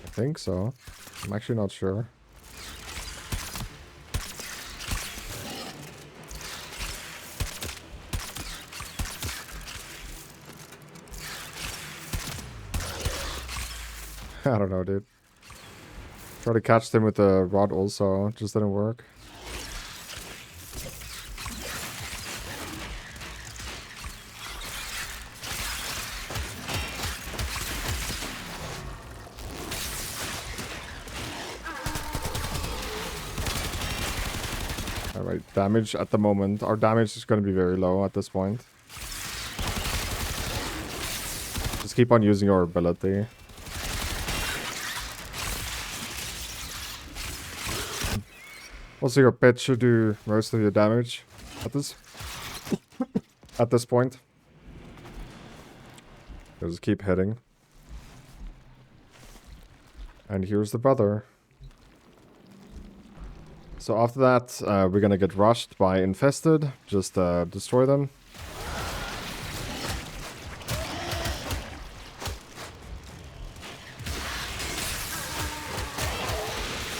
I think so. I'm actually not sure. I don't know, dude. Try to catch them with the rod also, just didn't work. Alright, damage at the moment. Our damage is going to be very low at this point. Just keep on using your ability. Also, your pet should do most of your damage at this at this point. Just keep hitting. And here's the brother. So after that, we're gonna get rushed by infested. Just destroy them.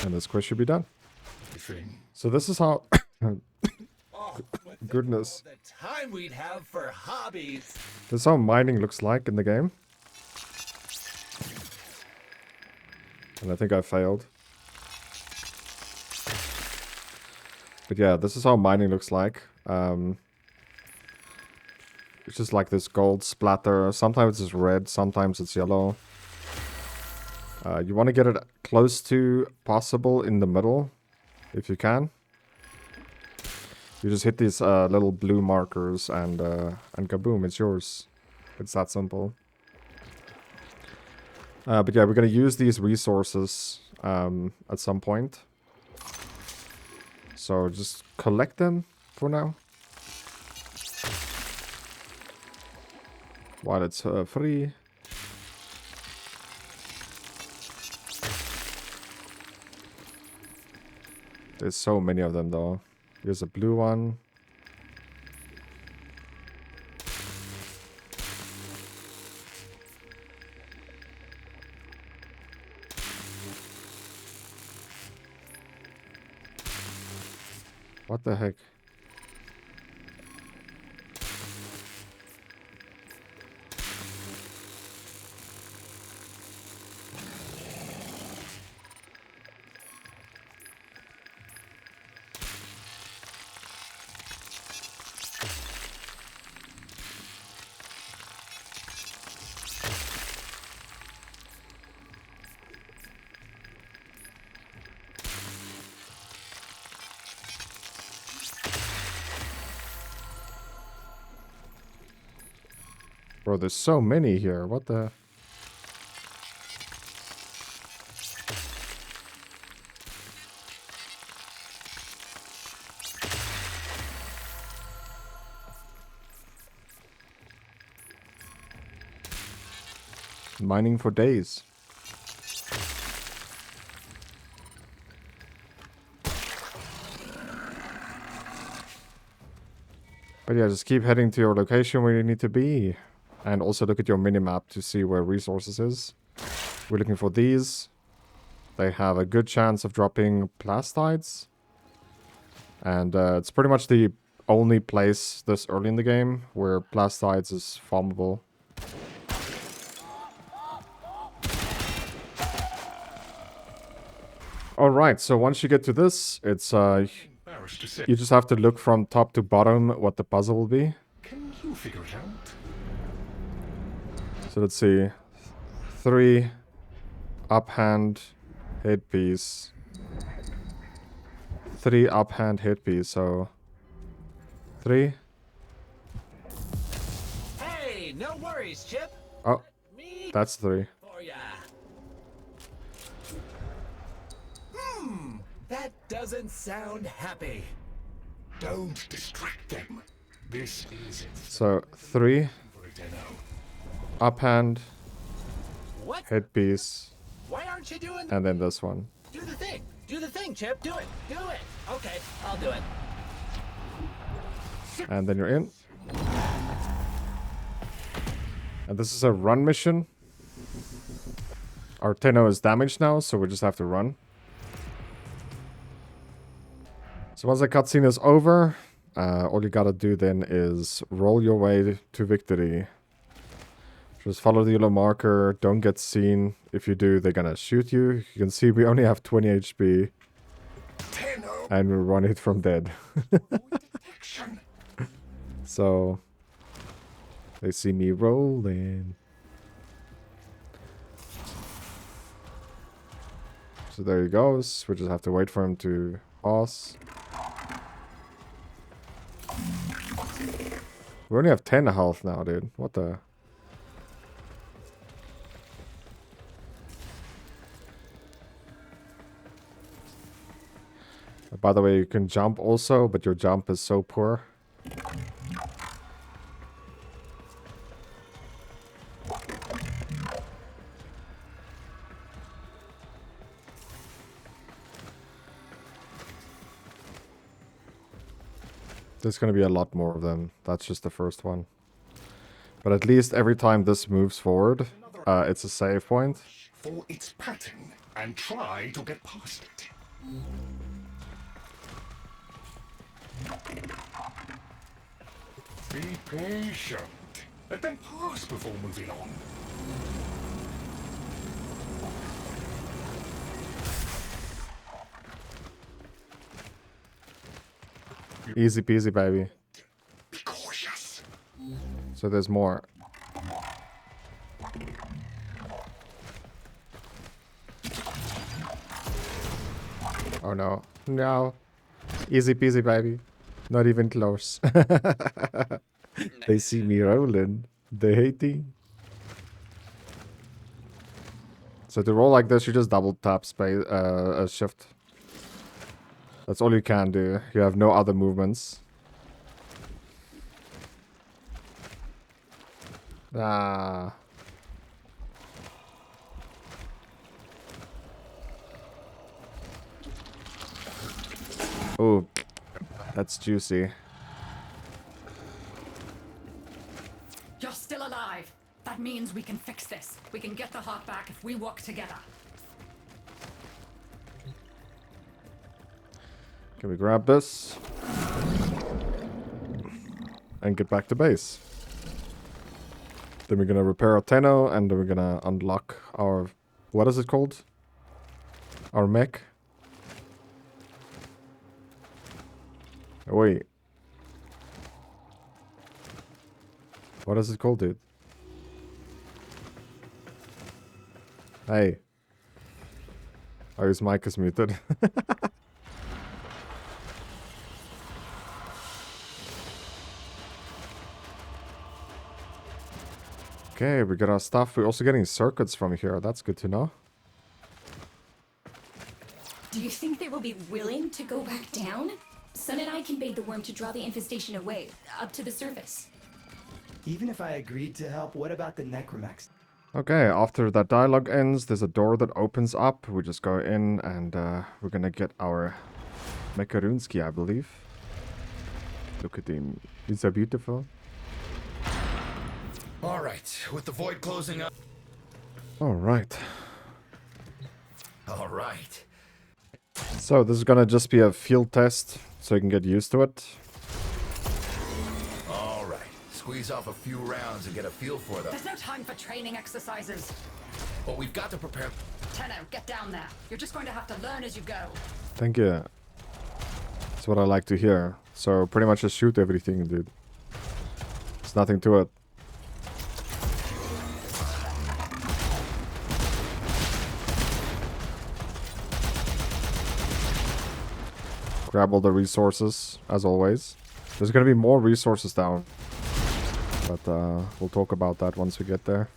And this quest should be done. So this is how... Goodness. The time we'd have for hobbies. This is how mining looks like in the game. And I think I failed. But yeah, this is how mining looks like. It's just like this gold splatter. Sometimes it's red, sometimes it's yellow. You want to get it close to possible in the middle, if you can. You just hit these little blue markers and kaboom, it's yours. It's that simple. But yeah, we're gonna use these resources at some point. So just collect them for now. While it's free. There's so many of them though. Here's a blue one. What the heck? Bro, there's so many here. What the... mining for days. But yeah, just keep heading to your location where you need to be. And also look at your minimap to see where resources is. We're looking for these. They have a good chance of dropping plastides. And it's pretty much the only place this early in the game where plastides is farmable. Alright, so once you get to this, it's you just have to look from top to bottom what the puzzle will be. Can you figure it out? So let's see. 3 uphand headpiece. 3 uphand headpiece, so 3. Hey, no worries, Chip. Oh, that's 3. For ya. That doesn't sound happy. Don't distract them. This is it. So 3 uphand What? headpiece, Why aren't you doing? and then this one. Do the thing. Do the thing, Chip. Do it. Do it. Okay, I'll do it. And then you're in. And this is a run mission. Our Tenno is damaged now, so we just have to run. So once the cutscene is over, all you gotta do then is roll your way to victory. Just follow the yellow marker, don't get seen. If you do, they're gonna shoot you. You can see we only have 20 HP. And we're 1 hit from dead. So, they see me rolling. So there he goes. We just have to wait for him to pause. We only have 10 health now, dude. What the? By the way, you can jump also, but your jump is so poor. There's going to be a lot more of them. That's just the first one. But at least every time this moves forward, it's a save point. For its pattern and try to get past it. Be patient. Let them pass before moving on. Easy peasy, baby. Be cautious. So there's more. Oh no. No. Easy peasy, baby. Not even close. They see me rolling. They hate me. So to roll like this, you just double tap space, shift. That's all you can do. You have no other movements. Ah. Oh, that's juicy. You're still alive. That means we can fix this. We can get the heart back if we work together. Can we grab this? And get back to base. Then we're gonna repair our Tenno, and then we're gonna unlock our... What is it called? Our mech? Oh, wait. What is it called, dude? Hey. Oh, his mic is muted. Okay, we got our stuff. We're also getting circuits from here. That's good to know. Do you think they will be willing to go back down? Sun and I can bait the worm to draw the infestation away, up to the surface. Even if I agreed to help, what about the necromax? Okay, after that dialogue ends, there's a door that opens up. We just go in and we're gonna get our Makarunski, I believe. Look at him. He's so beautiful. Alright, with the void closing up. Alright. Alright. So this is gonna just be a field test, so you can get used to it. Alright. Squeeze off a few rounds and get a feel for them. There's no time for training exercises. But we've got to prepare. Tenno, get down there. You're just going to have to learn as you go. Thank you. That's what I like to hear. So pretty much just shoot everything, dude. There's nothing to it. Grab all the resources, as always. There's gonna be more resources down. But we'll talk about that once we get there.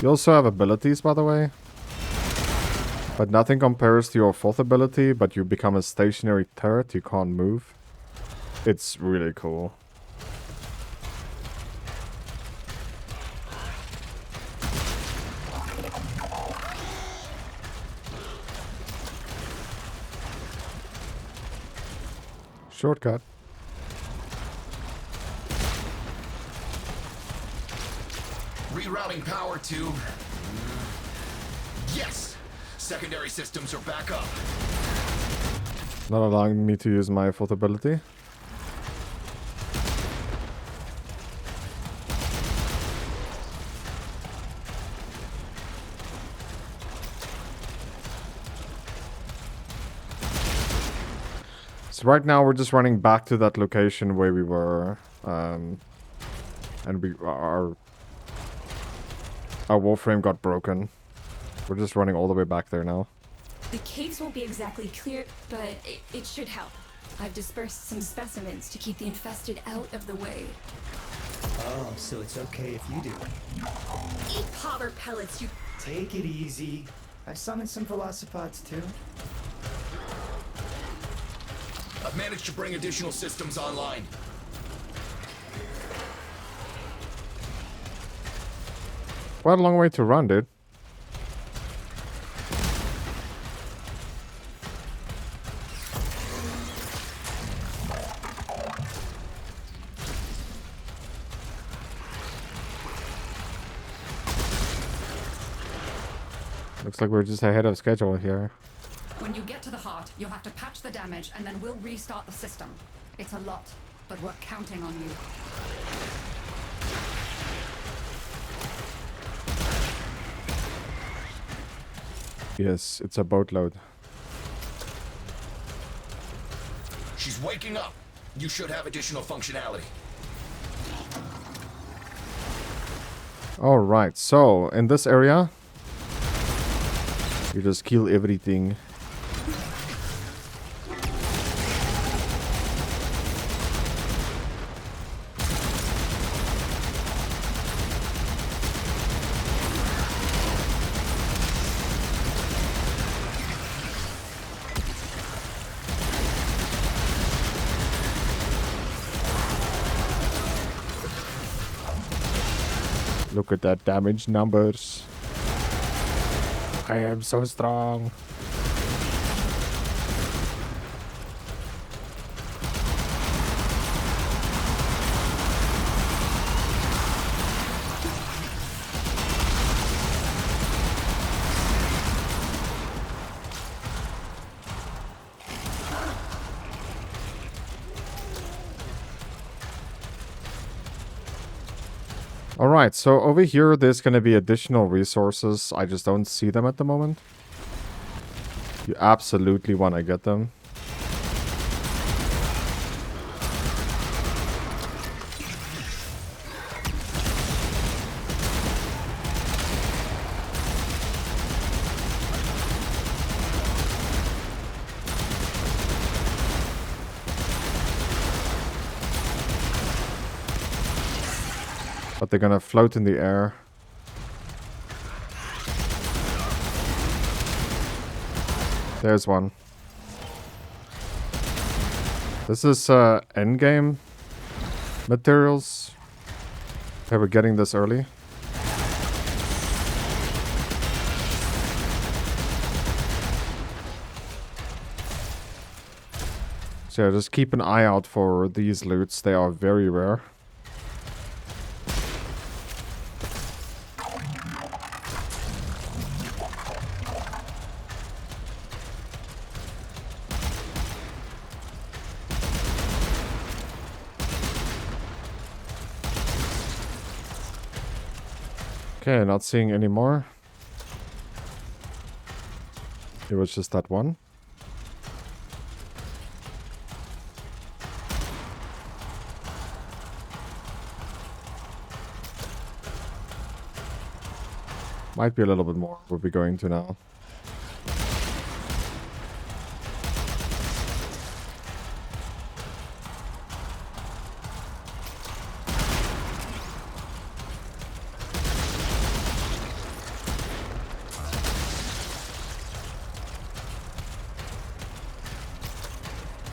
You also have abilities, by the way. But nothing compares to your fourth ability, but you become a stationary turret, you can't move. It's really cool. Shortcut. Rerouting power to... Yes! Secondary systems are back up. Not allowing me to use my fourth ability. So right now we're just running back to that location where we were, and our Warframe got broken. We're just running all the way back there now. The caves won't be exactly clear, but it should help. I've dispersed some specimens to keep the infested out of the way. Oh, so it's okay if you do. Eat powder pellets, you... Take it easy. I've summoned some velocipods too. I've managed to bring additional systems online. Quite a long way to run, dude. Looks like we're just ahead of schedule here. When you get to the heart, you'll have to patch the damage and then we'll restart the system. It's a lot, but we're counting on you. Yes, it's a boatload. She's waking up. You should have additional functionality. Alright, so in this area, you just kill everything. Look at that damage numbers. I am so strong. Alright, so over here there's going to be additional resources. I just don't see them at the moment. You absolutely want to get them. But they're gonna float in the air. There's one. This is endgame materials. Okay, we're getting this early. So yeah, just keep an eye out for these loots. They are very rare. Okay, not seeing any more. It was just that one. Might be a little bit more we'll be going to now.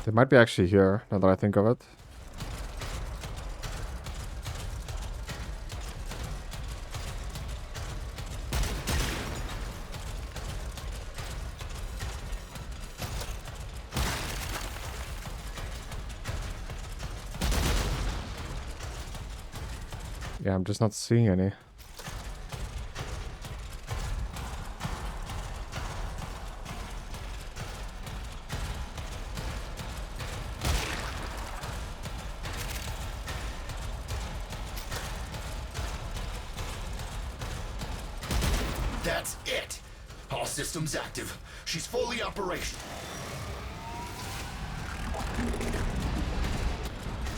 They might be actually here, now that I think of it. Yeah, I'm just not seeing any. That's it. All systems active. She's fully operational.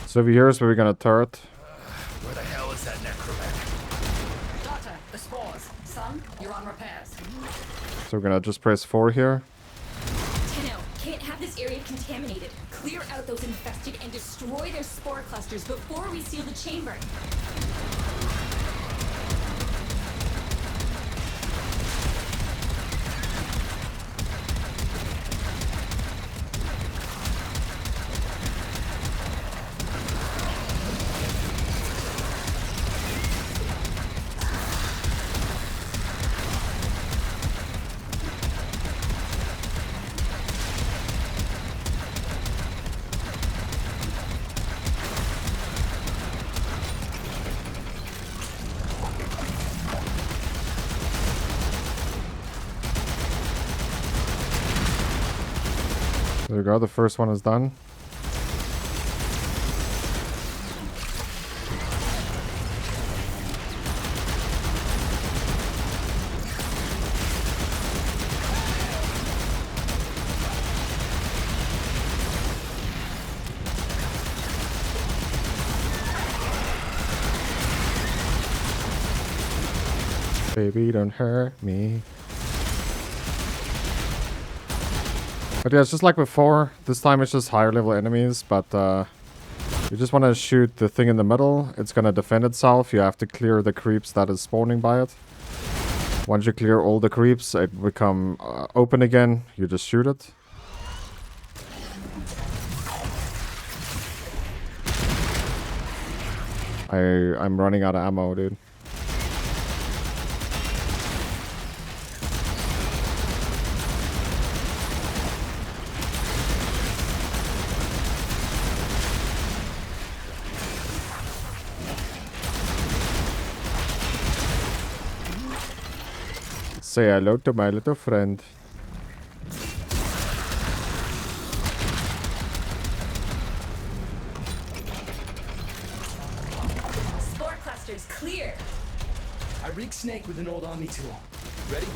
So over here is where we're gonna turret. Where the hell is that necromancer? Doctor, the spores. Son, you're on repairs. So we're gonna just press 4 here. Tenno, can't have this area contaminated. Clear out those infested and destroy their spore clusters before we seal the chamber. There we go, the first one is done. Baby, don't hurt me. But yeah, it's just like before. This time it's just higher level enemies, but you just want to shoot the thing in the middle. It's going to defend itself. You have to clear the creeps that is spawning by it. Once you clear all the creeps, it become open again. You just shoot it. I'm running out of ammo, dude. Say hello to my little friend. Spore clusters clear. I rigged Snake with an old Omni tool. Ready?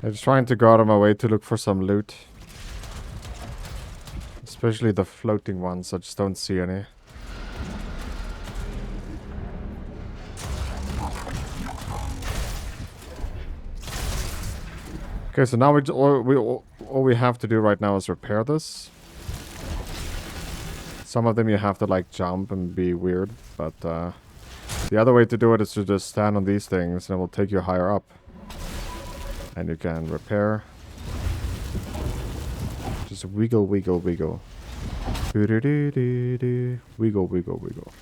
I'm just trying to go out of my way to look for some loot. Especially the floating ones, I just don't see any. Okay, so now all we have to do right now is repair this. Some of them you have to like jump and be weird, but the other way to do it is to just stand on these things and it will take you higher up. And you can repair. Just wiggle, wiggle, wiggle. Wiggle, wiggle, wiggle.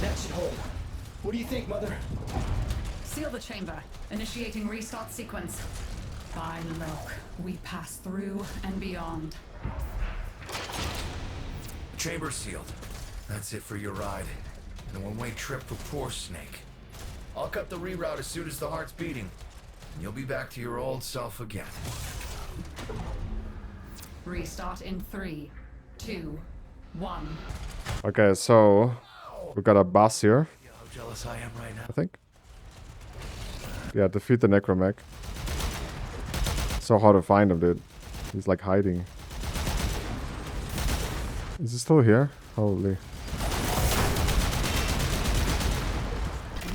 That should hold. What do you think, Mother? Seal the chamber. Initiating restart sequence. By Loke, we pass through and beyond. Chamber sealed. That's it for your ride. And a one-way trip for poor Snake. I'll cut the reroute as soon as the heart's beating. And you'll be back to your old self again. Restart in 3, 2, 1. Okay, so we got a boss here. How jealous I am right now. I think. Yeah, defeat the Necromech. So hard to find him, dude. He's like hiding. Is he still here? Holy.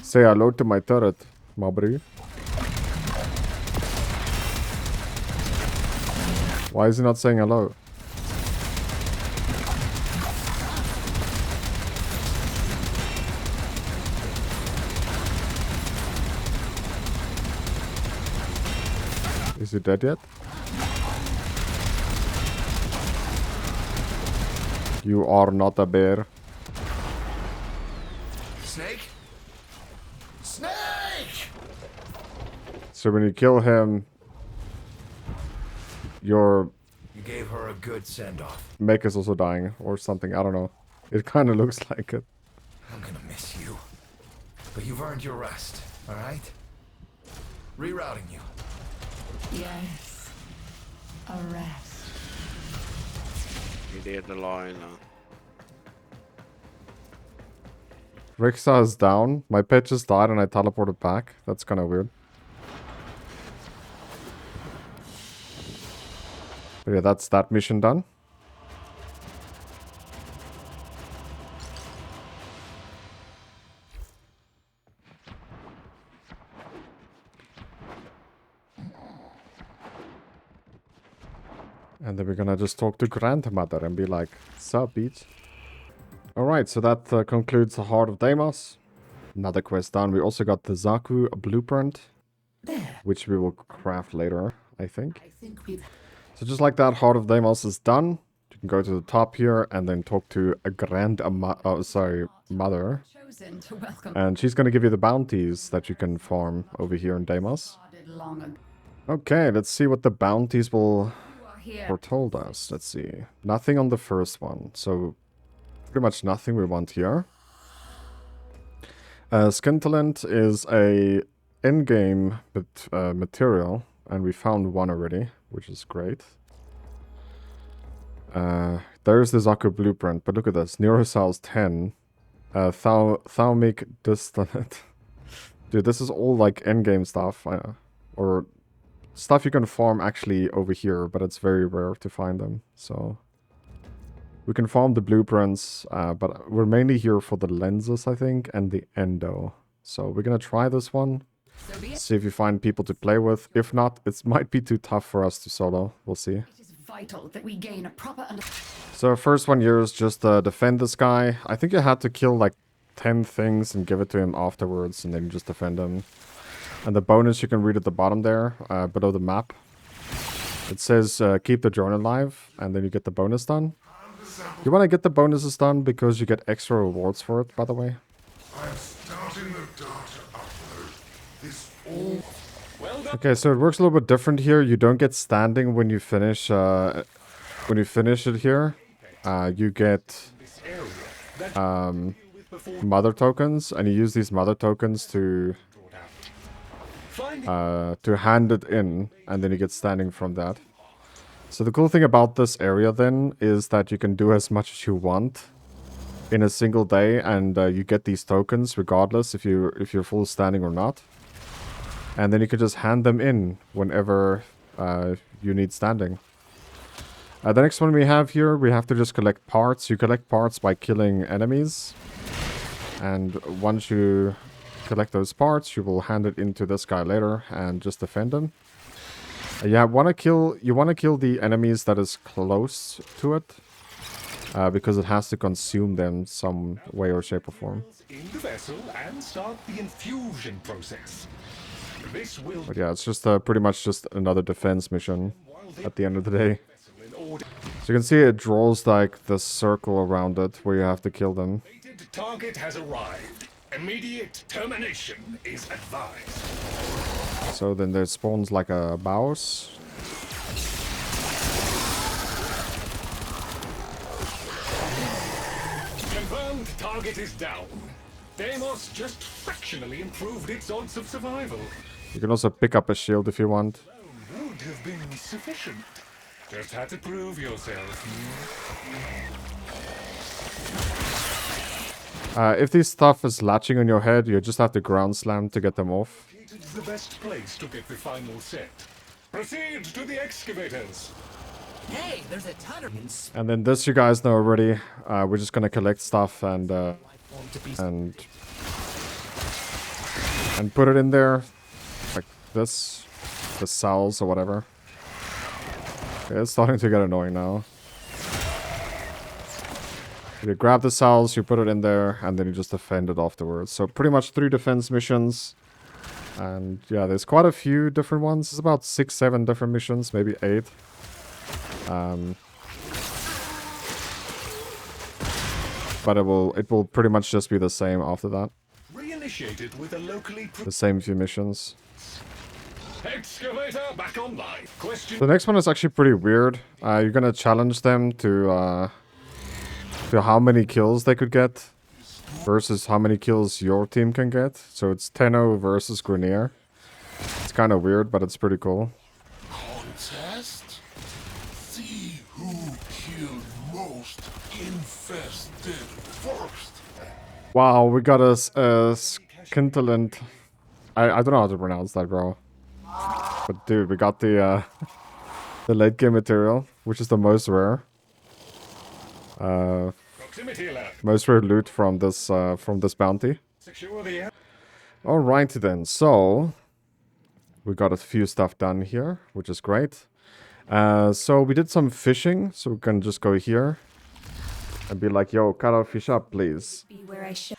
Say hello to my turret, Mabri. Why is he not saying hello? Is he dead yet? You are not a bear. Snake? Snake! So when you kill him, your You gave her a good send-off. mech is also dying or something. I don't know. It kind of looks like it. I'm gonna miss you. But you've earned your rest, alright? Rerouting you. Yes. A rest. You did the line now. Rixa is down. My pet just died and I teleported back. That's kind of weird. But yeah, that's that mission done. And then we're gonna just talk to Grandmother and be like, sup, bitch? Alright, so that concludes the Heart of Deimos. Another quest done. We also got the Zaku blueprint, which we will craft later, I think. So just like that, Heart of Deimos is done. You can go to the top here and then talk to a mother. Chosen to welcome. And she's gonna give you the bounties that you can farm over here in Deimos. Long ago. Okay, let's see what the bounties will Here. foretold us. Let's see. Nothing on the first one, so pretty much nothing we want here. Scintillant is a in-game material, and we found one already, which is great. There's the Zaku blueprint, but look at this. Neurocells 10. Thaumic distillate. Dude, this is all like in-game stuff. Or stuff you can farm actually over here, but it's very rare to find them. So we can farm the blueprints, but we're mainly here for the lenses, I think, and the endo. So we're gonna try this one. See if you find people to play with. If not, it might be too tough for us to solo. We'll see. It is vital that we gain a proper So first one here is just defend this guy. I think you had to kill like 10 things and give it to him afterwards, and then you just defend him. And the bonus you can read at the bottom there, below the map. It says keep the drone alive, and then you get the bonus done. You want to get the bonuses done because you get extra rewards for it, by the way. I'm starting the data upload. This all... Okay, so it works a little bit different here. You don't get standing when you finish it here. You get mother tokens, and you use these mother tokens to hand it in, and then you get standing from that. So the cool thing about this area then is that you can do as much as you want in a single day, and you get these tokens regardless if you're full standing or not. And then you can just hand them in whenever you need standing. The next one we have here, we have to just collect parts. You collect parts by killing enemies. And once you collect those parts, you will hand it into this guy later and just defend him. You want to kill the enemies that is close to it. Because it has to consume them some way or shape or form. In the vessel and start the infusion process. This will. But yeah, it's just pretty much just another defense mission at the end of the day. So you can see it draws like the circle around it where you have to kill them. The target has arrived. Immediate termination is advised. So then there spawns like a Baus. Confirmed target is down. Deimos just fractionally improved its odds of survival. You can also pick up a shield if you want. Would have been sufficient. Just had to prove yourself. If this stuff is latching on your head, you just have to ground slam to get them off. It's the best place to get the final set. Proceed to the excavators. Hey, there's a ton of And then this you guys know already. We're just gonna collect stuff and put it in there, like this, the cells or whatever. Okay, it's starting to get annoying now. You grab the cells, you put it in there, and then you just defend it afterwards. So pretty much 3 defense missions. And yeah, there's quite a few different ones. It's about 6, 7 different missions, maybe 8. But it will pretty much just be the same after that. Reinitiated with a locally The same few missions. excavator back online. Question. The next one is actually pretty weird. You're gonna challenge them to how many kills they could get versus how many kills your team can get. So it's Tenno versus Grenier. It's kind of weird, but it's pretty cool. Contest? See who killed most infested first. Wow, we got a scintillant. I don't know how to pronounce that, bro. But dude, we got the the late game material, which is the most rare. Most rare loot from this bounty. Alrighty then, so we got a few stuff done here, which is great. So we did some fishing, so we can just go here and be like, yo, cut our fish up, please. Be where I should.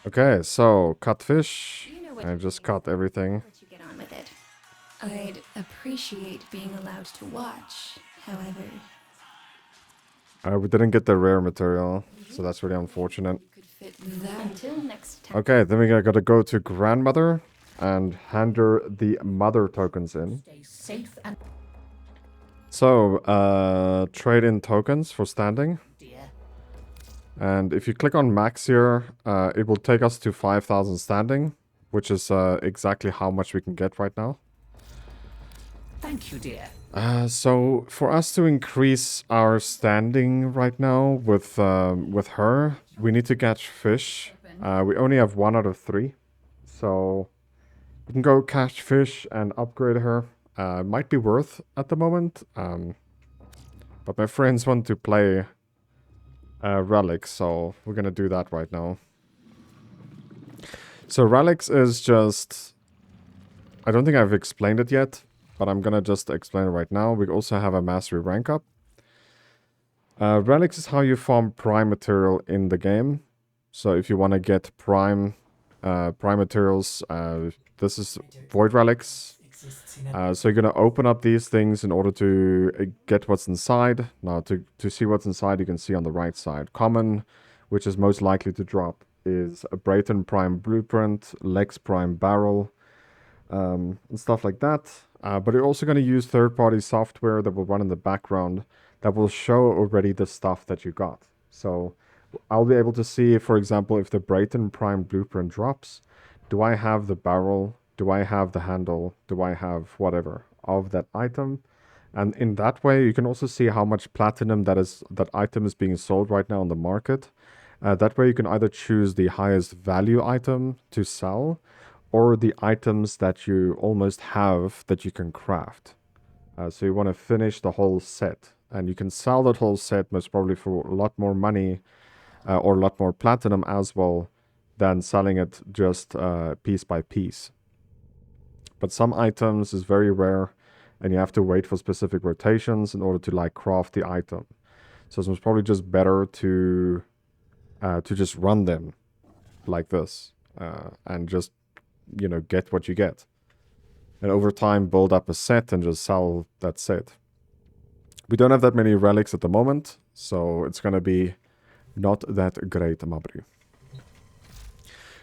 Okay, so cut fish. I just cut everything. Let you get on with it. I'd appreciate being allowed to watch, however. We didn't get the rare material, so that's really unfortunate. Until next time. Okay, then we gotta go to grandmother and hand her the mother tokens in. safe and So, trade in tokens for standing. And if you click on max here, it will take us to 5,000 standing, which is exactly how much we can get right now. thank you, dear. So for us to increase our standing right now with her, we need to catch fish. We only have 1 out of 3, so we can go catch fish and upgrade her. Might be worth at the moment, but my friends want to play relics, so we're gonna do that right now. So relics is just, I don't think I've explained it yet, but I'm gonna just explain it right now. We also have a mastery rank up. Relics is how you farm prime material in the game. So if you want to get prime materials, this is void relics. So you're gonna open up these things in order to get what's inside. Now to see what's inside, you can see on the right side. Common, which is most likely to drop, is a Brayton Prime Blueprint, Lex Prime Barrel, and stuff like that. But you're also going to use third-party software that will run in the background that will show already the stuff that you got. So I'll be able to see, for example, if the Brayton Prime Blueprint drops, do I have the barrel, do I have the handle, do I have whatever of that item? And in that way, you can also see how much platinum that item is being sold right now on the market. That way you can either choose the highest value item to sell, or the items that you almost have that you can craft. So you want to finish the whole set. And you can sell that whole set most probably for a lot more money, or a lot more platinum as well, than selling it just piece by piece. But some items is very rare, and you have to wait for specific rotations in order to like craft the item. So it's probably just better to just run them like this, and just, you know, get what you get. And over time build up a set and just sell that set. We don't have that many relics at the moment, so it's gonna be not that great, Mabru.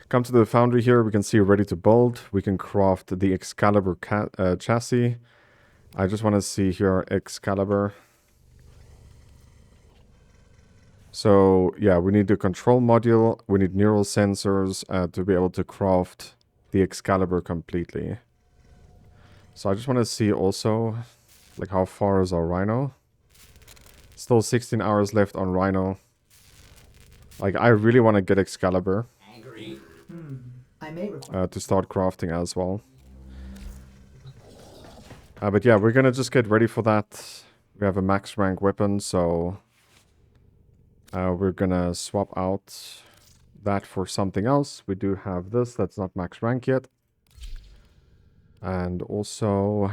Come to the foundry here, we can see ready to build. We can craft the Excalibur chassis. I just want to see here Excalibur. So yeah, we need the control module, we need neural sensors to be able to craft the Excalibur completely. So I just want to see also, like, how far is our Rhino? Still 16 hours left on Rhino. Like, I really want to get Excalibur. I may require To start crafting as well. But yeah, we're gonna just get ready for that. We have a max rank weapon, so we're gonna swap out that for something else. We do have this, that's not max rank yet. And also,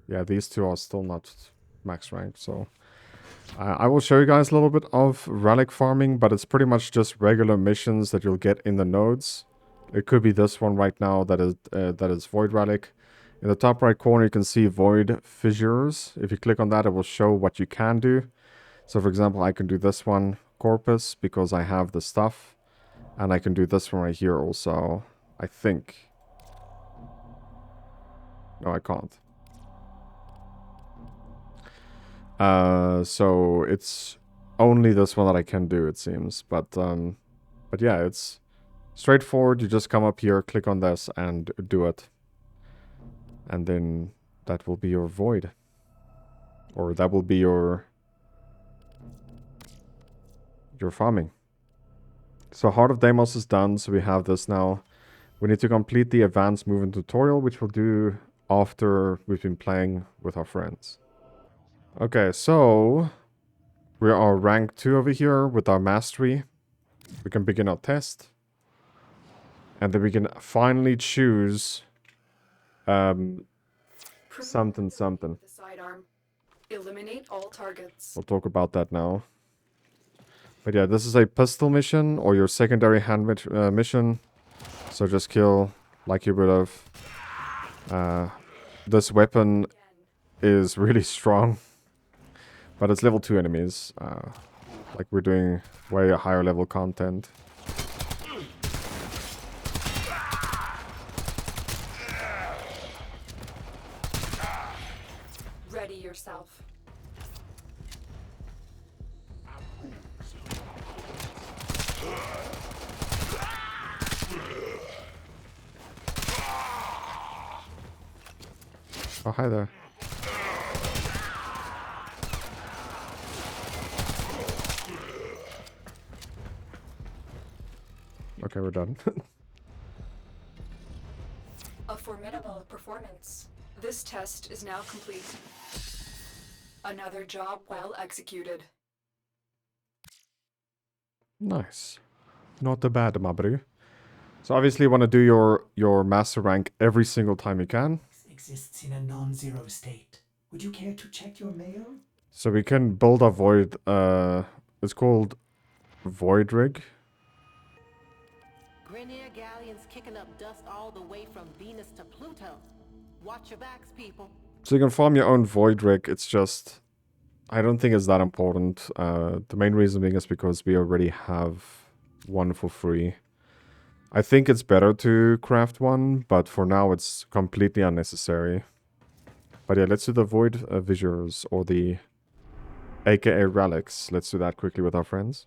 yeah, these two are still not max rank, so I will show you guys a little bit of relic farming, but it's pretty much just regular missions that you'll get in the nodes. It could be this one right now that is Void Relic. In the top right corner you can see Void Fissures. If you click on that, it will show what you can do. So for example, I can do this one, Corpus, because I have the stuff. And I can do this one right here also, I think. No, I can't. So it's only this one that I can do, it seems. But yeah, it's straightforward. You just come up here, click on this, and do it. And then that will be your void. Or that will be your farming. So Heart of Deimos is done, so we have this now. We need to complete the advanced movement tutorial, which we'll do after we've been playing with our friends. Okay, so we are rank 2 over here with our mastery. We can begin our test. And then we can finally choose something. The sidearm. Eliminate all targets. We'll talk about that now. But yeah, this is a pistol mission or your secondary hand mission. So just kill like you would have. This weapon is really strong. But it's level 2 enemies. Like we're doing way higher level content. Ready yourself. Oh, hi there. Okay, we're done. A formidable performance. This test is now complete. Another job well executed. Nice. Not too bad, Mabru. So obviously you want to do your master rank every single time you can. Exists in a non-zero state. Would you care to check your mail? So we can build a void, it's called Void Rig. Grenier galleons kicking up dust all the way from Venus to Pluto. Watch your backs, people. So you can farm your own Void Rig, it's just, I don't think it's that important. The main reason being is because we already have one for free. I think it's better to craft one, but for now it's completely unnecessary. But yeah, let's do the Void Fissures, or the aka Relics. Let's do that quickly with our friends.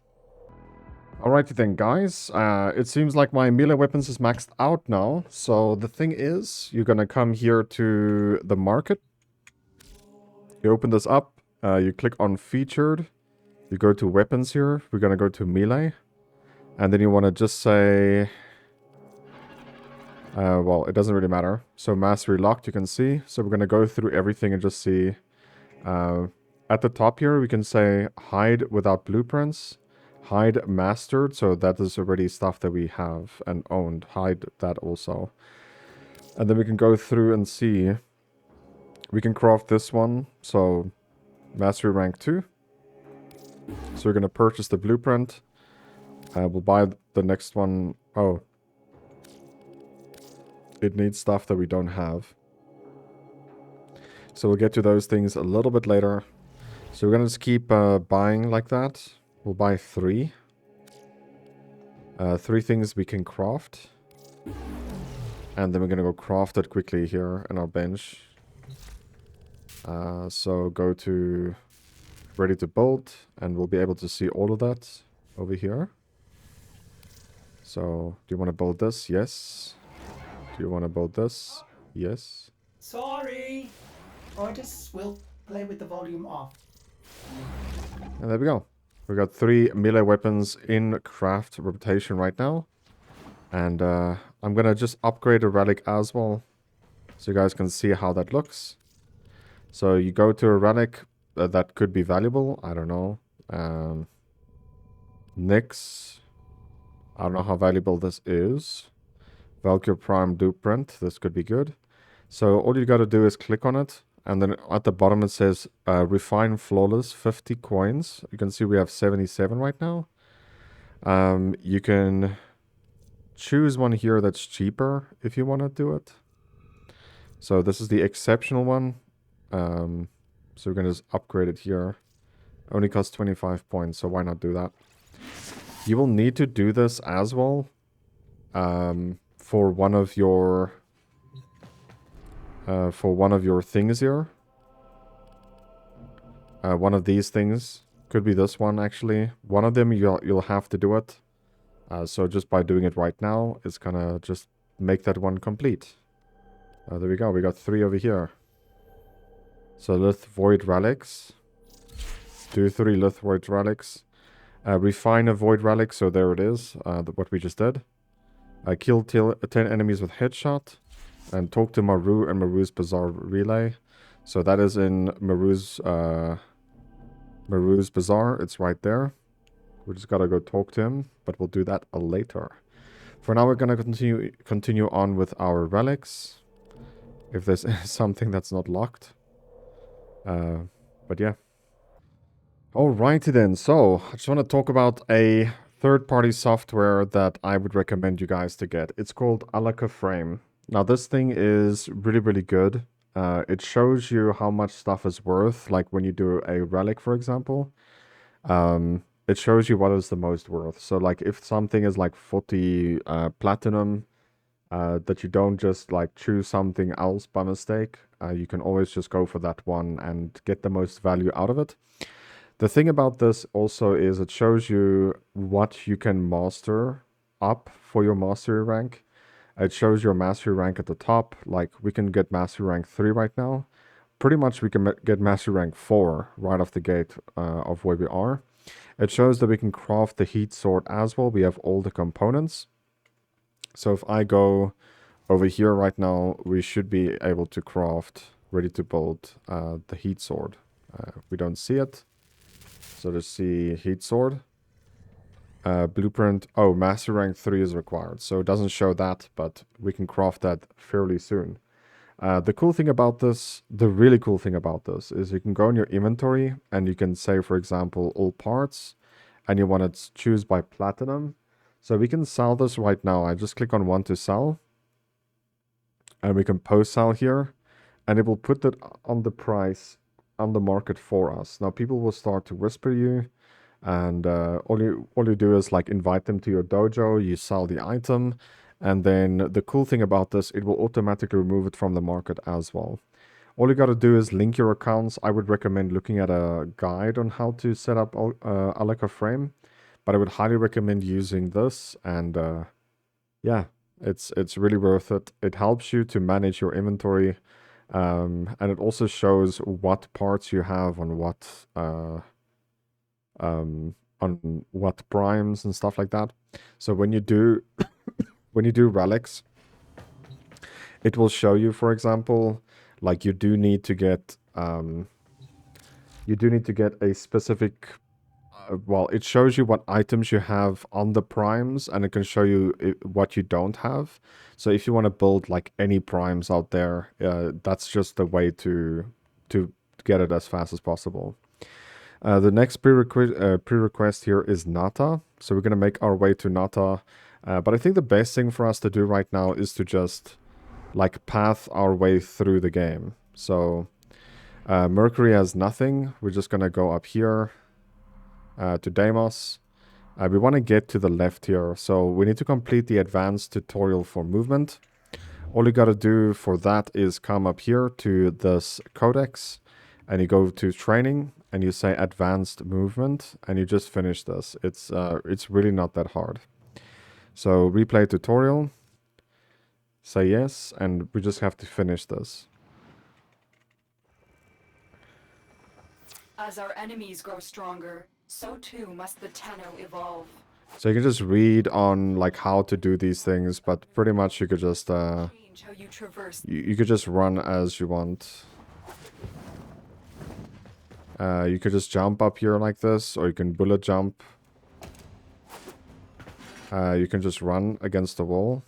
Alrighty then, guys. It seems like my melee weapons is maxed out now. So the thing is, you're gonna come here to the market. You open this up, you click on featured, you go to weapons here, we're gonna go to melee, and then you want to just say, well, it doesn't really matter. So mastery locked, you can see. So we're gonna go through everything and just see. At the top here, we can say hide without blueprints, hide mastered. So that is already stuff that we have and owned. Hide that also. And then we can go through and see. We can craft this one. So mastery rank 2. So we're going to purchase the blueprint. We'll buy the next one. Oh. It needs stuff that we don't have. So we'll get to those things a little bit later. So we're going to just keep buying like that. We'll buy 3. 3 things we can craft. And then we're going to go craft it quickly here in our bench. So go to ready to build. And we'll be able to see all of that over here. So do you want to build this? Yes. Do you want to build this? Yes. Sorry. Artists will play with the volume off. And there we go. We got 3 melee weapons in craft rotation right now. And I'm going to just upgrade a relic as well. So you guys can see how that looks. So you go to a relic that could be valuable. I don't know. Nyx. I don't know how valuable this is. Valkyr Prime Blueprint. This could be good. So all you got to do is click on it. And then at the bottom it says Refine Flawless 50 coins. You can see we have 77 right now. You can choose one here that's cheaper if you want to do it. So this is the exceptional one. So we're going to just upgrade it here. Only costs 25 points, so why not do that? You will need to do this as well for one of your things here. One of these things could be this one actually. One of them you'll have to do it. So just by doing it right now, it's gonna just make that one complete. There we go. We got 3 over here. So Lith Void Relics. Do 3 Lith Void Relics. Refine a Void Relic. So there it is. What we just did. Kill 10 enemies with headshot. And talk to Maru and Maru's Bazaar Relay. So that is in Maru's Bazaar. It's right there. We just gotta go talk to him, but we'll do that later. For now, we're gonna continue on with our relics. If there's something that's not locked. But yeah. Alrighty then. So I just want to talk about a third-party software that I would recommend you guys to get. It's called Warframe. Now this thing is really, really good. It shows you how much stuff is worth, like when you do a relic, for example. It shows you what is the most worth. So like if something is like 40 platinum, that you don't just like choose something else by mistake. You can always just go for that one and get the most value out of it. The thing about this also is it shows you what you can master up for your mastery rank. It shows your mastery rank at the top. Like we can get mastery rank 3 right now. Pretty much we can get mastery rank 4 right off the gate of where we are. It shows that we can craft the heat sword as well. We have all the components. So if I go over here right now, we should be able to craft, ready to build the heat sword. We don't see it. So let's see heat sword. Blueprint. Oh, master rank 3 is required. So it doesn't show that, but we can craft that fairly soon. The cool thing about this, the really cool thing about this is you can go in your inventory and you can say, for example, all parts, and you want to choose by platinum. So we can sell this right now. I just click on one to sell. And we can post sell here. And it will put it on the price on the market for us. Now people will start to whisper you. And all you do is like invite them to your dojo. You sell the item. And then the cool thing about this, it will automatically remove it from the market as well. All you got to do is link your accounts. I would recommend looking at a guide on how to set up Warframe. But I would highly recommend using this, and yeah, it's really worth it. It helps you to manage your inventory And it also shows what parts you have on what primes and stuff like that. So when you do when you do relics, it will show you, for example, like you do need to get a specific well, it shows you what items you have on the primes, and it can show you what you don't have. So if you want to build like any primes out there, that's just the way to get it as fast as possible. The next prerequest here is Nata. So we're going to make our way to Nata. But I think the best thing for us to do right now is to just like path our way through the game. So Mercury has nothing. We're just going to go up here to Deimos. We want to get to the left here. So we need to complete the advanced tutorial for movement. All you got to do for that is come up here to this codex and you go to training and you say advanced movement and you just finish this. It's really not that hard. So replay tutorial, say yes, and we just have to finish this. As our enemies grow stronger, so too must the Tenno evolve. So you can just read on like how to do these things, but pretty much you could just Change how you traverse. you could just run as you want. You could just jump up here like this, or you can bullet jump. You can just run against the wall.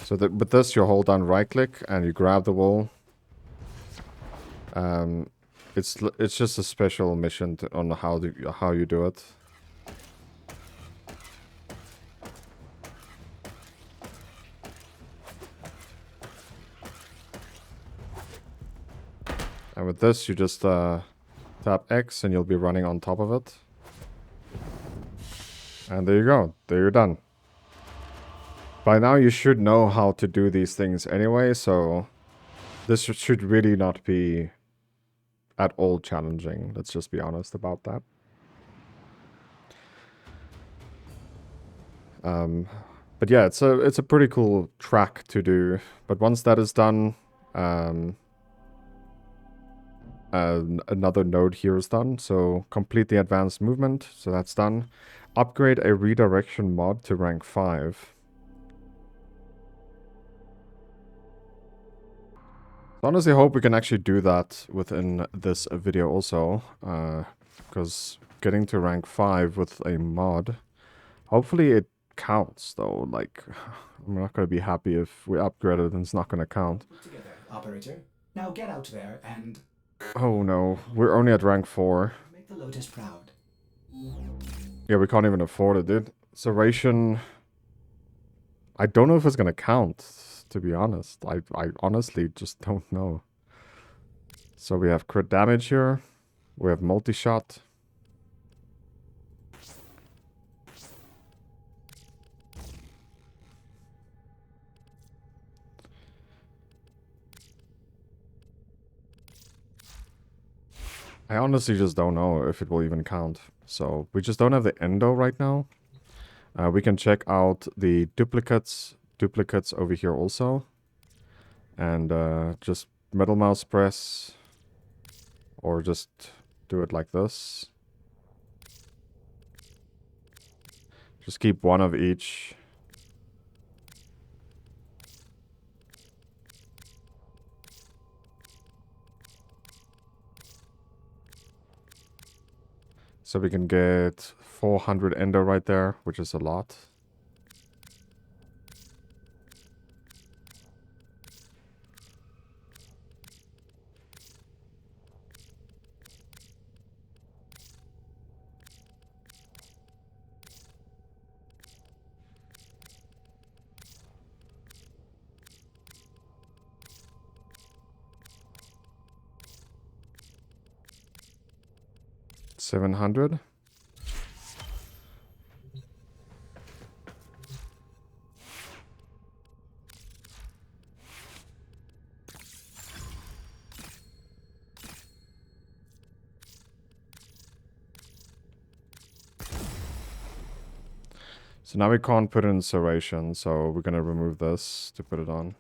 So with this, you hold down right click and you grab the wall. It's just a special mission on how you do it. And with this, you just tap X and you'll be running on top of it. And there you go. There you're done. By now you should know how to do these things anyway, so this should really not be at all challenging. Let's just be honest about that. But yeah, it's a pretty cool track to do. But once that is done, another node here is done. So complete the advanced movement. So that's done. Upgrade a redirection mod to rank 5. I honestly hope we can actually do that within this video also, because getting to rank 5 with a mod, hopefully it counts though. Like, I'm not going to be happy if we upgrade it and it's not going to count. Together, operator. Now get out there and Oh no, we're only at rank 4. make the Lotus proud. Yeah, we can't even afford it, dude. Serration, I don't know if it's going to count. To be honest, I honestly just don't know. So we have crit damage here. We have multi-shot. I honestly just don't know if it will even count. So we just don't have the endo right now. We can check out the duplicates over here also, and just middle mouse press, or just do it like this. Just keep one of each. So we can get 400 endo right there, which is a lot. $700. So now we can't put it in Serration, so we're gonna remove this to put it on.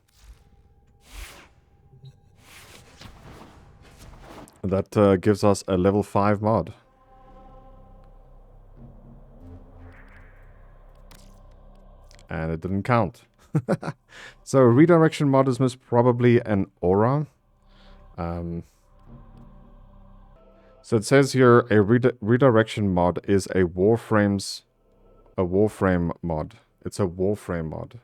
That gives us a level 5 mod. And it didn't count. So redirection mod is most probably an aura. So it says here a redirection mod is a Warframe mod. It's a Warframe mod.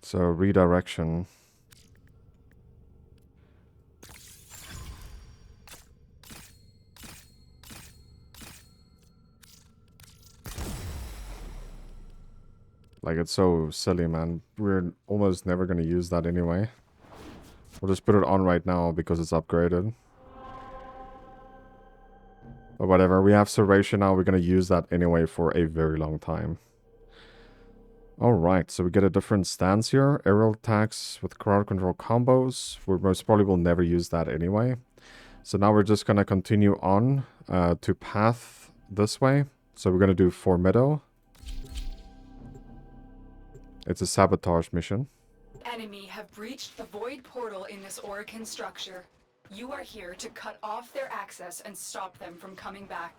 So redirection. Like, it's so silly, man. We're almost never going to use that anyway. We'll just put it on right now because it's upgraded. But whatever, we have Serration now. We're going to use that anyway for a very long time. Alright, so we get a different stance here. Aerial attacks with crowd control combos. We most probably will never use that anyway. So now we're just going to continue on to path this way. So we're going to do Formedo. It's a sabotage mission. Enemy have breached the void portal in this Orokin structure. You are here to cut off their access and stop them from coming back.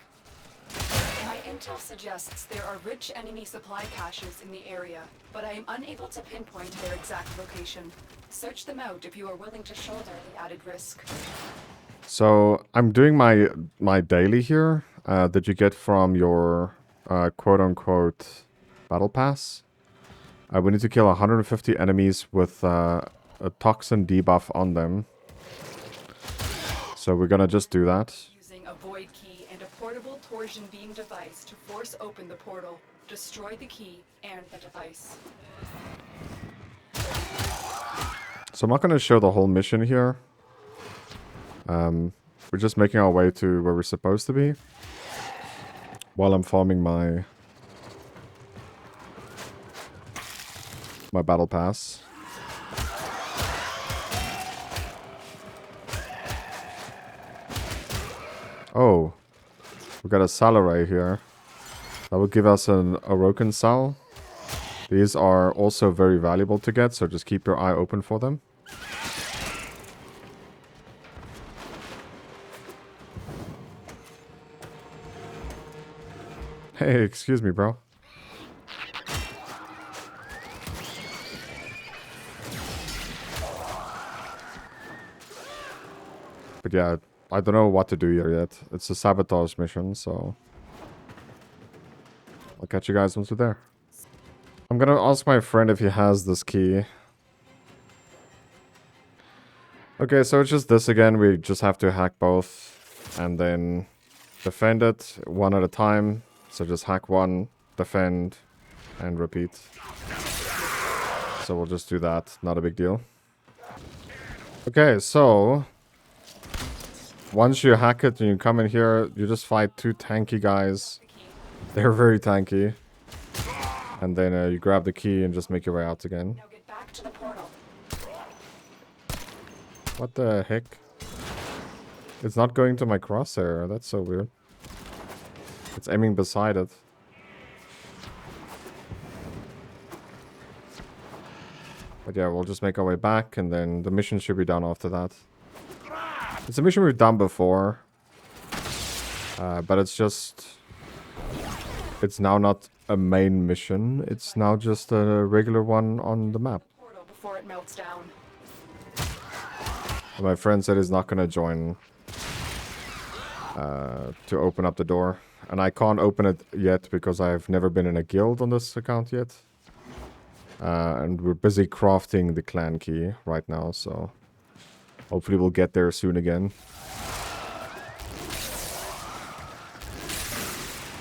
My intel suggests there are rich enemy supply caches in the area, but I am unable to pinpoint their exact location. Search them out if you are willing to shoulder the added risk. So I'm doing my daily here that you get from your quote-unquote battle pass. We need to kill 150 enemies with a toxin debuff on them. So we're gonna just do that. Using a void key and a portable torsion beam device to force open the portal, destroy the key and the device. So I'm not gonna show the whole mission here. We're just making our way to where we're supposed to be. While I'm farming my battle pass. Oh, we got a Salaray here. That will give us an Orokin Sal. These are also very valuable to get, so just keep your eye open for them. Hey, excuse me, bro. But yeah, I don't know what to do here yet. It's a sabotage mission, so I'll catch you guys once we're there. I'm gonna ask my friend if he has this key. Okay, so it's just this again. We just have to hack both and then defend it one at a time. So just hack one, defend, and repeat. So we'll just do that. Not a big deal. Okay, so once you hack it and you come in here, you just fight two tanky guys. They're very tanky. And then you grab the key and just make your way out again. Now get back to the portal. What the heck? It's not going to my crosshair. That's so weird. It's aiming beside it. But yeah, we'll just make our way back and then the mission should be done after that. It's a mission we've done before. But it's just... It's now not a main mission. It's now just a regular one on the map. Portal before it melts down. And my friend said he's not going to join to open up the door. And I can't open it yet because I've never been in a guild on this account yet. And we're busy crafting the clan key right now, so hopefully we'll get there soon again.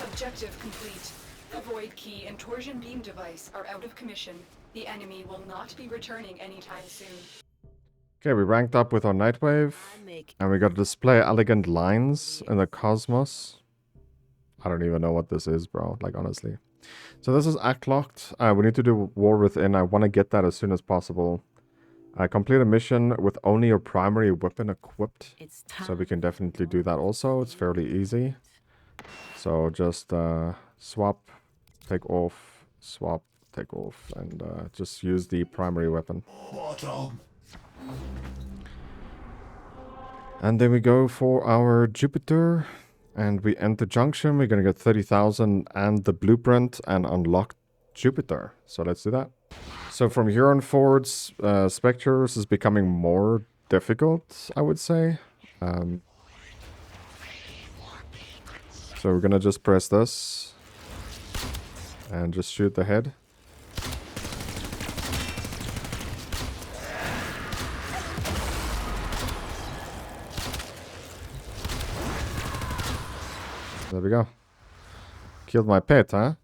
Objective complete. The void key and torsion beam device are out of commission. The enemy will not be returning anytime soon. Okay, we ranked up with our Nightwave. And we got to display elegant lines in the cosmos. I don't even know what this is, bro. Like, honestly. So this is Act Locked. We need to do War Within. I want to get that as soon as possible. Complete a mission with only your primary weapon equipped. So we can definitely do that also. It's fairly easy. So just swap, take off, swap, take off, and just use the primary weapon. And then we go for our Jupiter, and we enter Junction. We're going to get 30,000 and the blueprint and unlock Jupiter. So let's do that. So from here on forwards, Spectres is becoming more difficult, I would say. So we're gonna just press this and just shoot the head. There we go. Killed my pet, huh?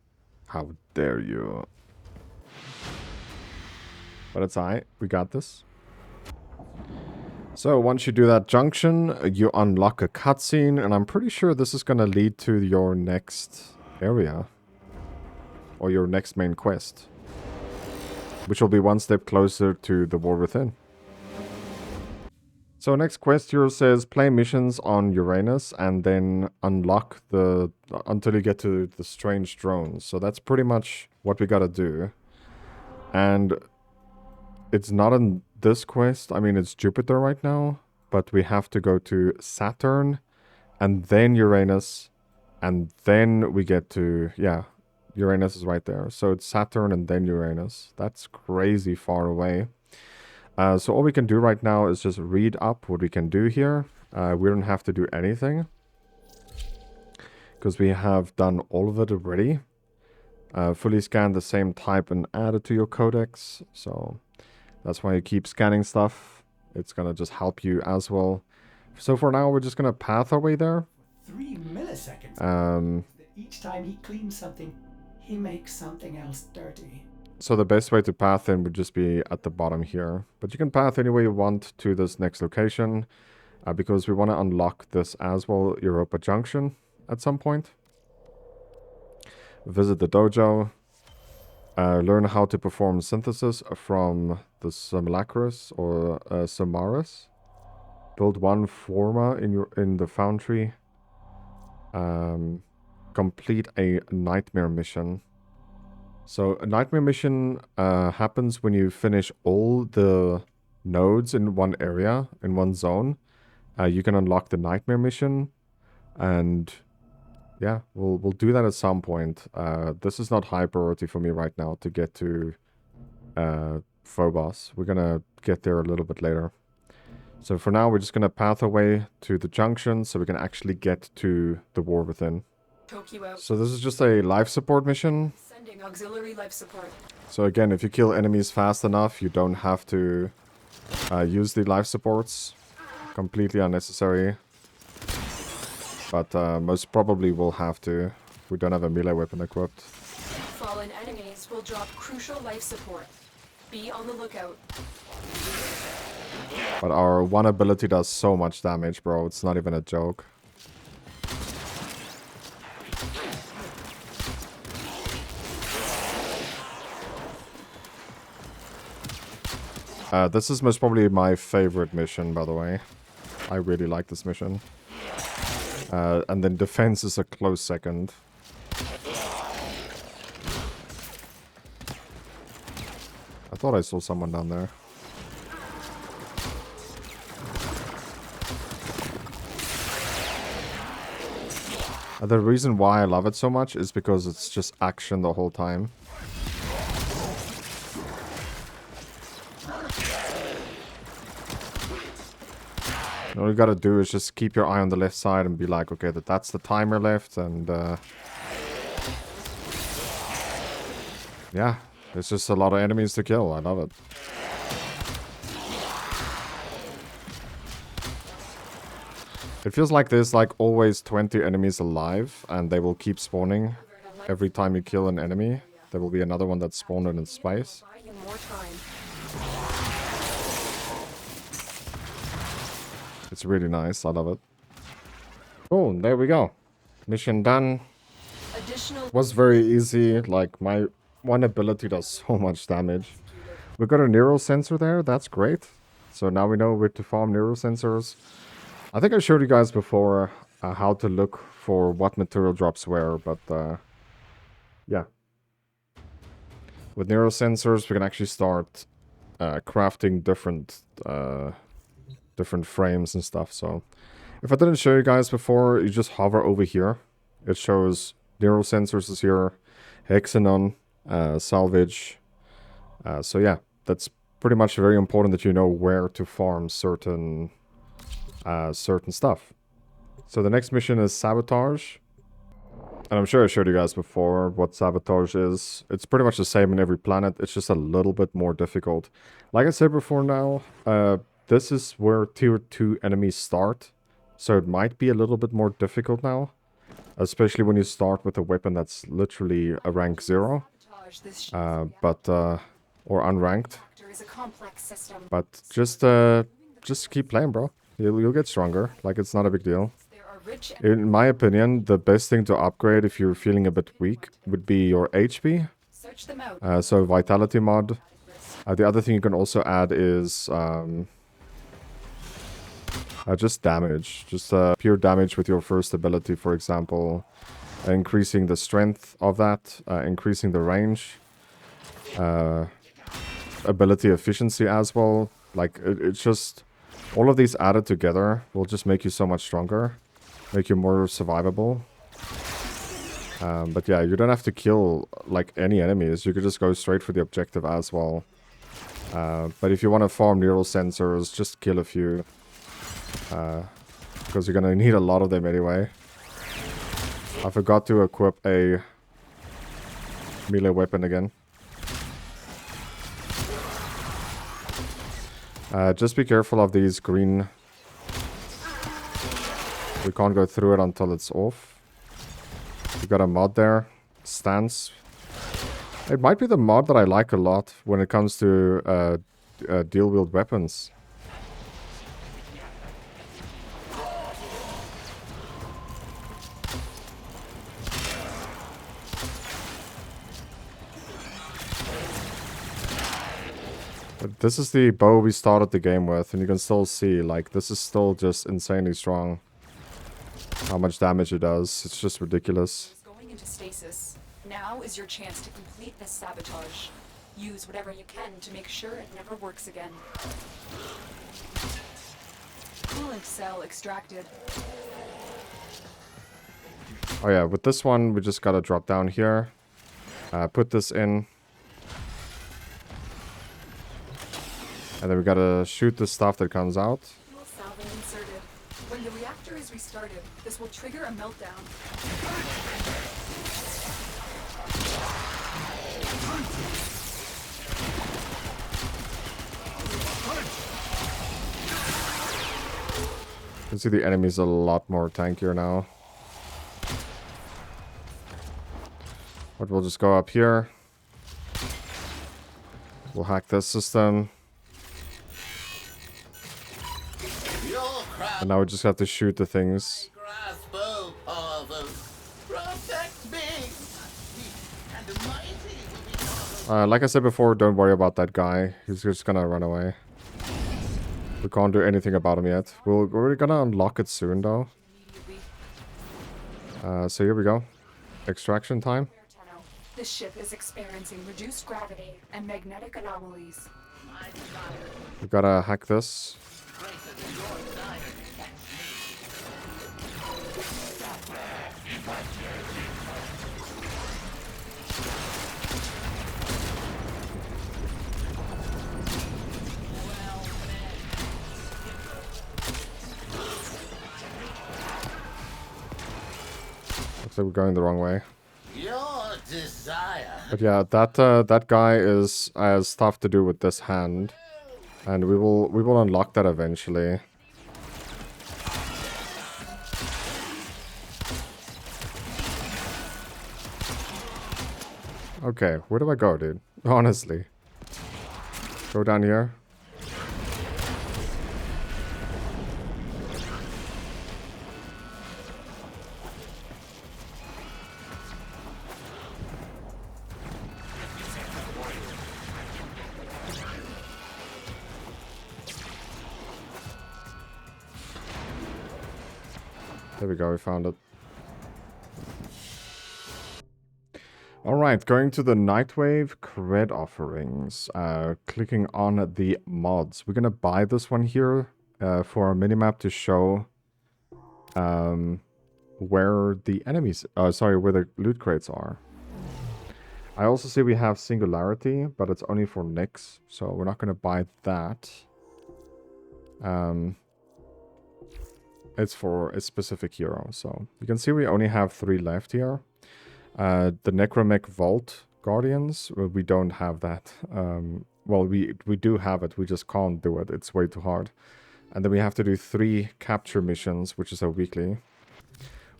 How dare you? But it's alright, we got this. So once you do that junction, you unlock a cutscene, and I'm pretty sure this is gonna lead to your next area. Or your next main quest. Which will be one step closer to the War Within. So next quest here says play missions on Uranus and then unlock the until you get to the strange drones. So that's pretty much what we gotta do. And it's not in this quest. I mean, it's Jupiter right now, but we have to go to Saturn and then Uranus, and then we get to, yeah, Uranus is right there. So it's Saturn and then Uranus. That's crazy far away. So all we can do right now is just read up what we can do here. We don't have to do anything because we have done all of it already. Fully scan the same type and add it to your codex. So that's why you keep scanning stuff. It's gonna just help you as well. So for now, we're just gonna path our way there. 3 milliseconds. Each time he cleans something, he makes something else dirty. So the best way to path in would just be at the bottom here. But you can path any way you want to this next location. Because we want to unlock this as well, Europa Junction, at some point. Visit the dojo. Learn how to perform synthesis from the Simulacrus or Samaris. Build one forma in the foundry. Complete a nightmare mission. So a nightmare mission happens when you finish all the nodes in one area, in one zone. You can unlock the nightmare mission, and yeah, we'll do that at some point. This is not high priority for me right now to get to Phobos. We're gonna get there a little bit later. So for now, we're just gonna path our way to the junction so we can actually get to the War Within. So this is just a life support mission. Sending auxiliary life support. So again, if you kill enemies fast enough, you don't have to use the life supports. Completely unnecessary. But most probably we'll have to. We don't have a melee weapon equipped. Fallen enemies will drop crucial life support. Be on the lookout. But our one ability does so much damage, bro. It's not even a joke. This is most probably my favorite mission, by the way. I really like this mission. And then defense is a close second. I thought I saw someone down there. The reason why I love it so much is because it's just action the whole time. All you gotta do is just keep your eye on the left side and be like, okay, that's the timer left, and yeah, it's just a lot of enemies to kill. I love it. It feels like there's like always 20 enemies alive, and they will keep spawning every time you kill an enemy. There will be another one that's spawned in space. It's really nice. I love it. Oh, there we go. Mission done. Was very easy. Like, my one ability does so much damage. we got a neural sensor there. That's great. So now we know where to farm neural sensors. I think I showed you guys before how to look for what material drops where, but yeah. With neural sensors, we can actually start crafting different frames and stuff. So if I didn't show you guys before, you just hover over here. It shows neural sensors is here, hexanon, salvage. So yeah, that's pretty much very important that you know where to farm certain stuff. So the next mission is sabotage. And I'm sure I showed you guys before what sabotage is. It's pretty much the same in every planet. It's just a little bit more difficult. Like I said before now, this is where tier 2 enemies start. So it might be a little bit more difficult now. Especially when you start with a weapon that's literally a rank 0. Or unranked. But just keep playing, bro. You'll get stronger. Like, it's not a big deal. In my opinion, the best thing to upgrade if you're feeling a bit weak would be your HP. So vitality mod. The other thing you can also add is just damage. Just pure damage with your first ability, for example. Increasing the strength of that. Increasing the range. Ability efficiency as well. Like, it's just... all of these added together will just make you so much stronger. Make you more survivable. But yeah, you don't have to kill, like, any enemies. You could just go straight for the objective as well. But if you want to farm neural sensors, just kill a few. Because you're gonna need a lot of them anyway. I forgot to equip a melee weapon again. Just be careful of these green. We can't go through it until it's off. We got a mod there. Stance. It might be the mod that I like a lot when it comes to dual wield weapons. But this is the bow we started the game with, and you can still see, like, this is still just insanely strong. How much damage it does. It's just ridiculous. Going into stasis. Now is your chance to complete this sabotage. Use whatever you can to make sure it never works again. Coolant cell extracted. Oh yeah, with this one, we just gotta drop down here. Put this in. And then we gotta shoot the stuff that comes out. Fuel salvage inserted. When the reactor is restarted, this will trigger a meltdown. You can see the enemy's a lot more tankier now. But we'll just go up here. We'll hack this system. And now we just have to shoot the things. Like I said before, don't worry about that guy. He's just gonna run away. We can't do anything about him yet. We're gonna unlock it soon, though. So here we go. Extraction time. This ship is experiencing reduced gravity and magnetic anomalies. We gotta hack this. Looks like we're going the wrong way. Your desire. But yeah, that guy has stuff to do with this hand, and we will unlock that eventually. Okay, where do I go, dude? Honestly, go down here. There we go, we found it. Alright, going to the Nightwave cred offerings. Clicking on the mods. We're gonna buy this one here for our minimap to show where the enemies, where the loot crates are. I also see we have Singularity, but it's only for Nyx, so we're not gonna buy that. It's for a specific hero, so you can see we only have 3 left here. The Necromech Vault Guardians, we don't have that. Well, we do have it, we just can't do it, it's way too hard. And then we have to do 3 capture missions, which is a weekly.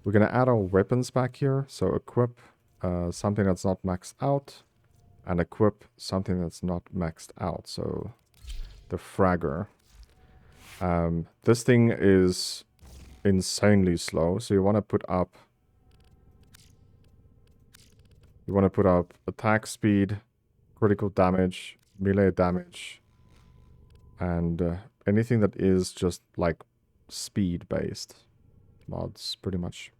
We're gonna add our weapons back here, so equip something that's not maxed out, and equip something that's not maxed out, so the Fragger. This thing is insanely slow, so you want to put up attack speed, critical damage, melee damage, and anything that is just like speed based mods, pretty much.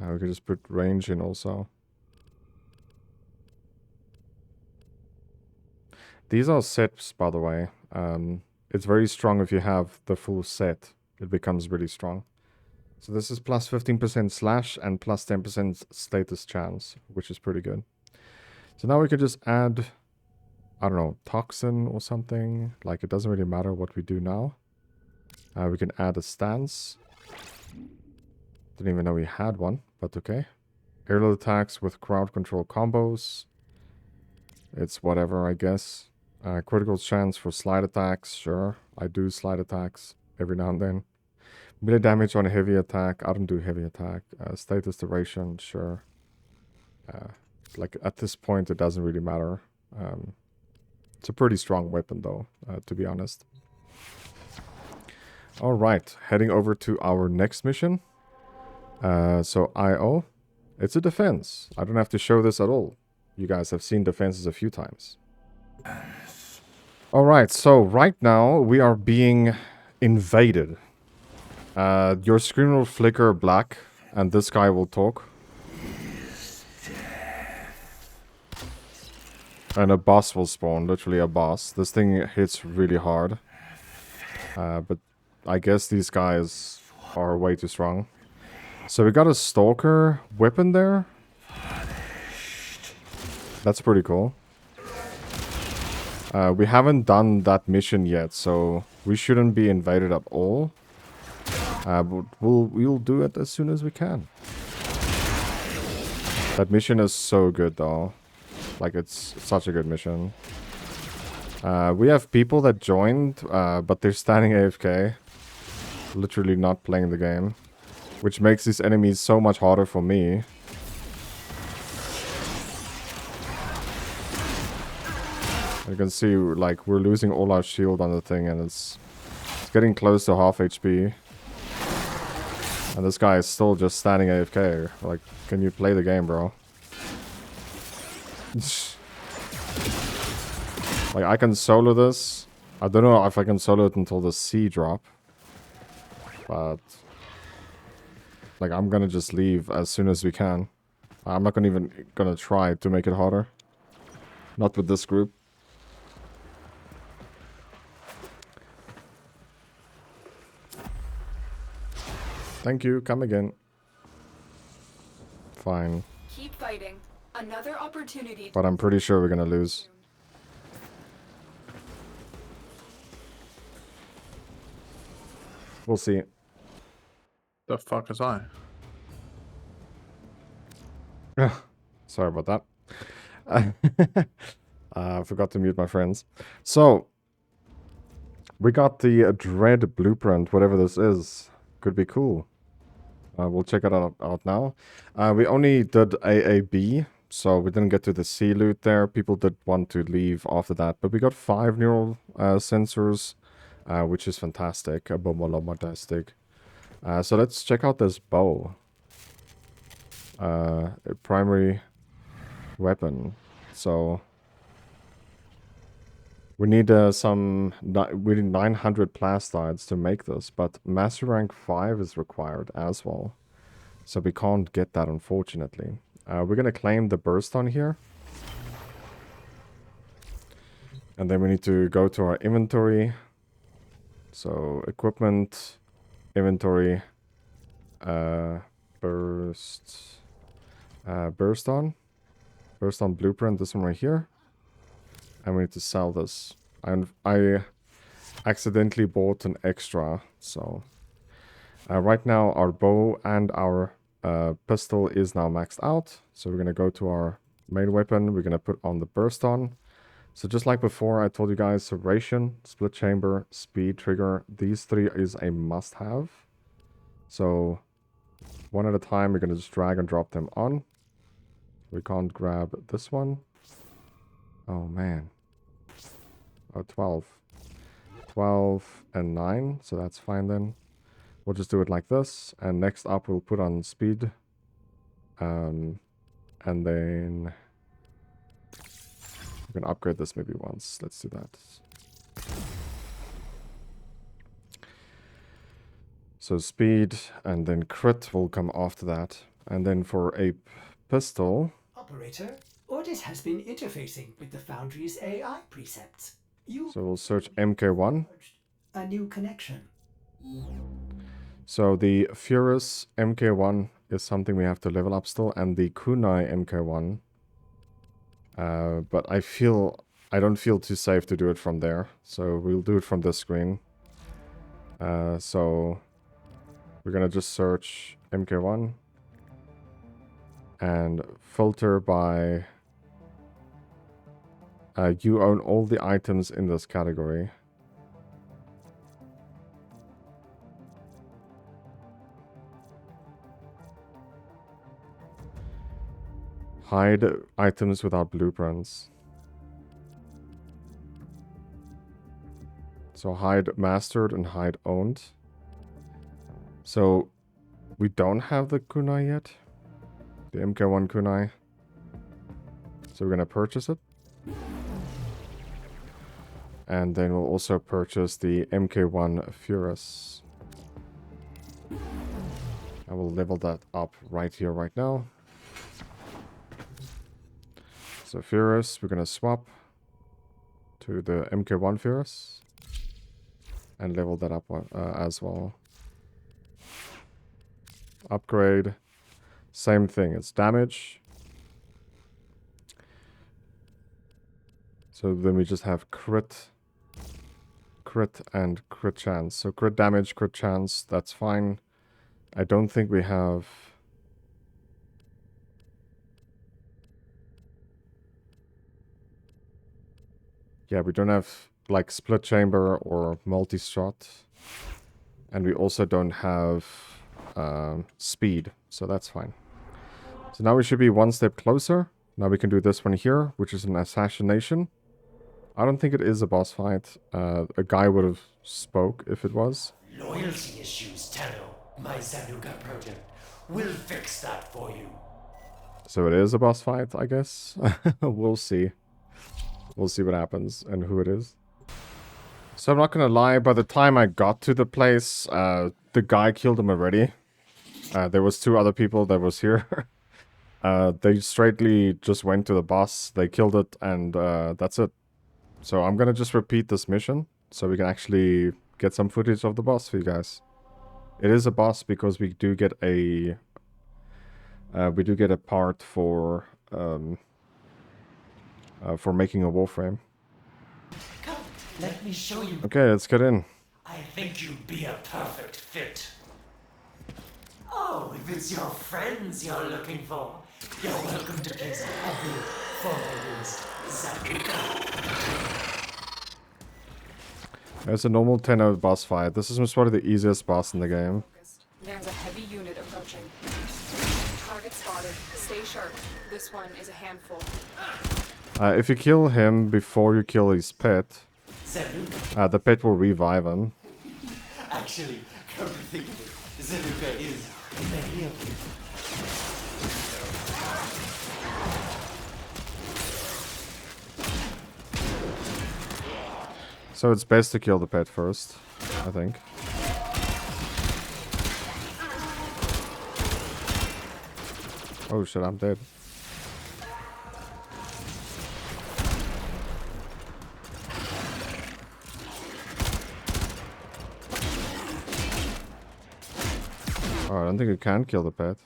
We could just put range in also. These are sets, by the way. It's very strong if you have the full set. It becomes really strong. So this is plus 15% slash and plus 10% status chance, which is pretty good. So now we could just add, I don't know, toxin or something. Like, it doesn't really matter what we do now. We can add a stance. Didn't even know we had one, but okay. Aerial attacks with crowd control combos. It's whatever, I guess. Critical chance for slide attacks, sure. I do slide attacks every now and then. Melee damage on a heavy attack. I don't do heavy attack. Status duration, sure. Like, at this point, it doesn't really matter. It's a pretty strong weapon, though, to be honest. Alright, heading over to our next mission. So, IO. It's a defense. I don't have to show this at all. You guys have seen defenses a few times. Alright, so right now we are being invaded. Your screen will flicker black and this guy will talk. And a boss will spawn, literally a boss. This thing hits really hard. But I guess these guys are way too strong. So we got a stalker weapon there. That's pretty cool. We haven't done that mission yet, so we shouldn't be invaded at all. But we'll do it as soon as we can. That mission is so good, though. Like, it's such a good mission. We have people that joined, but they're standing AFK. Literally not playing the game. Which makes these enemies so much harder for me. You can see, like, we're losing all our shield on the thing, and it's getting close to half HP. And this guy is still just standing AFK. Like, can you play the game, bro? Like, I can solo this. I don't know if I can solo it until the C drop. But, like, I'm gonna just leave as soon as we can. I'm not even gonna try to make it harder. Not with this group. Thank you, come again. Fine. Keep fighting. Another opportunity. But I'm pretty sure we're gonna lose. We'll see. The fuck is I? Sorry about that. I forgot to mute my friends. So, we got the Dread Blueprint, whatever this is. Could be cool. We'll check it out now. We only did AAB, so we didn't get to the C loot there. People did want to leave after that, but we got 5 neural sensors, which is fantastic. Fantastic. So let's check out this bow. A primary weapon. So We need we need 900 plastides to make this, but Master Rank 5 is required as well. So we can't get that, unfortunately. We're going to claim the burst on here. And then we need to go to our inventory. So equipment, inventory, burst on blueprint, this one right here. And we need to sell this. And I accidentally bought an extra, so right now our bow and our pistol is now maxed out. So we're gonna go to our main weapon. We're gonna put on the burst on. So just like before, I told you guys, serration, split chamber, speed, trigger, these three is a must-have. So one at a time, we're gonna just drag and drop them on. We can't grab this one. Oh man. Oh, 12. 12 and 9, so that's fine then. We'll just do it like this. And next up, we'll put on speed. And then we can upgrade this maybe once. Let's do that. So speed and then crit will come after that. And then for a pistol... Operator, Ordis has been interfacing with the Foundry's AI precepts. So we'll search MK1. A new connection. So the Furus MK1 is something we have to level up still, and the Kunai MK1. But I don't feel too safe to do it from there, so we'll do it from this screen. So we're gonna just search MK1 and filter by you own all the items in this category. Hide items without blueprints. So hide mastered and hide owned. So we don't have the kunai yet. The MK1 kunai. So we're gonna purchase it. And then we'll also purchase the MK1 Furus. I will level that up right here, right now. So Furus, we're gonna swap to the MK1 Furus. And level that up as well. Upgrade. Same thing, it's damage. So then we just have crit, and crit chance. So crit damage, crit chance, that's fine. I don't think we have... Yeah, we don't have like split chamber or multi-shot. And we also don't have speed, so that's fine. So now we should be one step closer. Now we can do this one here, which is an assassination. I don't think it is a boss fight. A guy would have spoke if it was. Loyalty issues, Taro. My Zanuka proto will fix that for you. So it is a boss fight, I guess. We'll see. We'll see what happens and who it is. So I'm not gonna lie, by the time I got to the place, the guy killed him already. There was 2 other people that was here. They straightly just went to the boss, they killed it, and that's it. So I'm gonna just repeat this mission, so we can actually get some footage of the boss for you guys. It is a boss because we do get a part for making a Warframe. Come, let me show you. Okay, let's get in. I think you'd be a perfect fit. Oh, if it's your friends you're looking for, you're welcome to place every forward's Zanuka. There's a normal 10-0 boss fight. This is probably the easiest boss in the game. There's a heavy unit approaching. Target spotted. Stay sharp. This one is a handful. If you kill him before you kill his pet, the pet will revive him. Actually, come to think of it, Zanuka is many of you. So it's best to kill the pet first, I think. Oh shit, I'm dead. Oh, I don't think you can kill the pet.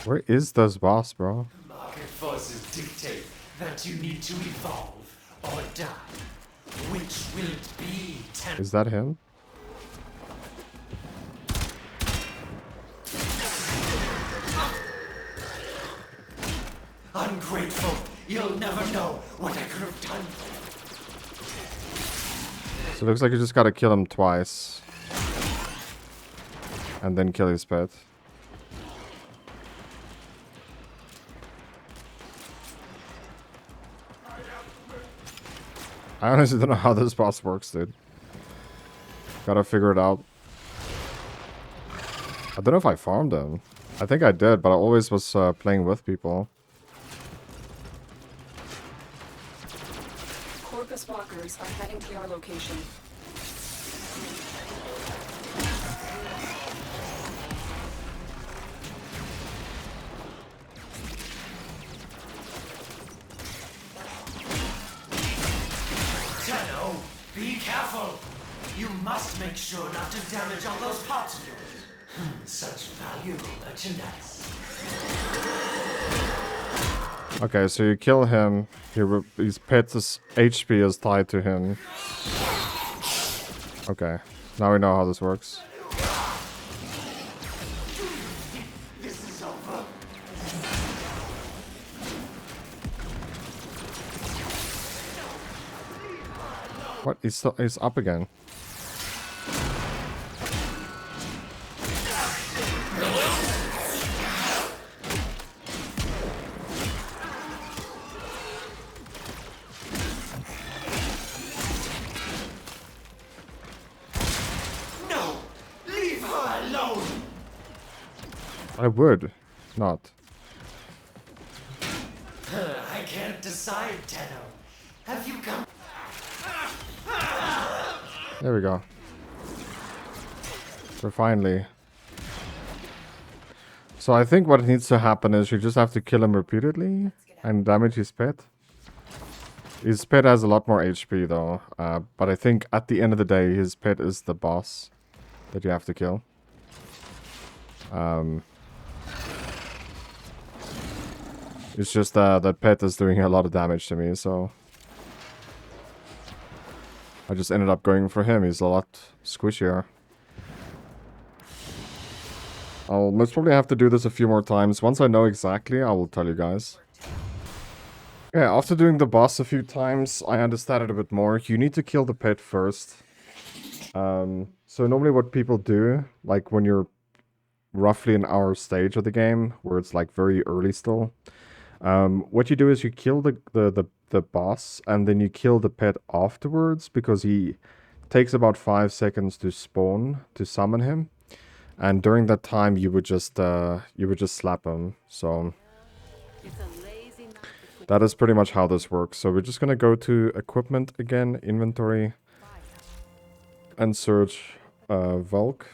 Where is this boss, bro? Market forces dictate that you need to evolve or die. Which will it be, Is that him? Ungrateful! You'll never know what I could have done. So it looks like you just gotta kill him twice. And then kill his pet. I honestly don't know how this boss works, dude. Gotta figure it out. I don't know if I farmed him. I think I did, but I always was playing with people. Corpus walkers are heading to your location. Tenno, be careful! You must make sure not to damage all those parts of yours. Such valuable merchandise. Okay, so you kill him. His pet's HP is tied to him. Okay, now we know how this works. This is over. What? He's up again. No! Leave her alone! I would not. I can't decide, Tenno. Have you come? There we go. So finally. So I think what needs to happen is you just have to kill him repeatedly and damage his pet. His pet has a lot more HP though, but I think at the end of the day his pet is the boss that you have to kill. It's just that pet is doing a lot of damage to me, so I just ended up going for him. He's a lot squishier. I'll most probably have to do this a few more times. Once I know exactly, I will tell you guys. Yeah, after doing the boss a few times, I understand it a bit more. You need to kill the pet first. So normally what people do, like when you're roughly an hour stage of the game, where it's like very early still, what you do is you kill the boss, and then you kill the pet afterwards, because he takes about 5 seconds to spawn, to summon him. And during that time, you would just slap him. So that is pretty much how this works. So we're just gonna go to equipment again, inventory, and search Vulk.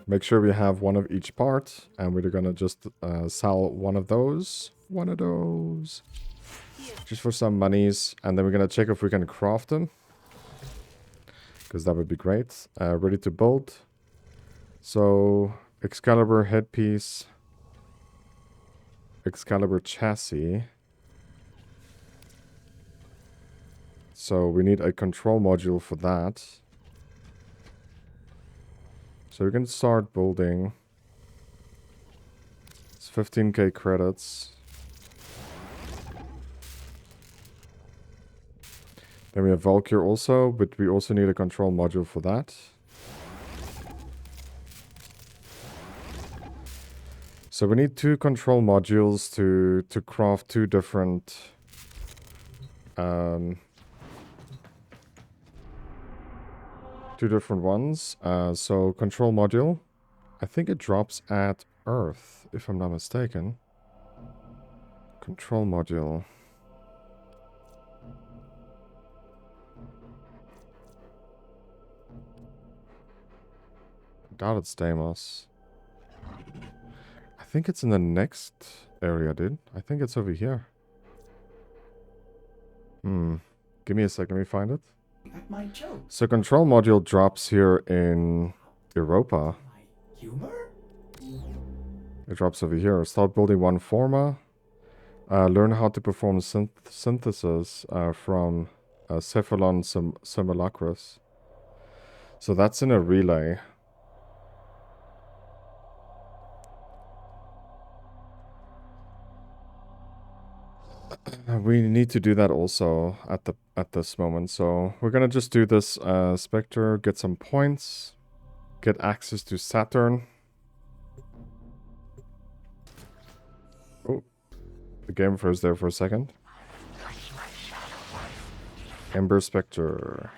Make sure we have one of each part, and we're gonna just sell one of those, just for some monies, and then we're gonna check if we can craft them, because that would be great. Ready to build. So, Excalibur headpiece, Excalibur chassis. So we need a control module for that. So we can start building. It's 15k credits. Then we have Valkyr also, but we also need a control module for that. So we need 2 control modules to craft 2 different ones. So control module, I think it drops at Earth, if I'm not mistaken. Control module. doubt it's Deimos. I think it's in the next area, dude. I think it's over here. Give me a sec, let me find it. At my joke. So control module drops here in Europa. Humor? It drops over here. Start building one forma. Learn how to perform synthesis from Cephalon Simulacrus. So that's in a relay. We need to do that also at this moment. So we're gonna just do this Spectre, get some points, get access to Saturn. Oh, the game froze there for a second. Ember Spectre.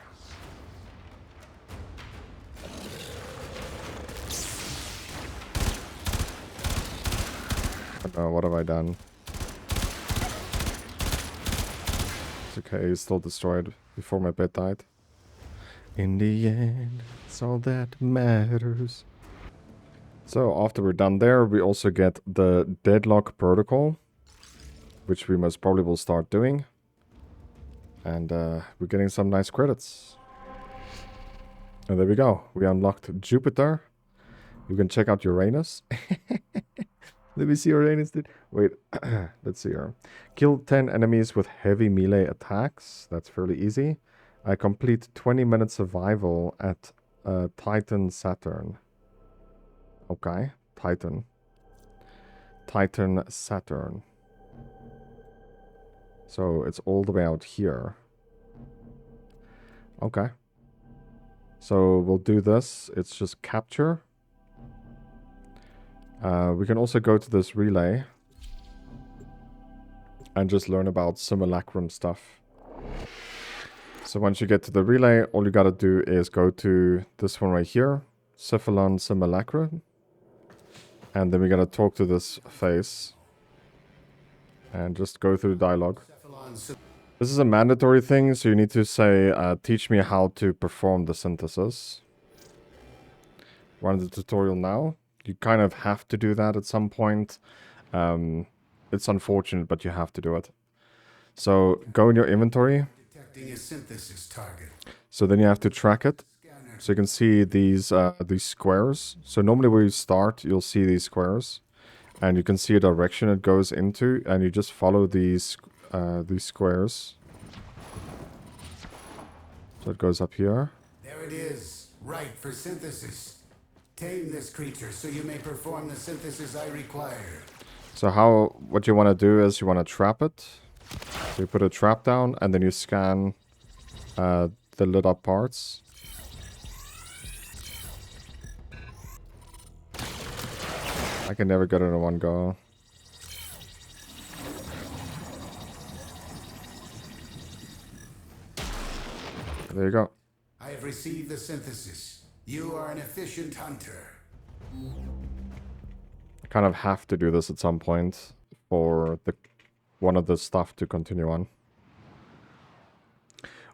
What have I done? It's okay, he's still destroyed before my bed died. In the end, it's all that matters. So after we're done there, we also get the Deadlock Protocol, which we most probably will start doing. And we're getting some nice credits. And there we go. We unlocked Jupiter. You can check out Uranus. Let me see Uranus, dude. Wait, let's see here. Kill 10 enemies with heavy melee attacks. That's fairly easy. I complete 20-minute survival at Titan Saturn. Okay, Titan. Titan Saturn. So it's all the way out here. Okay. So we'll do this. It's just capture. We can also go to this relay and just learn about simulacrum stuff. So once you get to the relay, all you gotta do is go to this one right here, Cephalon Simulacrum, and then we gotta talk to this face and just go through the dialogue. This is a mandatory thing, so you need to say, teach me how to perform the synthesis. Run the tutorial now. You kind of have to do that at some point. It's unfortunate, but you have to do it. So go in your inventory. Detecting a synthesis target. So then you have to track it. So you can see these squares. So normally where you start, you'll see these squares, and you can see a direction it goes into, and you just follow these squares. So it goes up here. There it is. Right for synthesis. Tame this creature so you may perform the synthesis I require. So what you want to do is you want to trap it. So you put a trap down and then you scan the lit up parts. I can never get it in one go. There you go. I have received the synthesis. You are an efficient hunter. Kind of have to do this at some point for one of the stuff to continue on.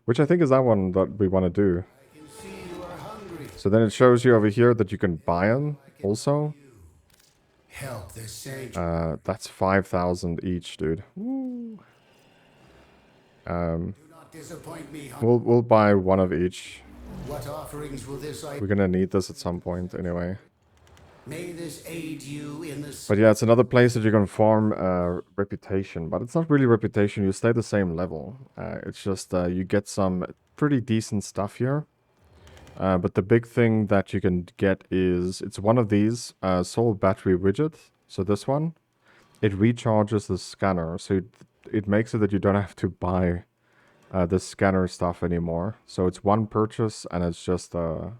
Which I think is that one that we want to do. I can see you are hungry. So then it shows you over here that you can buy them also. Help this sage. That's 5,000 each, dude. Woo. Do not disappoint me, hunter. We'll buy one of each. What offerings will this We're gonna need this at some point anyway. May this aid you in this. But yeah, it's another place that you can farm reputation, but it's not really reputation. You stay the same level. It's just you get some pretty decent stuff here. But the big thing that you can get is it's one of these soul battery widget. So this one, it recharges the scanner, so it makes it that you don't have to buy the scanner stuff anymore. So it's one purchase and it's just a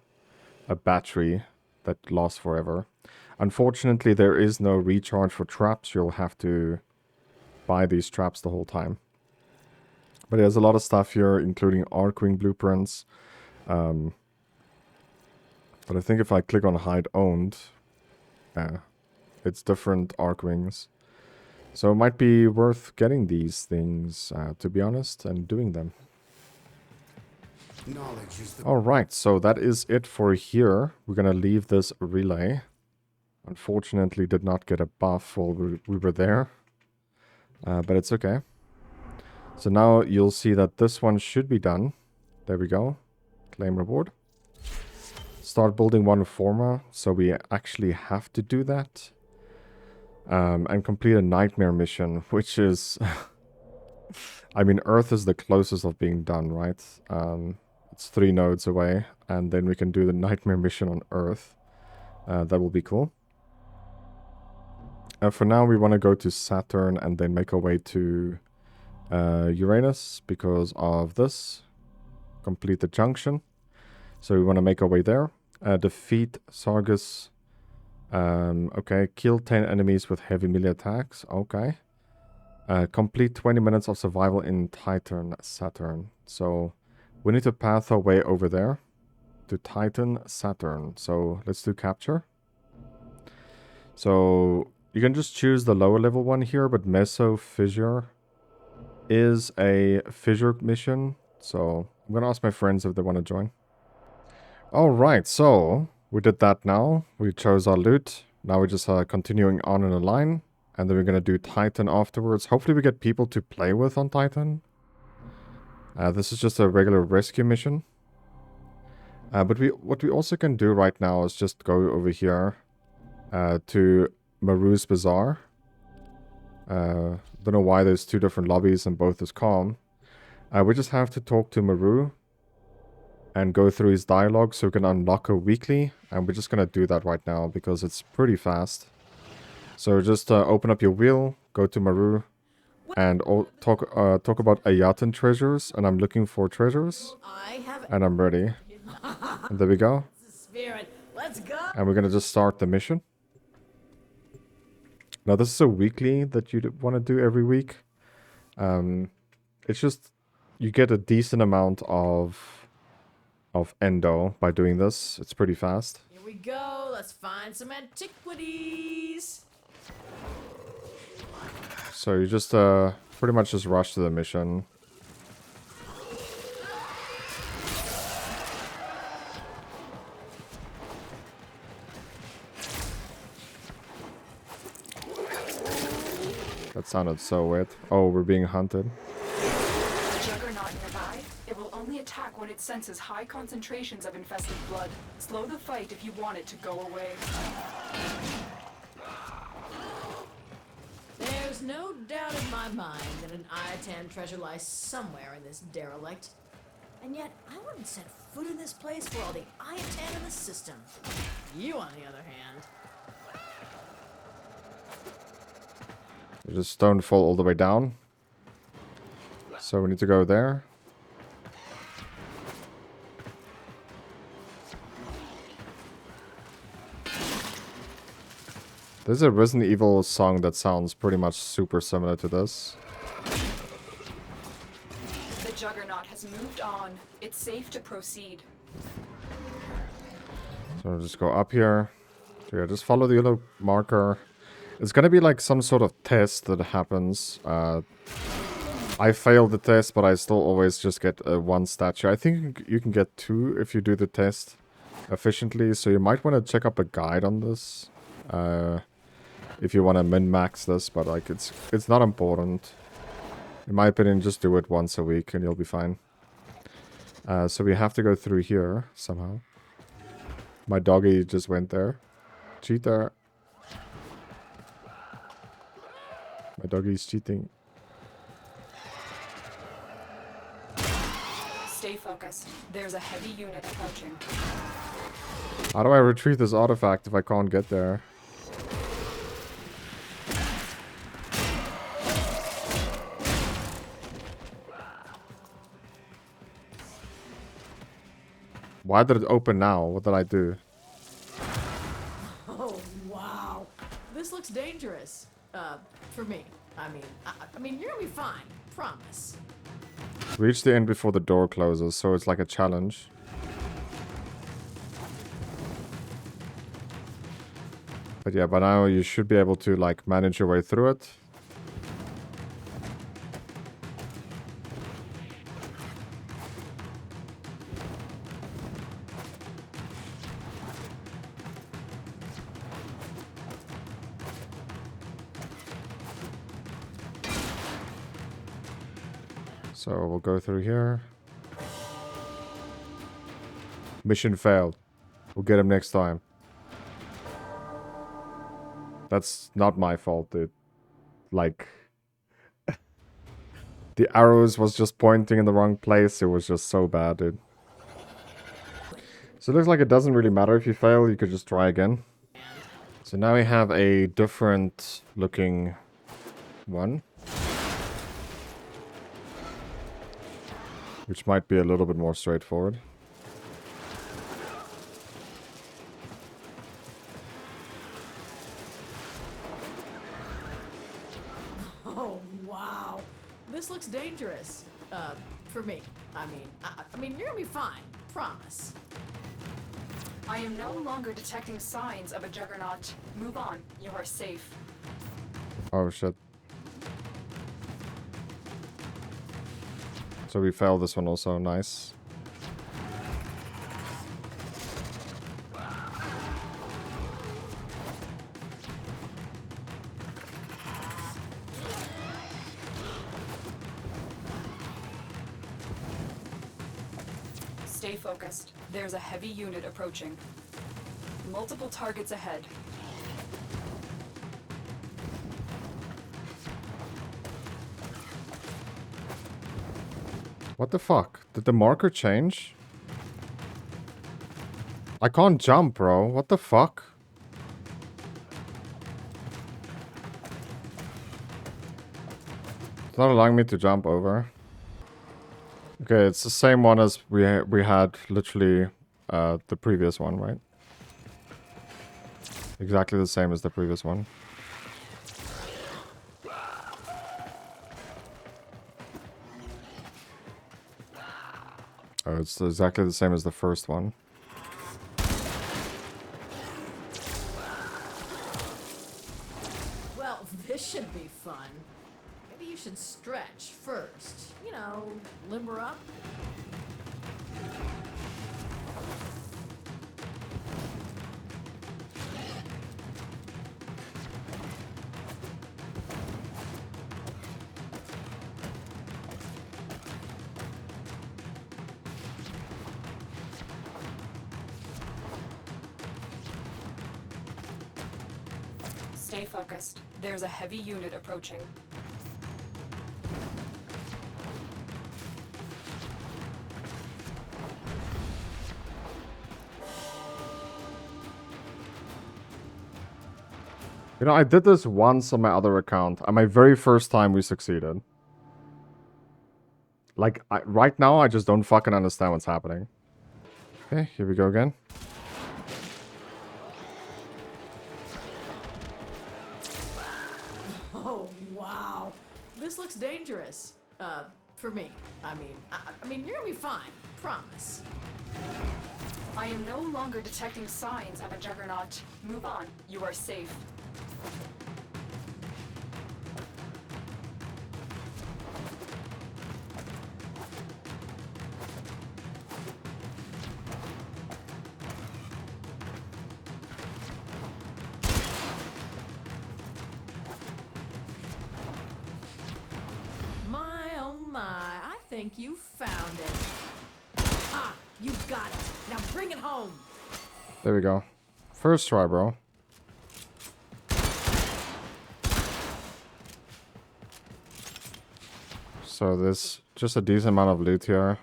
battery that lasts forever. Unfortunately, there is no recharge for traps. You'll have to buy these traps the whole time. But there's a lot of stuff here, including Arcwing blueprints. But I think if I click on hide owned, it's different Arcwings. So it might be worth getting these things, to be honest, and doing them. Knowledge is the Alright, so that is it for here. We're gonna leave this relay. Unfortunately, did not get a buff while we were there. But it's okay. So now you'll see that this one should be done. There we go. Claim reward. Start building one forma. So we actually have to do that. And complete a nightmare mission, which is... I mean, Earth is the closest of being done, right? It's 3 nodes away. And then we can do the nightmare mission on Earth. That will be cool. For now, we want to go to Saturn and then make our way to Uranus because of this. Complete the junction. So we want to make our way there. Defeat Sargus. Okay, kill 10 enemies with heavy melee attacks. Okay. Complete 20 minutes of survival in Titan Saturn. So we need to path our way over there to Titan Saturn. So let's do capture. So you can just choose the lower level one here, but Meso Fissure is a fissure mission. So I'm gonna ask my friends if they want to join. Alright, so we did that now. We chose our loot. Now we're just continuing on in a line. And then we're gonna do Titan afterwards. Hopefully we get people to play with on Titan. This is just a regular rescue mission. But what we also can do right now is just go over here to Maru's Bazaar. Don't know why there's 2 different lobbies and both is calm. We just have to talk to Maru and go through his dialogue so we can unlock a weekly. And we're just going to do that right now because it's pretty fast. So just open up your wheel, go to Maru, and talk about Ayatan treasures. And I'm looking for treasures. And I'm ready. And there we go. Let's go. And we're going to just start the mission. Now this is a weekly that you want to do every week. It's just you get a decent amount of endo by doing this. It's pretty fast. Here we go. Let's find some antiquities. So you just pretty much just rush to the mission. That sounded so weird. Oh, we're being hunted. Juggernaut nearby. It will only attack when it senses high concentrations of infested blood. Slow the fight if you want it to go away. There's no doubt in my mind that an Ayatan treasure lies somewhere in this derelict. And yet, I wouldn't set foot in this place for all the Ayatan in the system. You, on the other hand... Just don't fall all the way down. So we need to go there. There's a Resident Evil song that sounds pretty much super similar to this. The Juggernaut has moved on. It's safe to proceed. So I'll just go up here. So yeah, just follow the yellow marker. It's gonna be like some sort of test that happens. I failed the test, but I still always just get 1 statue. I think you can get 2 if you do the test efficiently. So you might want to check up a guide on this. If you want to min-max this, but like it's not important. In my opinion, just do it once a week and you'll be fine. So we have to go through here somehow. My doggy just went there. Cheater. My doggy's cheating. Stay focused. There's a heavy unit approaching. How do I retrieve this artifact if I can't get there? Why did it open now? What did I do? Oh, wow. This looks dangerous. For me. I mean, you're gonna be fine. Promise. Reach the end before the door closes, so it's like a challenge. But yeah, by now you should be able to like manage your way through it. So we'll go through here. Mission failed. We'll get him next time. That's not my fault, dude. Like... the arrows was just pointing in the wrong place. It was just so bad, dude. So it looks like it doesn't really matter if you fail. You could just try again. So now we have a different looking one. Which might be a little bit more straightforward. Oh, wow. This looks dangerous. For me. I mean, you're gonna be fine. Promise. I am no longer detecting signs of a juggernaut. Move on. You are safe. Oh, shit. So we failed this one also. Nice. Stay focused. There's a heavy unit approaching. Multiple targets ahead. What the fuck? Did the marker change? I can't jump, bro. What the fuck? It's not allowing me to jump over. Okay, it's the same one as we had literally the previous one, right? Exactly the same as the previous one. Oh, it's exactly the same as the first one. Well, this should be fun. Maybe you should stretch first. You know, limber up. Stay focused. There's a heavy unit approaching. You know, I did this once on my other account. On my very first time we succeeded. Like, right now, I just don't fucking understand what's happening. Okay, here we go again. Oh, wow. This looks dangerous. For me. I mean, you're gonna be fine. Promise. I am no longer detecting signs of a juggernaut. Move on. You are safe. My, oh my. I think you found it. Ah, you got it. Now bring it home. There we go. First try, bro. So there's just a decent amount of loot here.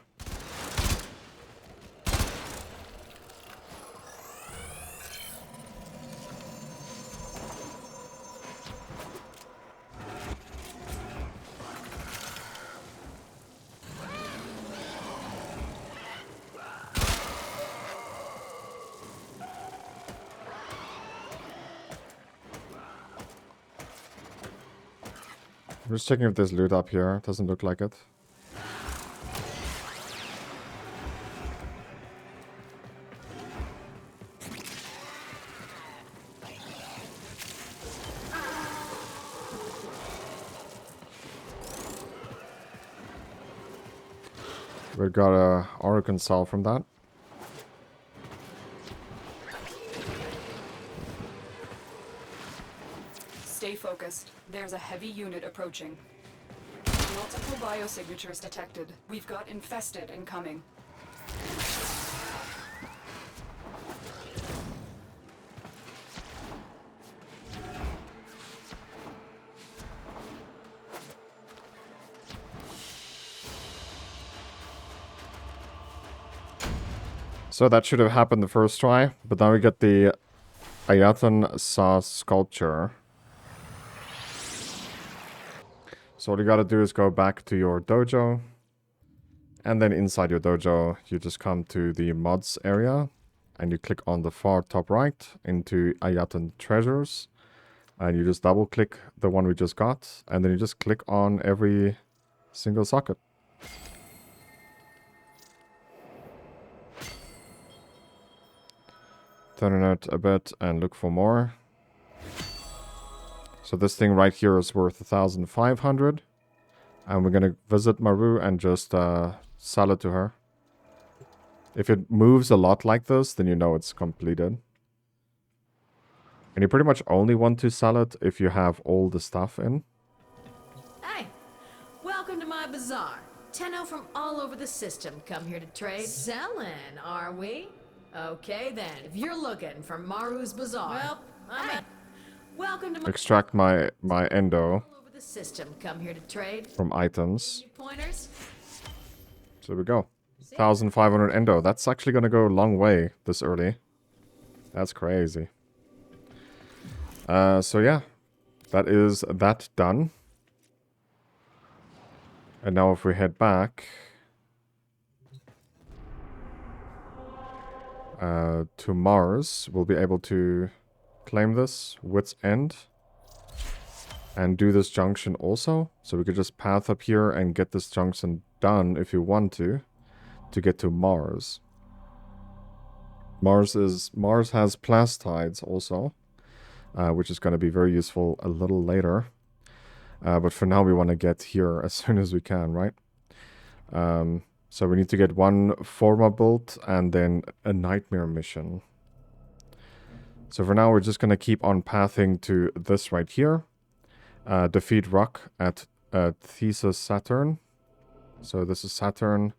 I'm just checking if there's loot up here. Doesn't look like it. We got a Oracle cell from that. Stay focused. There's a heavy unit approaching. Multiple biosignatures detected. We've got infested incoming. So that should have happened the first try, but now we get the Ayatan Sa sculpture. So all you gotta do is go back to your dojo, and then inside your dojo, you just come to the mods area, and you click on the far top right into Ayatan Treasures, and you just double click the one we just got, and then you just click on every single socket. Turn it out a bit and look for more. So this thing right here is worth 1,500. And we're gonna visit Maru and just sell it to her. If it moves a lot like this, then you know it's completed. And you pretty much only want to sell it if you have all the stuff in. Hey, welcome to my bazaar. Tenno from all over the system come here to trade. Selling, are we? Okay then, if you're looking for Maru's bazaar, well, I'm in. Welcome to my Extract my endo all over the system come here to trade. from items. Pointers? So we go. 1,500 endo. That's actually gonna go a long way this early. That's crazy. So yeah, that is that done. And now if we head back to Mars, we'll be able to claim this Wit's End and do this junction also. So we could just path up here and get this junction done if you want to get to Mars. Mars has plastides also, which is going to be very useful a little later. But for now we want to get here as soon as we can, right? So we need to get one Forma built and then a Nightmare mission. So for now we're just going to keep on pathing to this right here. Defeat Rock at Thesis Saturn. So this is Saturn.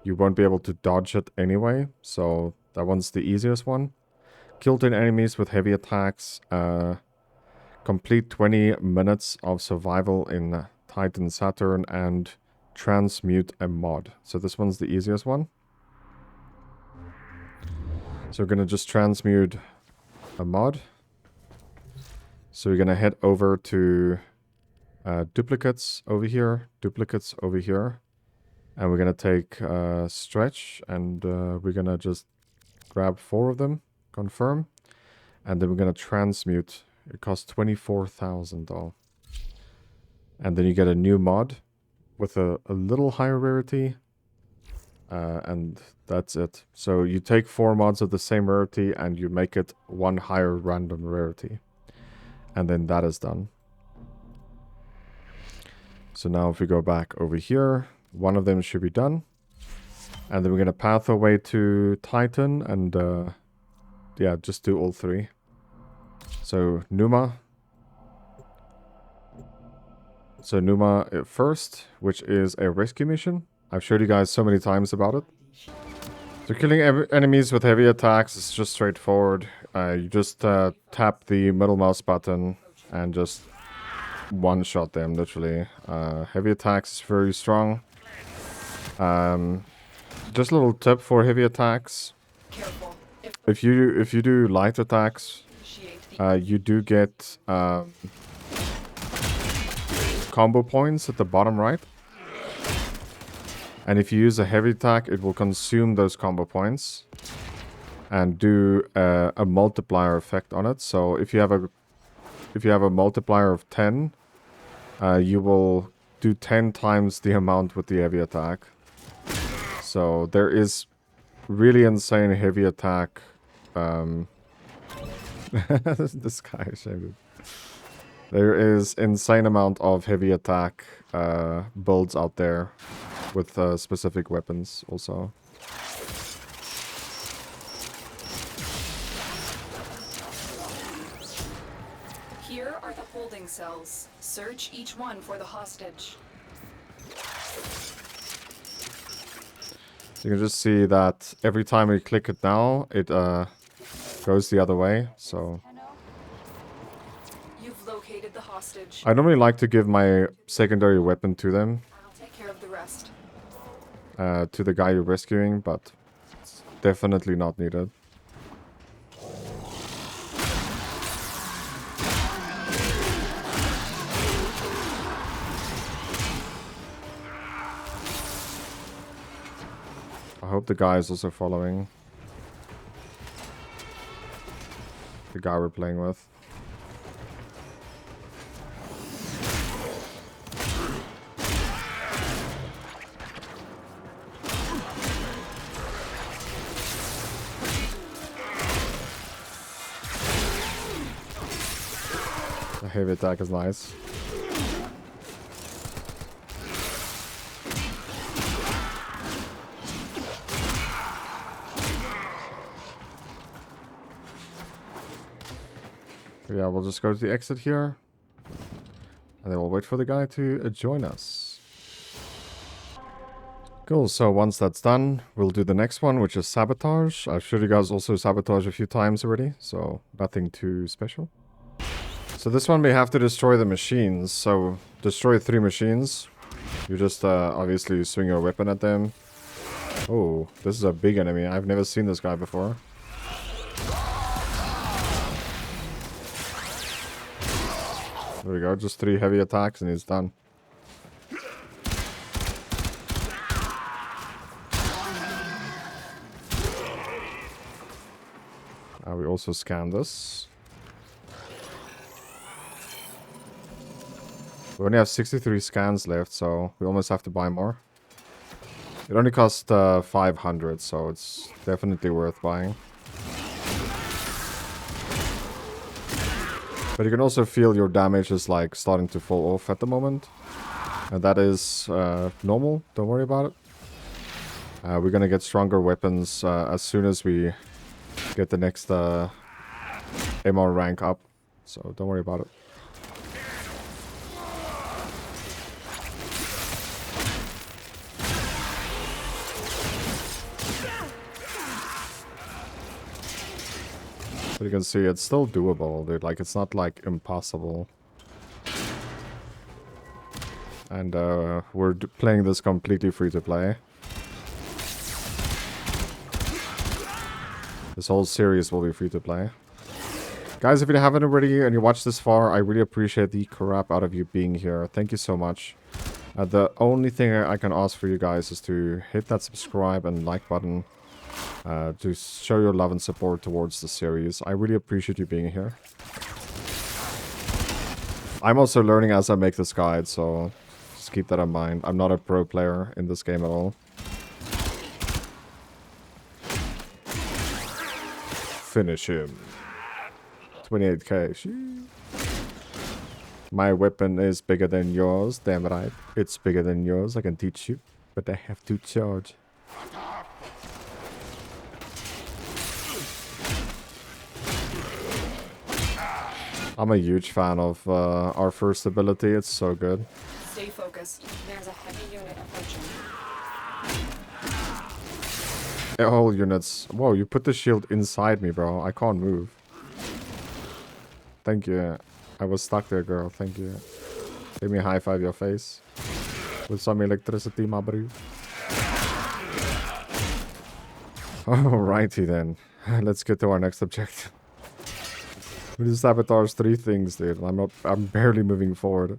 You won't be able to dodge it anyway, so that one's the easiest one. Kill 10 enemies with heavy attacks. Complete 20 minutes of survival in Titan Saturn and transmute a mod. So this one's the easiest one. So we're going to just transmute a mod. So we're going to head over to duplicates over here, and we're going to take stretch, and we're going to just grab 4 of them, confirm, and then we're going to transmute. It costs 24,000 though. And then you get a new mod with a little higher rarity, and that's it. So you take 4 mods of the same rarity and you make it 1 higher random rarity. And then that is done. So now if we go back over here, 1 of them should be done. And then we're going to path our way to Titan and yeah, just do all 3. So Numa. So Numa first, which is a rescue mission. I've showed you guys so many times about it. So killing enemies with heavy attacks is just straightforward. You just tap the middle mouse button and just one-shot them, literally. Heavy attacks is very strong. Just a little tip for heavy attacks. If you do light attacks, you do get combo points at the bottom right. And if you use a heavy attack, it will consume those combo points and do a multiplier effect on it. So if you have a multiplier of 10, you will do 10 times the amount with the heavy attack. So there is really insane heavy attack. This guy is shameful. There is insane amount of heavy attack builds out there with specific weapons also. Here are the holding cells. Search each one for the hostage. You can just see that every time we click it now, it goes the other way. So You've located the hostage. I normally like to give my secondary weapon to them, I'll take care of the rest. to the guy you're rescuing, but it's definitely not needed. I hope the guy is also following. The guy we're playing with. The heavy attack is nice. Yeah, we'll just go to the exit here. And then we'll wait for the guy to join us. Cool, so once that's done, we'll do the next one, which is Sabotage. I've showed you guys also Sabotage a few times already, so nothing too special. So this one we have to destroy the machines. So destroy 3 machines. You just obviously swing your weapon at them. Oh, this is a big enemy. I've never seen this guy before. There we go, just 3 heavy attacks and he's done. We also scan this. We only have 63 scans left, so we almost have to buy more. It only cost 500, so it's definitely worth buying. But you can also feel your damage is like starting to fall off at the moment. And that is normal, don't worry about it. We're gonna get stronger weapons as soon as we get the next MR rank up. So don't worry about it. But you can see it's still doable, dude. Like, it's not, like, impossible. And we're playing this completely free to play. This whole series will be free to play. Guys, if you haven't already and you watched this far, I really appreciate the crap out of you being here. Thank you so much. The only thing I can ask for you guys is to hit that subscribe and like button. To show your love and support towards the series. I really appreciate you being here. I'm also learning as I make this guide, so just keep that in mind. I'm not a pro player in this game at all. Finish him. 28k. My weapon is bigger than yours. Damn right. It's bigger than yours. I can teach you. But I have to charge. I'm a huge fan of our first ability. It's so good. Stay focused. There's a heavy unit approaching. All units. Whoa, you put the shield inside me, bro. I can't move. Thank you. I was stuck there, girl. Thank you. Give me a high five your face. With some electricity, my bro. Alrighty then. Let's get to our next objective. We just sabotage 3 things, dude. I'm barely moving forward.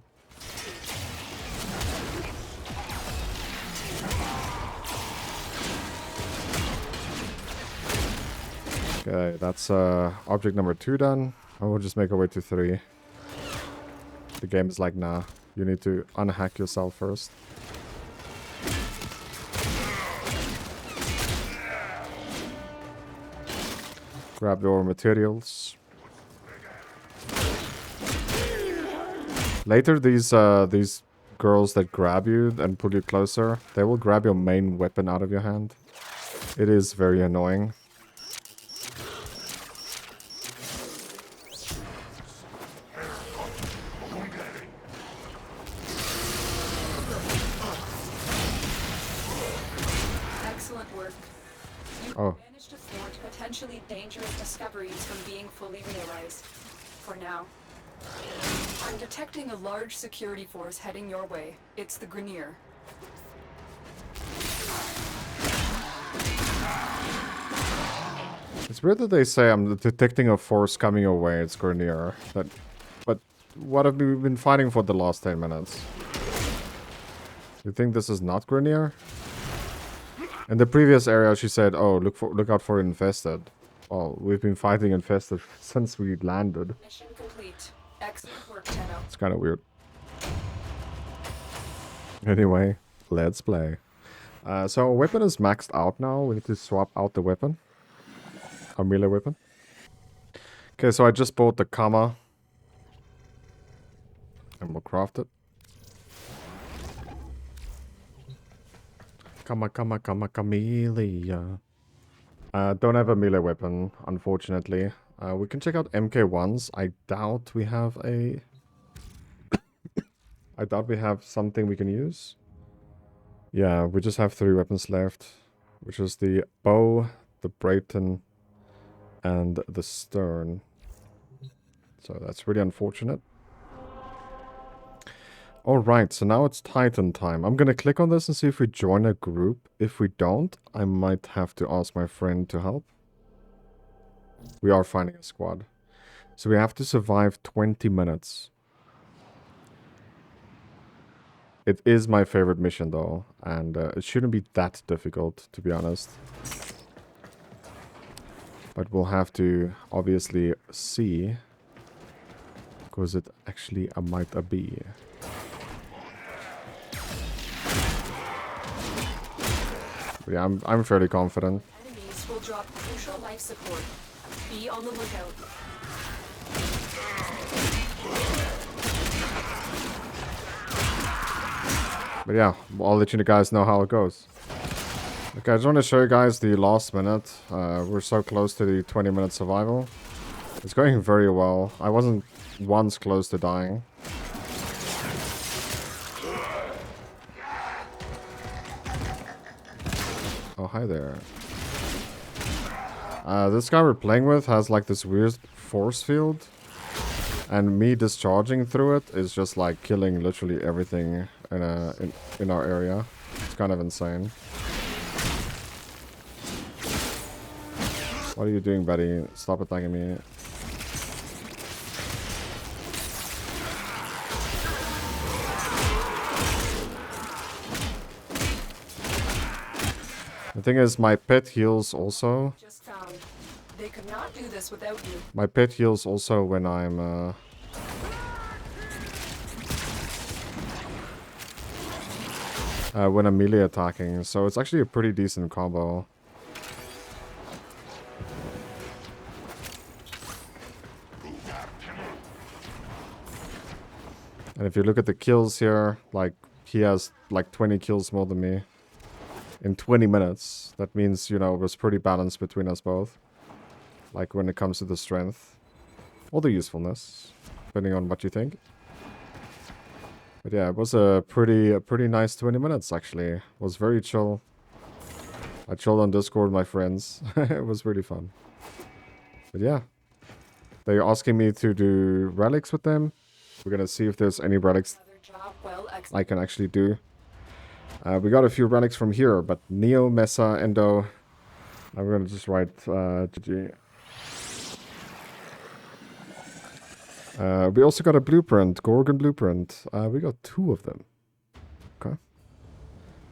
Okay, that's object number 2 done. I will just make our way to 3. The game is like, nah. You need to unhack yourself first. Grab your materials. Later, these girls that grab you and pull you closer, they will grab your main weapon out of your hand. It is very annoying. Excellent Oh. Managed to thwart potentially dangerous discoveries from being fully realized. For now. I'm detecting a large security force heading your way. It's the Grenier. It's weird that they say I'm detecting a force coming your way. It's Grenier. But what have we been fighting for the last 10 minutes? You think this is not Grenier? In the previous area, she said, "Oh, look out for infested." Well, we've been fighting infested since we landed. Mission complete. Excellent work, Tenno. It's kind of weird. Anyway, let's play. So our weapon is maxed out now. We need to swap out the weapon. Our melee weapon. Okay, so I just bought the Kama. And we'll craft it. Camellia. Don't have a melee weapon, unfortunately. We can check out MK1s. I doubt we have a... I doubt we have something we can use. Yeah, we just have 3 weapons left. Which is the bow, the Brayton, and the stern. So that's really unfortunate. Alright, so now it's Titan time. I'm gonna click on this and see if we join a group. If we don't, I might have to ask my friend to help. We are finding a squad. So we have to survive 20 minutes. It is my favorite mission though, and it shouldn't be that difficult, to be honest. But we'll have to obviously see, because it actually might be. But yeah, I'm fairly confident. Enemies will drop crucial life support. Be on the lookout. But yeah, I'll let you guys know how it goes. Okay, I just want to show you guys the last minute. We're so close to the 20-minute survival. It's going very well. I wasn't once close to dying. Oh, hi there. This guy we're playing with has like this weird force field. And me discharging through it is just like killing literally everything in our area. It's kind of insane. What are you doing, buddy? Stop attacking me. The thing is, my pet heals also. Just found. They could not do this without you. My pet heals also when I'm melee attacking, so it's actually a pretty decent combo. And if you look at the kills here, like, he has like 20 kills more than me. In 20 minutes. That means, you know, it was pretty balanced between us both. Like, when it comes to the strength. Or the usefulness. Depending on what you think. But yeah, it was a pretty nice 20 minutes, actually. It was very chill. I chilled on Discord with my friends. It was really fun. But yeah. They're asking me to do relics with them. We're gonna see if there's any relics I can actually do. We got a few relics from here, but Neo, Mesa, Endo. I'm gonna just write GG. We also got a blueprint, Gorgon blueprint. We got 2 of them. Okay.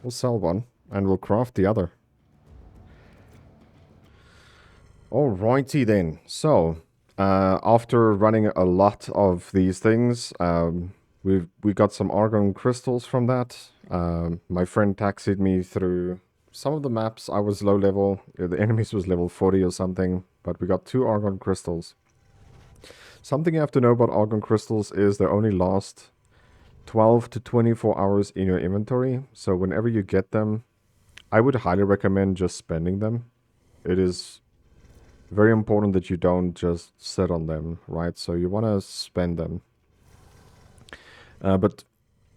We'll sell one, and we'll craft the other. Alrighty then. So, after running a lot of these things, we got some argon crystals from that. My friend taxied me through some of the maps. I was low level. The enemies was level 40 or something. But we got 2 argon crystals. Something you have to know about argon crystals is they only last 12 to 24 hours in your inventory. So whenever you get them, I would highly recommend just spending them. It is very important that you don't just sit on them, right? So you want to spend them. But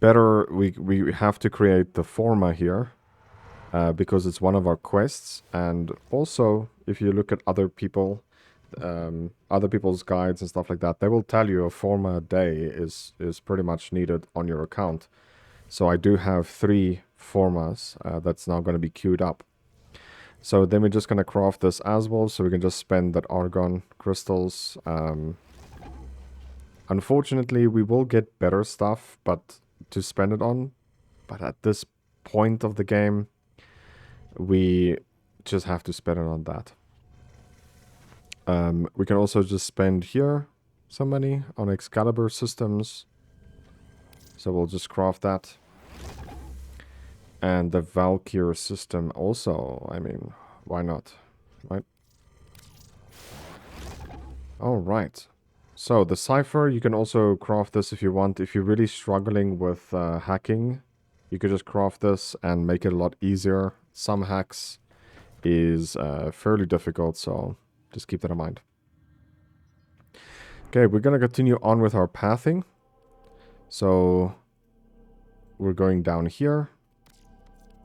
better, we have to create the forma here. because it's one of our quests. And also, if you look at other people's guides and stuff like that, they will tell you a forma a day is pretty much needed on your account. So I do have 3 formas that's now going to be queued up. So then we're just going to craft this as well, so we can just spend that argon crystals. Unfortunately, we will get better stuff but to spend it on. But at this point of the game, we just have to spend it on that. We can also just spend here some money on Excalibur systems. So we'll just craft that. And the Valkyr system also. I mean, why not? Right? Alright. So the Cypher, you can also craft this if you want. If you're really struggling with hacking, you could just craft this and make it a lot easier. Some hacks is fairly difficult, so just keep that in mind. Okay, we're going to continue on with our pathing. So we're going down here.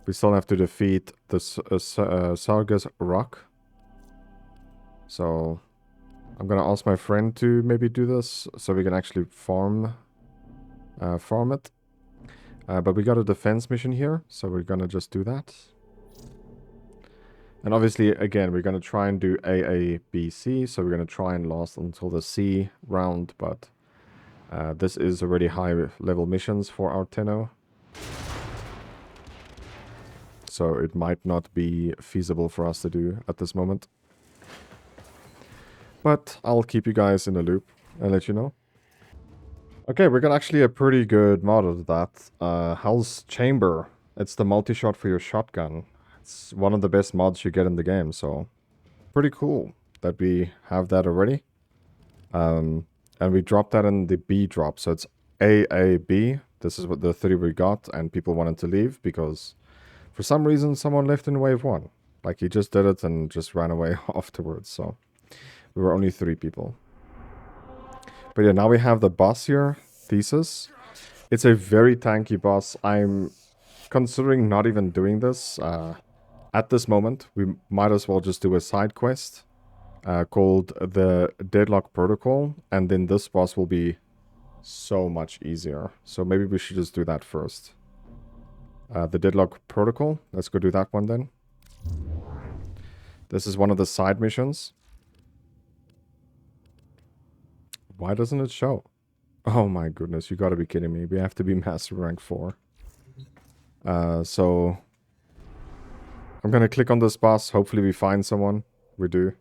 We still have to defeat the Sargas Rock. So I'm going to ask my friend to maybe do this so we can actually farm it. But we got a defense mission here, so we're going to just do that. And obviously, again, we're going to try and do A, B, C. So we're going to try and last until the C round. But this is already high level missions for our Tenno. So it might not be feasible for us to do at this moment. But I'll keep you guys in the loop and let you know. Okay, we got actually a pretty good mod of that. Hell's Chamber. It's the multi-shot for your shotgun. It's one of the best mods you get in the game, so pretty cool that we have that already. And we dropped that in the B drop, so it's A, B. This is what the 3 we got, and people wanted to leave because for some reason someone left in wave 1. Like he just did it and just ran away afterwards, so we were only 3 people. But yeah, now we have the boss here, Thesis. It's a very tanky boss. I'm considering not even doing this. At this moment, we might as well just do a side quest called the Deadlock Protocol, and then this boss will be so much easier. So maybe we should just do that first. The Deadlock Protocol, let's go do that one then. This is one of the side missions. Why doesn't it show? Oh my goodness, you gotta be kidding me. We have to be Master Rank 4. So I'm gonna click on this boss. Hopefully we find someone. We do.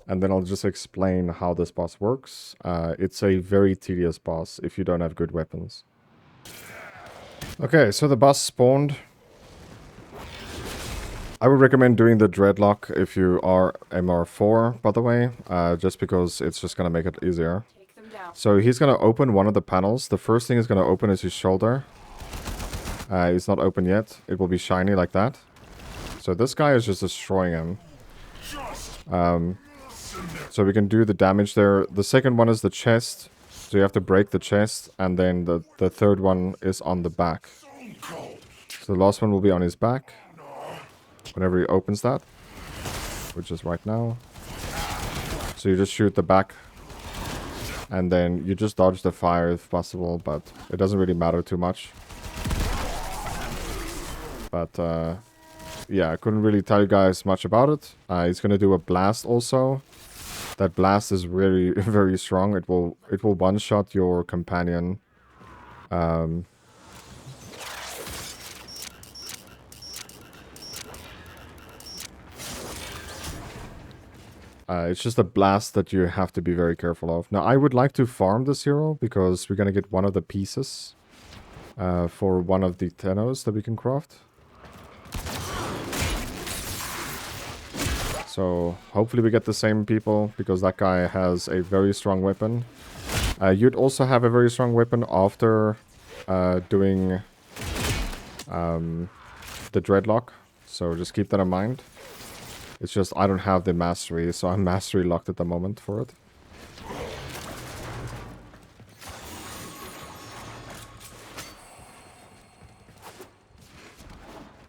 And then I'll just explain how this boss works. It's a very tedious boss if you don't have good weapons. Okay, so the boss spawned. I would recommend doing the Dreadlock if you are MR4, by the way. Just because it's just gonna make it easier. So he's gonna open one of the panels. The first thing he's gonna open is his shoulder. It's not open yet. It will be shiny like that. So this guy is just destroying him. So we can do the damage there. The second one is the chest. So you have to break the chest. And then the third one is on the back. So the last one will be on his back. Whenever he opens that. Which is right now. So you just shoot the back. And then you just dodge the fire if possible. But it doesn't really matter too much. But yeah, I couldn't really tell you guys much about it. He's gonna do a blast also. That blast is really very strong. It will one-shot your companion. It's just a blast that you have to be very careful of. Now, I would like to farm this hero because we're gonna get one of the pieces for one of the Tennos that we can craft. So hopefully we get the same people because that guy has a very strong weapon. You'd also have a very strong weapon after doing the Dreadlock. So just keep that in mind. It's just I don't have the mastery, so I'm mastery locked at the moment for it.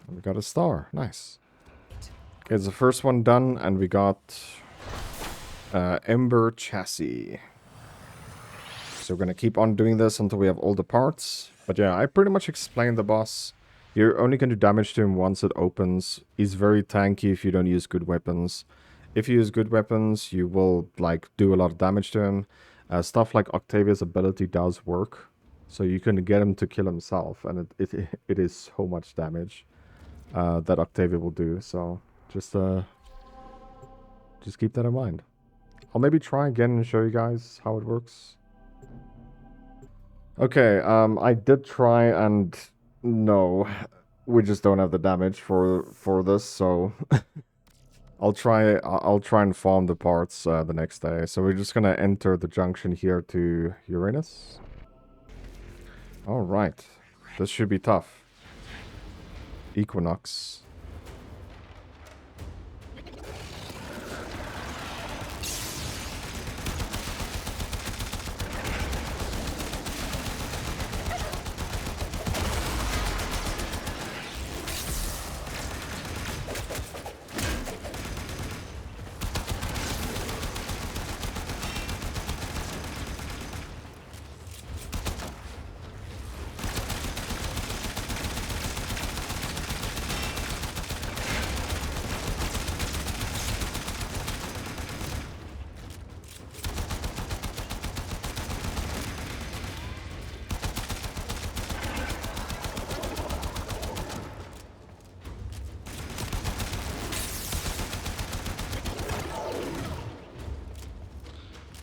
We got a star. Nice. Okay, it's the first one done, and we got Ember Chassis. So we're gonna keep on doing this until we have all the parts. But yeah, I pretty much explained the boss. You're only going to do damage to him once it opens. He's very tanky if you don't use good weapons. If you use good weapons, you will like do a lot of damage to him. Stuff like Octavia's ability does work. So you can get him to kill himself, and it is so much damage that Octavia will do. So just keep that in mind. I'll maybe try again and show you guys how it works. Okay, I did try, and no, we just don't have the damage for this, so I'll try and farm the parts the next day. So we're just gonna enter the junction here to Uranus. All right, this should be tough. Equinox.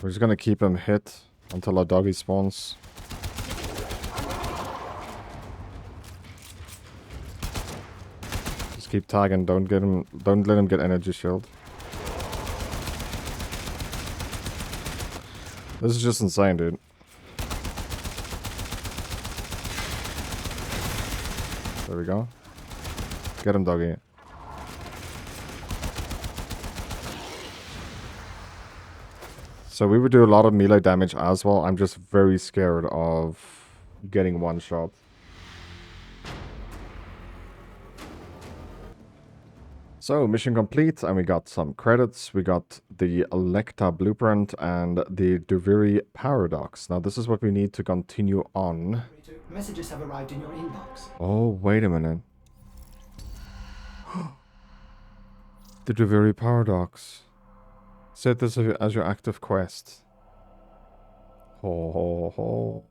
We're just gonna keep him hit until our doggy spawns. Just keep tagging, don't let him get energy shield. This is just insane, dude. There we go. Get him, doggy. So we would do a lot of melee damage as well. I'm just very scared of getting one shot. So mission complete, and we got some credits. We got the Electa blueprint and the Duviri paradox. Now this is what we need to continue on. Messages have arrived in your inbox. Oh, wait a minute. The Duviri paradox. Set this as your active quest. Ho ho ho.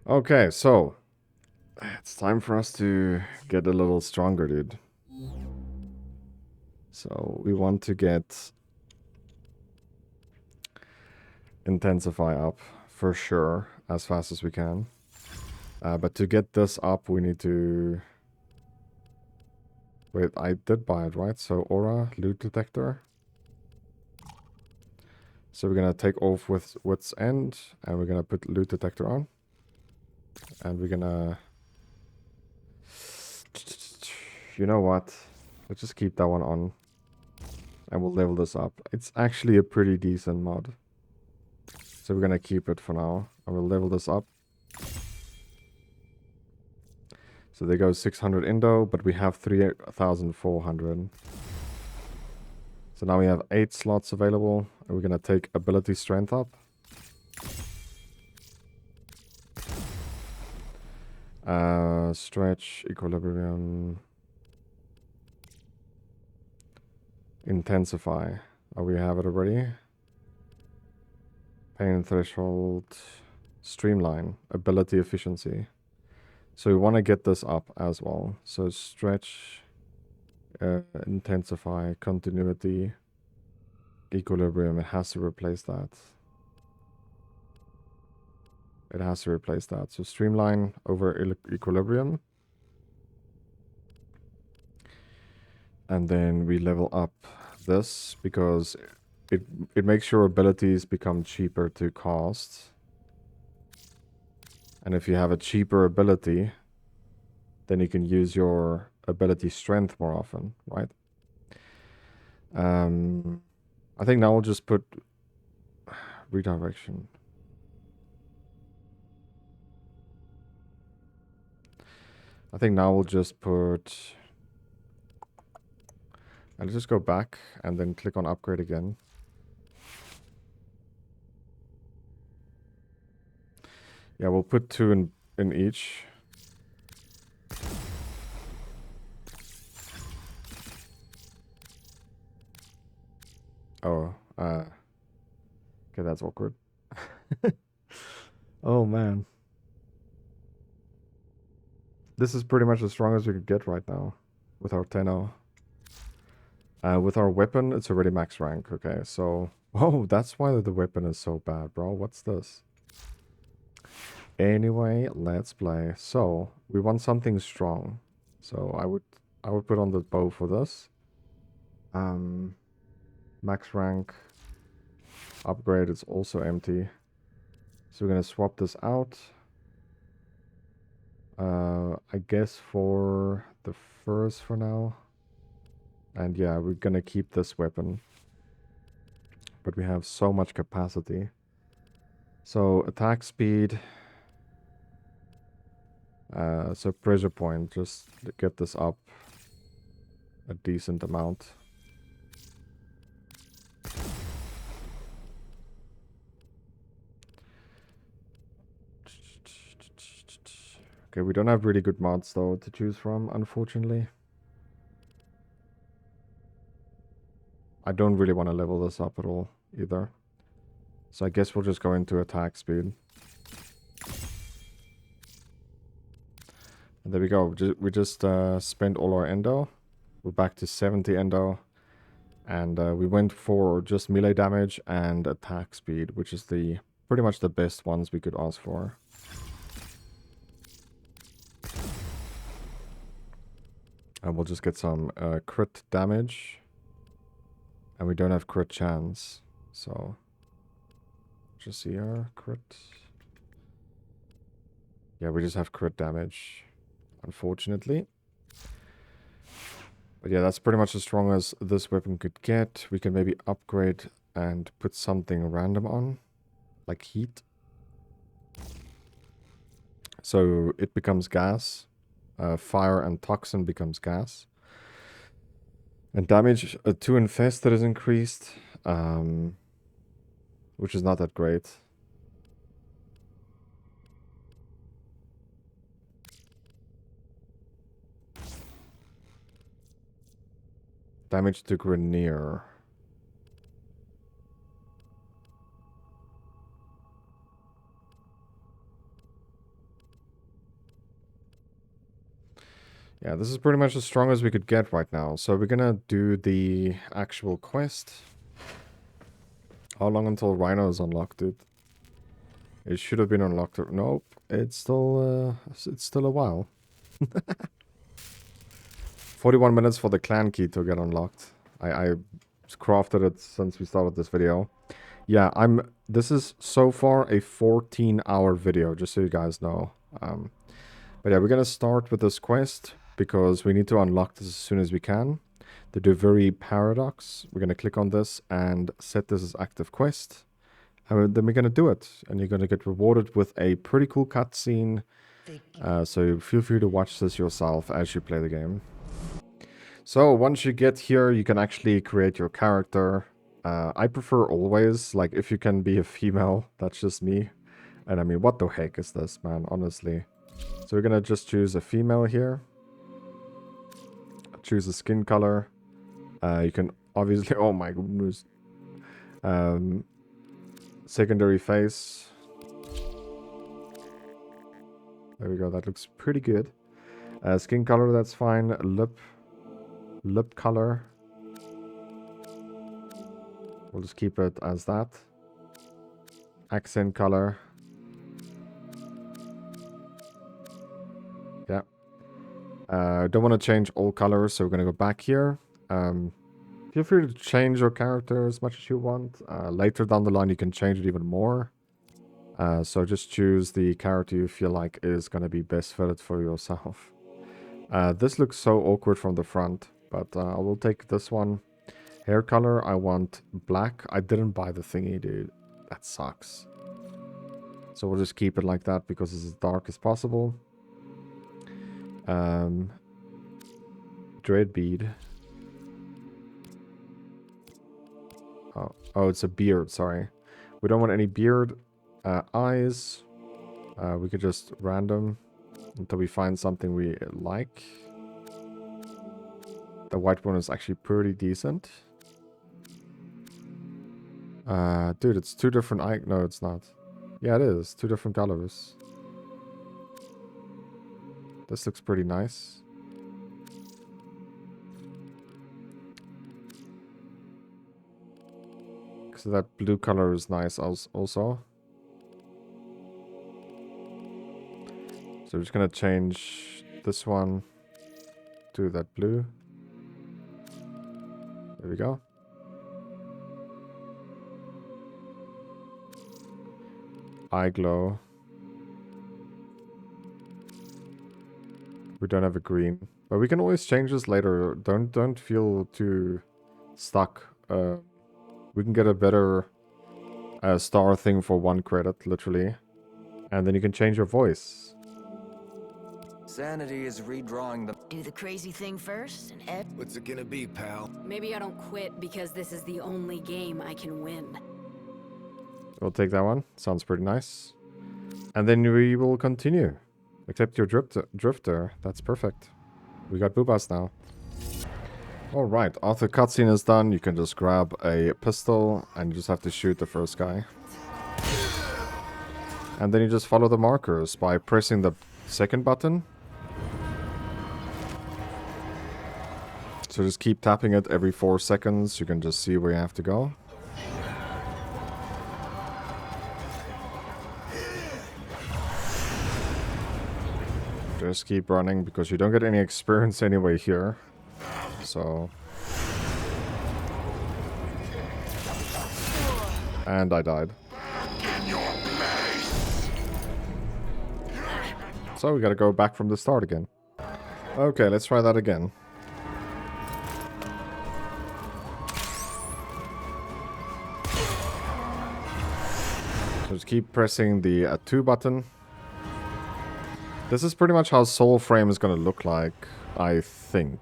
Okay, so it's time for us to get a little stronger, dude. So we want to get Intensify up for sure as fast as we can. But to get this up, we need to... Wait, I did buy it, right? So Aura, Loot Detector. So we're gonna take off with Wit's End, and we're gonna put Loot Detector on. And we're gonna... You know what? Let's just keep that one on. And we'll level this up. It's actually a pretty decent mod. So we're gonna keep it for now. And we'll level this up. So there goes 600 Indo, but we have 3,400. So now we have 8 slots available. And we're gonna take Ability Strength up. Stretch, Equilibrium, Intensify. Oh, we have it already. Pain Threshold, Streamline, Ability Efficiency. So we want to get this up as well. So Stretch, Intensify, Continuity, Equilibrium. It has to replace that. It has to replace that. So Streamline over Equilibrium. And then we level up this because it makes your abilities become cheaper to cast. And if you have a cheaper ability, then you can use your ability strength more often, right? I think now we'll just put redirection. I think now we'll just put... I'll just go back and then click on upgrade again. Yeah, we'll put 2 in each. Oh, okay, that's awkward. Oh, man. This is pretty much as strong as we could get right now with our 10-0. With our weapon, it's already max rank. Okay, so... Oh, that's why the weapon is so bad, bro. What's this? Anyway, let's play. So, we want something strong. So, I would put on the bow for this. Max rank. Upgrade is also empty. So, we're going to swap this out. I guess for the first for now. And yeah, we're gonna keep this weapon. But we have so much capacity. So attack speed. So pressure point, just to get this up a decent amount. Okay, we don't have really good mods though to choose from, unfortunately. I don't really want to level this up at all either. So I guess we'll just go into attack speed. And there we go. We just spent all our endo. We're back to 70 endo. And we went for just melee damage and attack speed, which is the pretty much the best ones we could ask for. And we'll just get some crit damage. And we don't have crit chance. So, just see our crit. Yeah, we just have crit damage, unfortunately. But yeah, that's pretty much as strong as this weapon could get. We can maybe upgrade and put something random on, like heat. So it becomes gas. Fire and toxin becomes gas. And damage to infested is increased, which is not that great. Damage to Grenier. Yeah, this is pretty much as strong as we could get right now. So we're gonna do the actual quest. How long until Rhino is unlocked, dude? It should have been unlocked. Nope, it's still a while. 41 minutes for the clan key to get unlocked. I crafted it since we started this video. Yeah, this is so far a 14-hour video, just so you guys know. But yeah, we're gonna start with this quest because we need to unlock this as soon as we can. The Duviri Paradox. We're gonna click on this and set this as active quest. And then we're gonna do it. And you're gonna get rewarded with a pretty cool cutscene. So feel free to watch this yourself as you play the game. So once you get here, you can actually create your character. I prefer always, like, if you can be a female, that's just me. And I mean, what the heck is this, man, honestly. So we're gonna just choose a female here. Choose a skin color. You can obviously, oh my goodness. Secondary face. There we go, that looks pretty good. Skin color, that's fine. Lip color. We'll just keep it as that. Accent color. Yeah. Don't want to change all colors, so we're going to go back here. Feel free to change your character as much as you want. Later down the line, you can change it even more. So just choose the character you feel like is going to be best fitted for yourself. This looks so awkward from the front, but I will take this one. Hair color, I want black. I didn't buy the thingy, dude. That sucks. So we'll just keep it like that because it's as dark as possible. Dread bead. Oh, it's a beard, sorry. We don't want any beard. Eyes. We could just random until we find something we like. The white one is actually pretty decent. Dude, it's two different eye. No, it's not. Yeah, it is. Two different colors. This looks pretty nice. So that blue color is nice also. So we're just gonna change this one to that blue. There we go. Eye glow. We don't have a green, but we can always change this later. Don't feel too stuck. We can get a better star thing for 1 credit, literally, and then you can change your voice. Sanity is redrawing the... Do the crazy thing first, and Ed... What's it gonna be, pal? Maybe I don't quit because this is the only game I can win. We'll take that one. Sounds pretty nice. And then we will continue. Accept your drifter. That's perfect. We got boobas now. Alright, after cutscene is done, you can just grab a pistol and you just have to shoot the first guy. And then you just follow the markers by pressing the second button. So just keep tapping it every 4 seconds. You can just see where you have to go. Just keep running because you don't get any experience anyway here. So... And I died. So we gotta go back from the start again. Okay, let's try that again. So just keep pressing the 2 button. This is pretty much how Warframe is gonna look like, I think.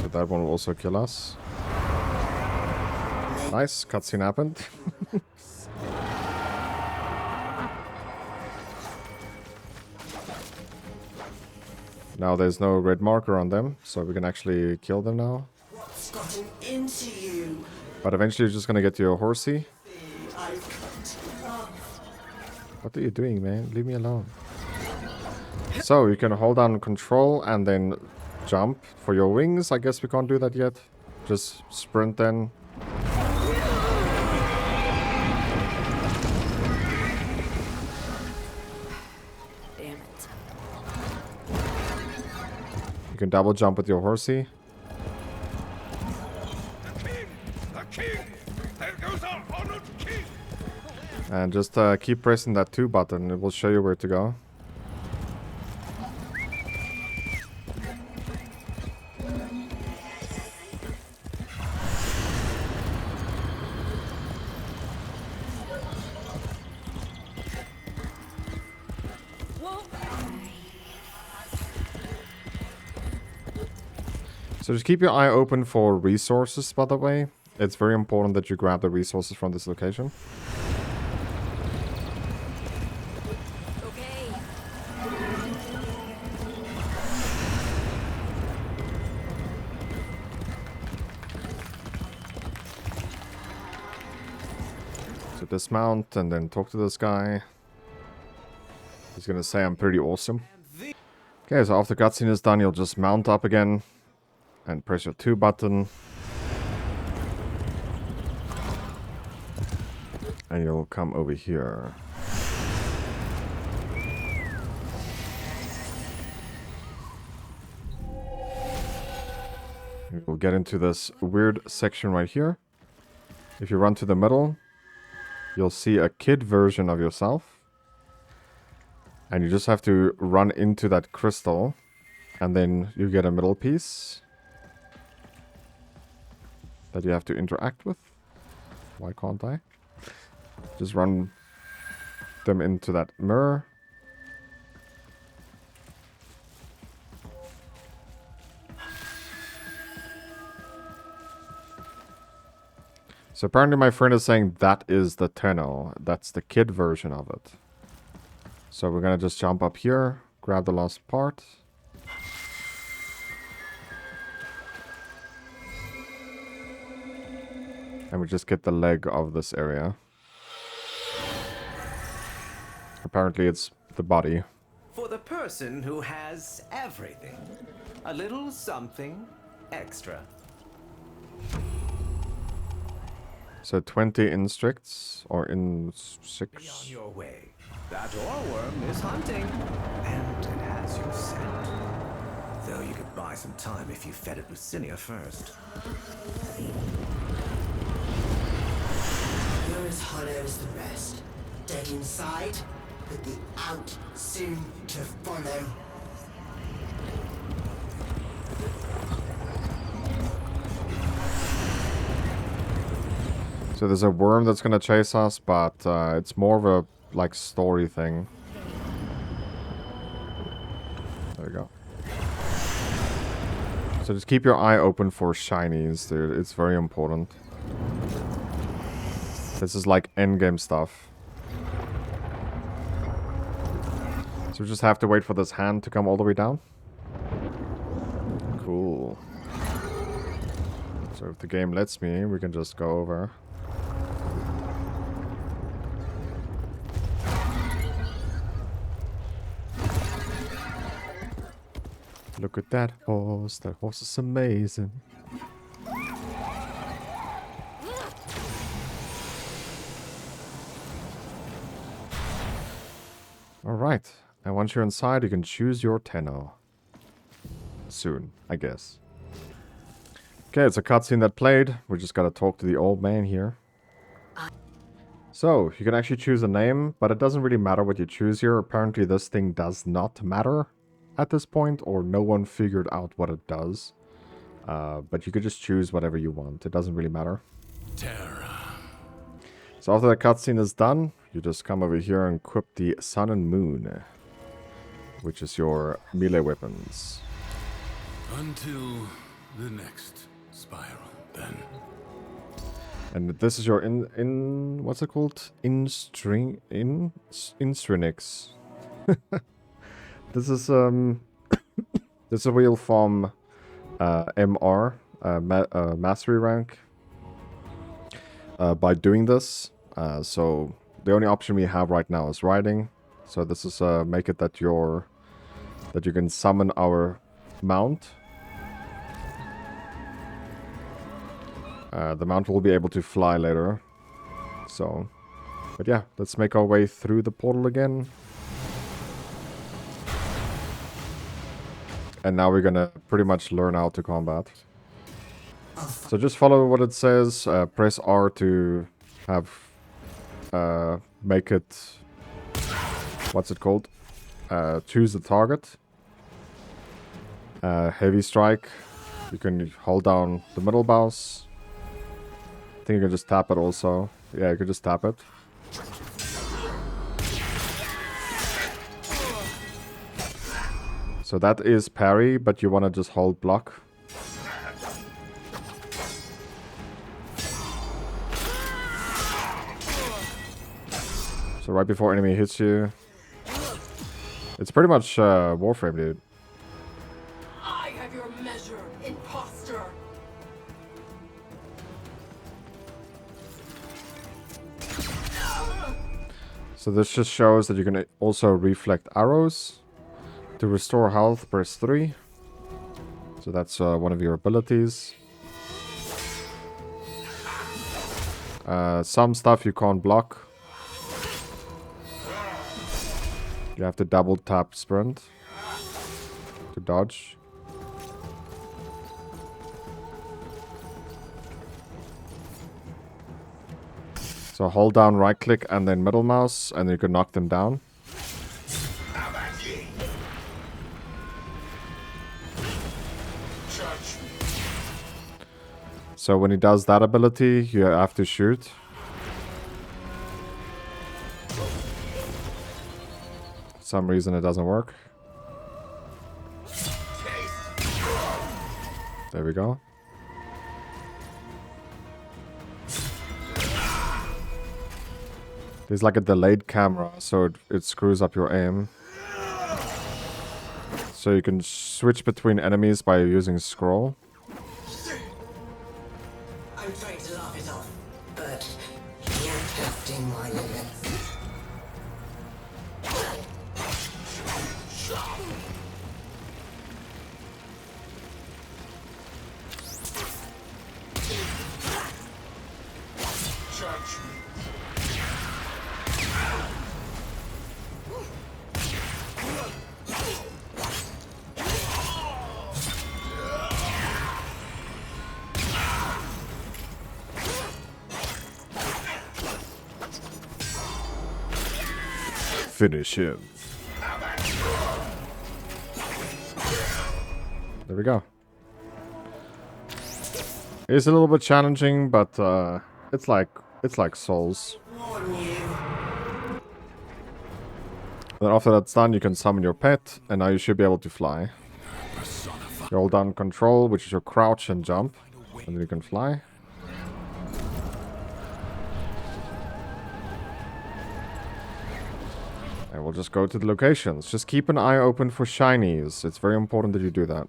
So that one will also kill us. Nice, cutscene happened. Now there's no red marker on them, so we can actually kill them now. What's gotten into you? But eventually you're just gonna get to your horsey. What are you doing, man? Leave me alone. So you can hold down control and then jump for your wings. I guess we can't do that yet. Just sprint then. You can double jump with your horsey. The king! There goes our honored king! And just keep pressing that 2 button. It will show you where to go. So just keep your eye open for resources, by the way. It's very important that you grab the resources from this location. So dismount and then talk to this guy. He's gonna say I'm pretty awesome. Okay, so after cutscene is done, you'll just mount up again. And press your 2 button. And you'll come over here. We'll get into this weird section right here. If you run to the middle, you'll see a kid version of yourself. And you just have to run into that crystal. And then you get a middle piece that you have to interact with. Why can't I? Just run them into that mirror. So apparently my friend is saying that is the Tenno. That's the kid version of it. So we're gonna just jump up here, grab the last part. And we just get the leg of this area. Apparently it's the body. For the person who has everything. A little something extra. So 20 instricts, or in 6. Be on your way. That oreworm is hunting. And it has your scent. Though you could buy some time if you fed it Lucinia first. You're as hollow as the rest. Dead inside, but the out soon to follow. So there's a worm that's gonna chase us, but it's more of a like story thing. There we go. So just keep your eye open for shinies, dude. It's very important. This is like endgame stuff. So we just have to wait for this hand to come all the way down. Cool. So if the game lets me, we can just go over. Look at that horse. That horse is amazing. Alright. And once you're inside, you can choose your Tenno. Soon, I guess. Okay, it's a cutscene that played. We just gotta talk to the old man here. So, you can actually choose a name, but it doesn't really matter what you choose here. Apparently this thing does not matter at this point, or no one figured out what it does. But you could just choose whatever you want. It doesn't really matter. Terra. So after the cutscene is done, you just come over here and equip the Sun and Moon, which is your melee weapons. Until the next spiral, then. And this is your what's it called? Instrinix. This is this wheel from MR mastery rank. By doing this, so the only option we have right now is riding. So this is make it that you can summon our mount. The mount will be able to fly later. So, but yeah, let's make our way through the portal again. And now we're gonna pretty much learn how to combat. So just follow what it says. Press R to have make it. What's it called? Choose the target. Heavy strike. You can hold down the middle mouse. I think you can just tap it also. Yeah, you can just tap it. So that is parry, but you want to just hold block. So right before enemy hits you. It's pretty much Warframe, dude. I have your measure, imposter. So this just shows that you can also reflect arrows. To restore health, press 3. So that's one of your abilities. Some stuff you can't block. You have to double tap sprint to dodge. So hold down right click and then middle mouse and you can knock them down. So when he does that ability, you have to shoot. For some reason it doesn't work. There we go. There's like a delayed camera, so it screws up your aim. So you can switch between enemies by using scroll. I'm trying to laugh it off, but you're testing my limits. Finish him. There we go. It's a little bit challenging, but it's like Souls. Then after that's done, you can summon your pet, and now you should be able to fly. You hold down control, which is your crouch and jump, and then you can fly. And we'll just go to the locations. Just keep an eye open for shinies. It's very important that you do that.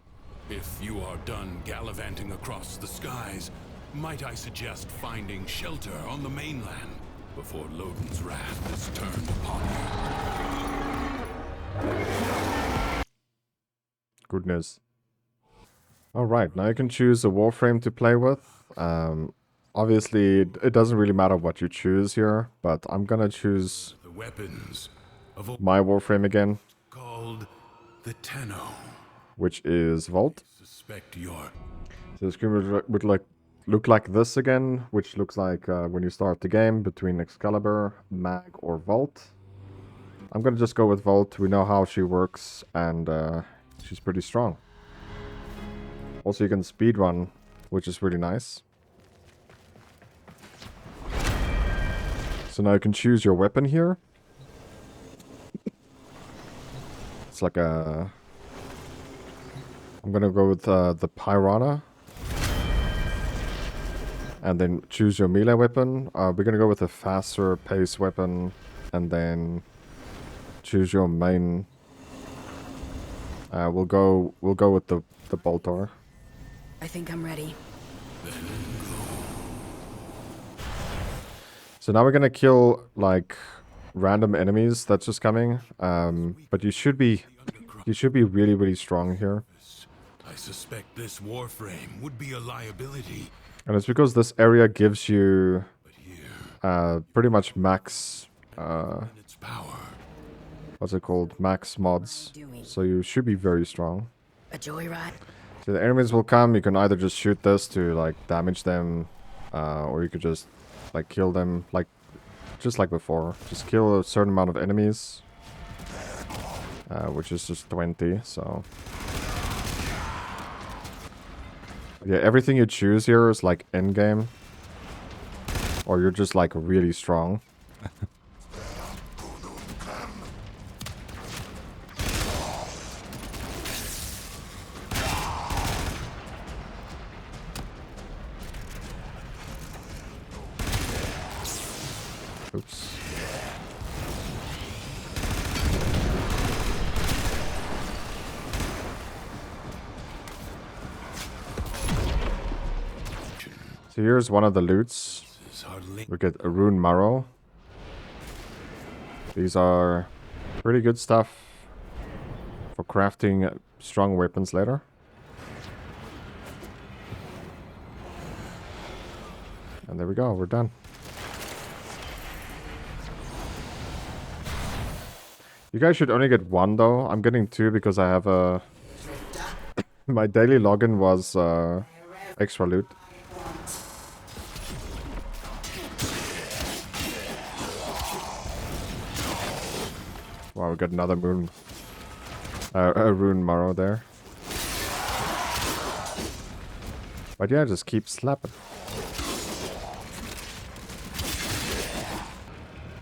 If you are done gallivanting across the skies, might I suggest finding shelter on the mainland before Loden's wrath is turned upon you? Goodness. Alright, now you can choose a Warframe to play with. Obviously, it doesn't really matter what you choose here, but I'm gonna choose The weapons of my Warframe again, called the Tenno. which is Vault. Suspect your So the screen would look like this again, which looks like when you start the game between Excalibur, Mag, or Vault. I'm gonna just go with Vault. We know how she works, and she's pretty strong. Also, you can speedrun, which is really nice. So now you can choose your weapon here. It's like a... I'm gonna go with the Piranha. And then choose your melee weapon. We're gonna go with a faster pace weapon. And then choose your main. We'll go with the Boltar. I think I'm ready. So now we're gonna kill like random enemies that's just coming. But you should be really, really strong here. I suspect this Warframe would be a liability. And it's because this area gives you pretty much max what's it called? Max mods. So you should be very strong. A joyride? So the enemies will come, you can either just shoot this to like damage them, or you could just like kill them like just like before. Just kill a certain amount of enemies. Which is just 20, so yeah, everything you choose here is like endgame. Or you're just like really strong. Oops. So here's one of the loots. We get a Rune Marrow. These are pretty good stuff for crafting strong weapons later. And there we go, we're done. You guys should only get one though. I'm getting two because I have a... My daily login was extra loot. Wow, we got another moon. A rune marrow there. But yeah, just keep slapping.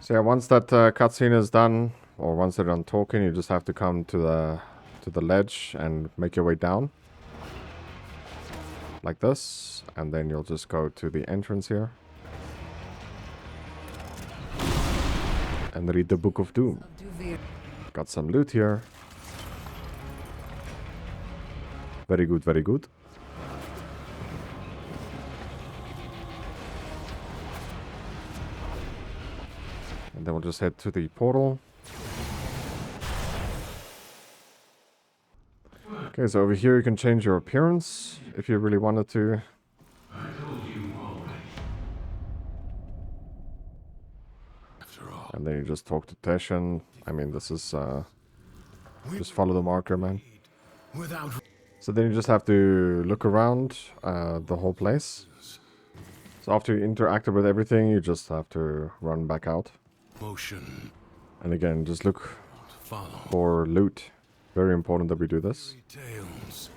So yeah, once that cutscene is done, or once they're done talking, you just have to come to the ledge and make your way down. Like this. And then you'll just go to the entrance here. And read the Book of Doom. Got some loot here. Very good, very good. And then we'll just head to the portal. Okay, so over here you can change your appearance if you really wanted to. And then you just talk to Teshin. I mean, this is just follow the marker, man. So then you just have to look around the whole place. So after you interacted with everything, you just have to run back out. Motion. And again, just look for loot. Very important that we do this. Tales.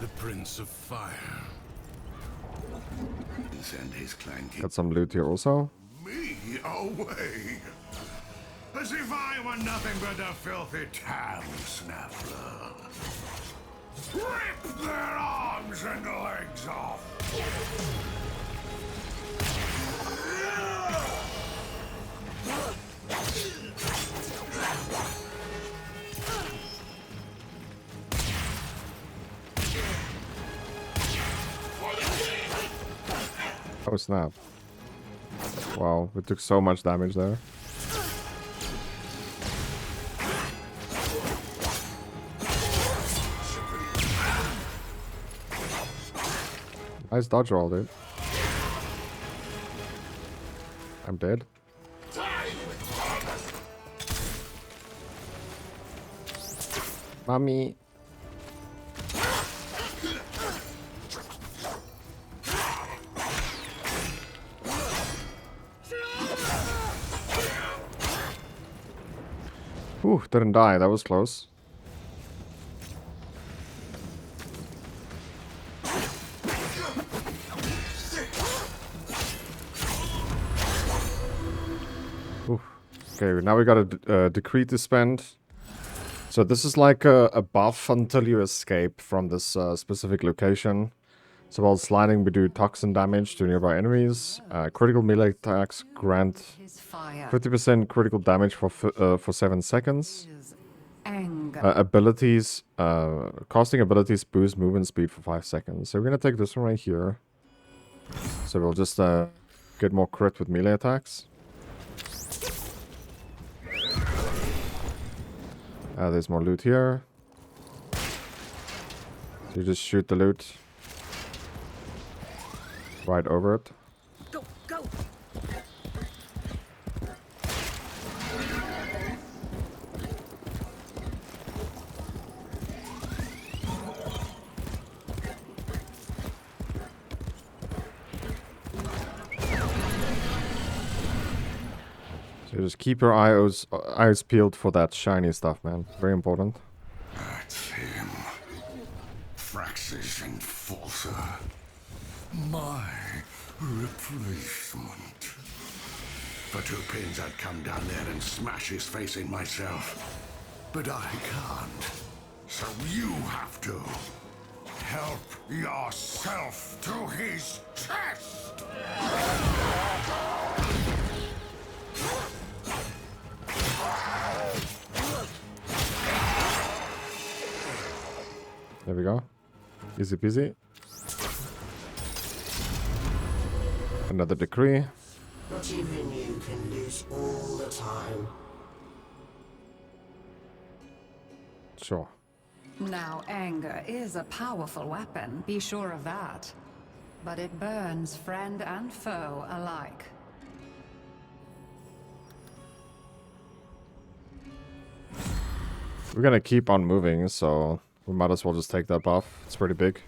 The Prince of Fire. And his clan Got some loot here also. me away. As if I were nothing but a filthy town snaffler. Rip their arms and legs off. Oh snap. Wow, we took so much damage there. Nice dodge roll, dude. I'm dead. Mommy. Whew, didn't die. That was close. Ooh. Okay, now we got a decree to spend. So this is like a buff until you escape from this specific location. So while sliding, we do toxin damage to nearby enemies. Critical melee attacks grant 50% critical damage for 7 seconds. Abilities, casting abilities boost movement speed for 5 seconds. So we're gonna take this one right here. So we'll just get more crit with melee attacks. There's more loot here. So you just shoot the loot right over it. Go, go! So just keep your eyes peeled for that shiny stuff, man. Very important. That's him. Frax's enforcer. My replacement. For 2 pins, I'd come down there and smash his face in myself. But I can't. So you have to. Help yourself to his chest! There we go. Easy peasy. Another decree. Not even you can lose all the time. Sure. Now, anger is a powerful weapon, be sure of that. But it burns friend and foe alike. We're gonna keep on moving, so we might as well just take that buff. It's pretty big.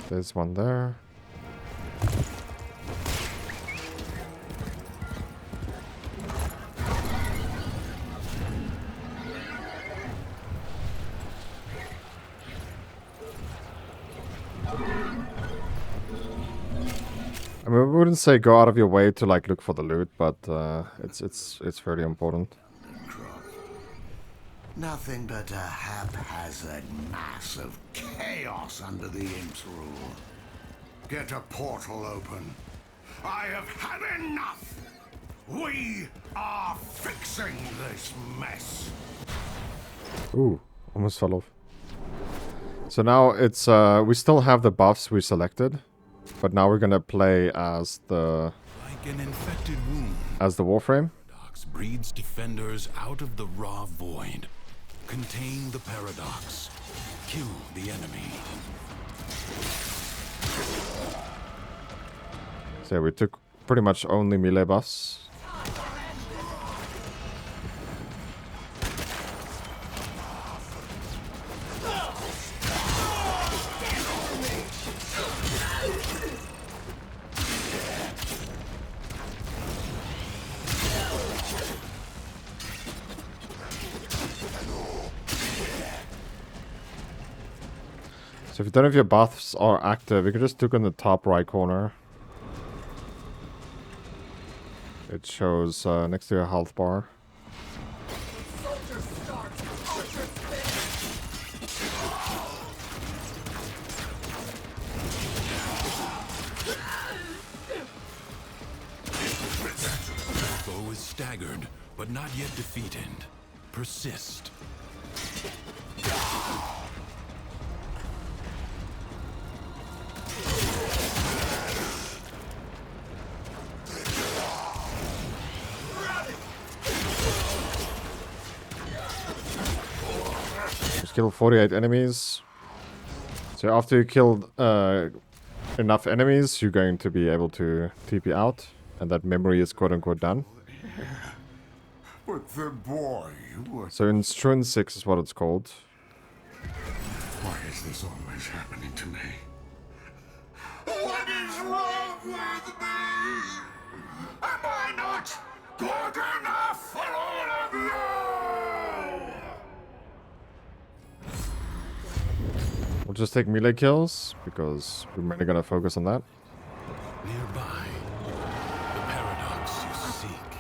There's one there. I mean, we wouldn't say go out of your way to like look for the loot, but it's fairly important. Nothing but a haphazard mass of chaos under the Imp's rule. Get a portal open. I have had enough! We are fixing this mess! Ooh, almost fell off. So now it's, we still have the buffs we selected, but now we're gonna play as the... Like an infected wound. As the Warframe. Paradox breeds defenders out of the raw void. Contain the paradox. Kill the enemy. So yeah, we took pretty much only melee buffs. So if you don't know if your buffs are active, you can just look in the top right corner. It shows next to your health bar. Foe is staggered, but not yet defeated. Persist. Just kill 48 enemies. So after you killed enough enemies, you're going to be able to TP out, and that memory is quote-unquote done. But the boy was... So intrinsic is what it's called. Why is this always happening to me? What is wrong with me? Am I not good enough for all of you? We'll just take melee kills, because we're mainly gonna focus on that. Nearby, the paradox you seek.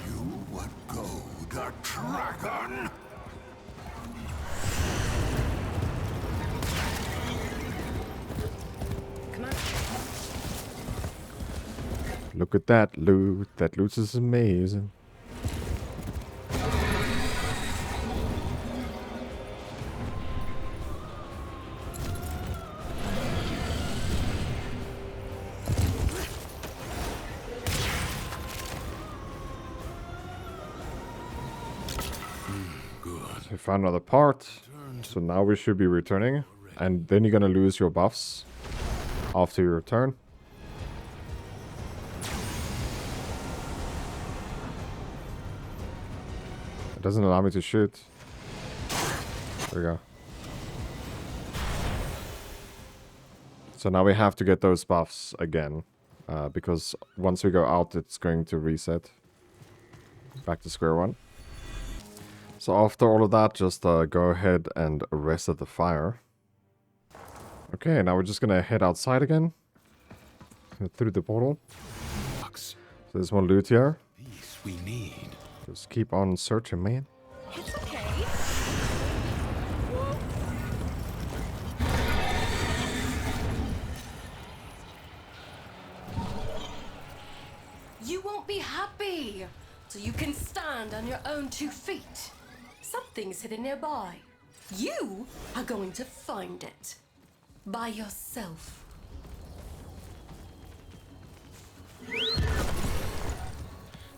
You would go the dragon? Look at that loot. That loot is amazing. So we found another part. So now we should be returning. And then you're gonna lose your buffs after you return. It doesn't allow me to shoot. There we go. So now we have to get those buffs again. Because once we go out, it's going to reset. Back to square one. So after all of that, just go ahead and reset the fire. Okay, now we're just gonna head outside again. Through the portal. So there's more loot here. Peace we need. Just keep on searching, man. It's okay. You won't be happy till you can stand on your own 2 feet. Something's hidden nearby. You are going to find it. By yourself.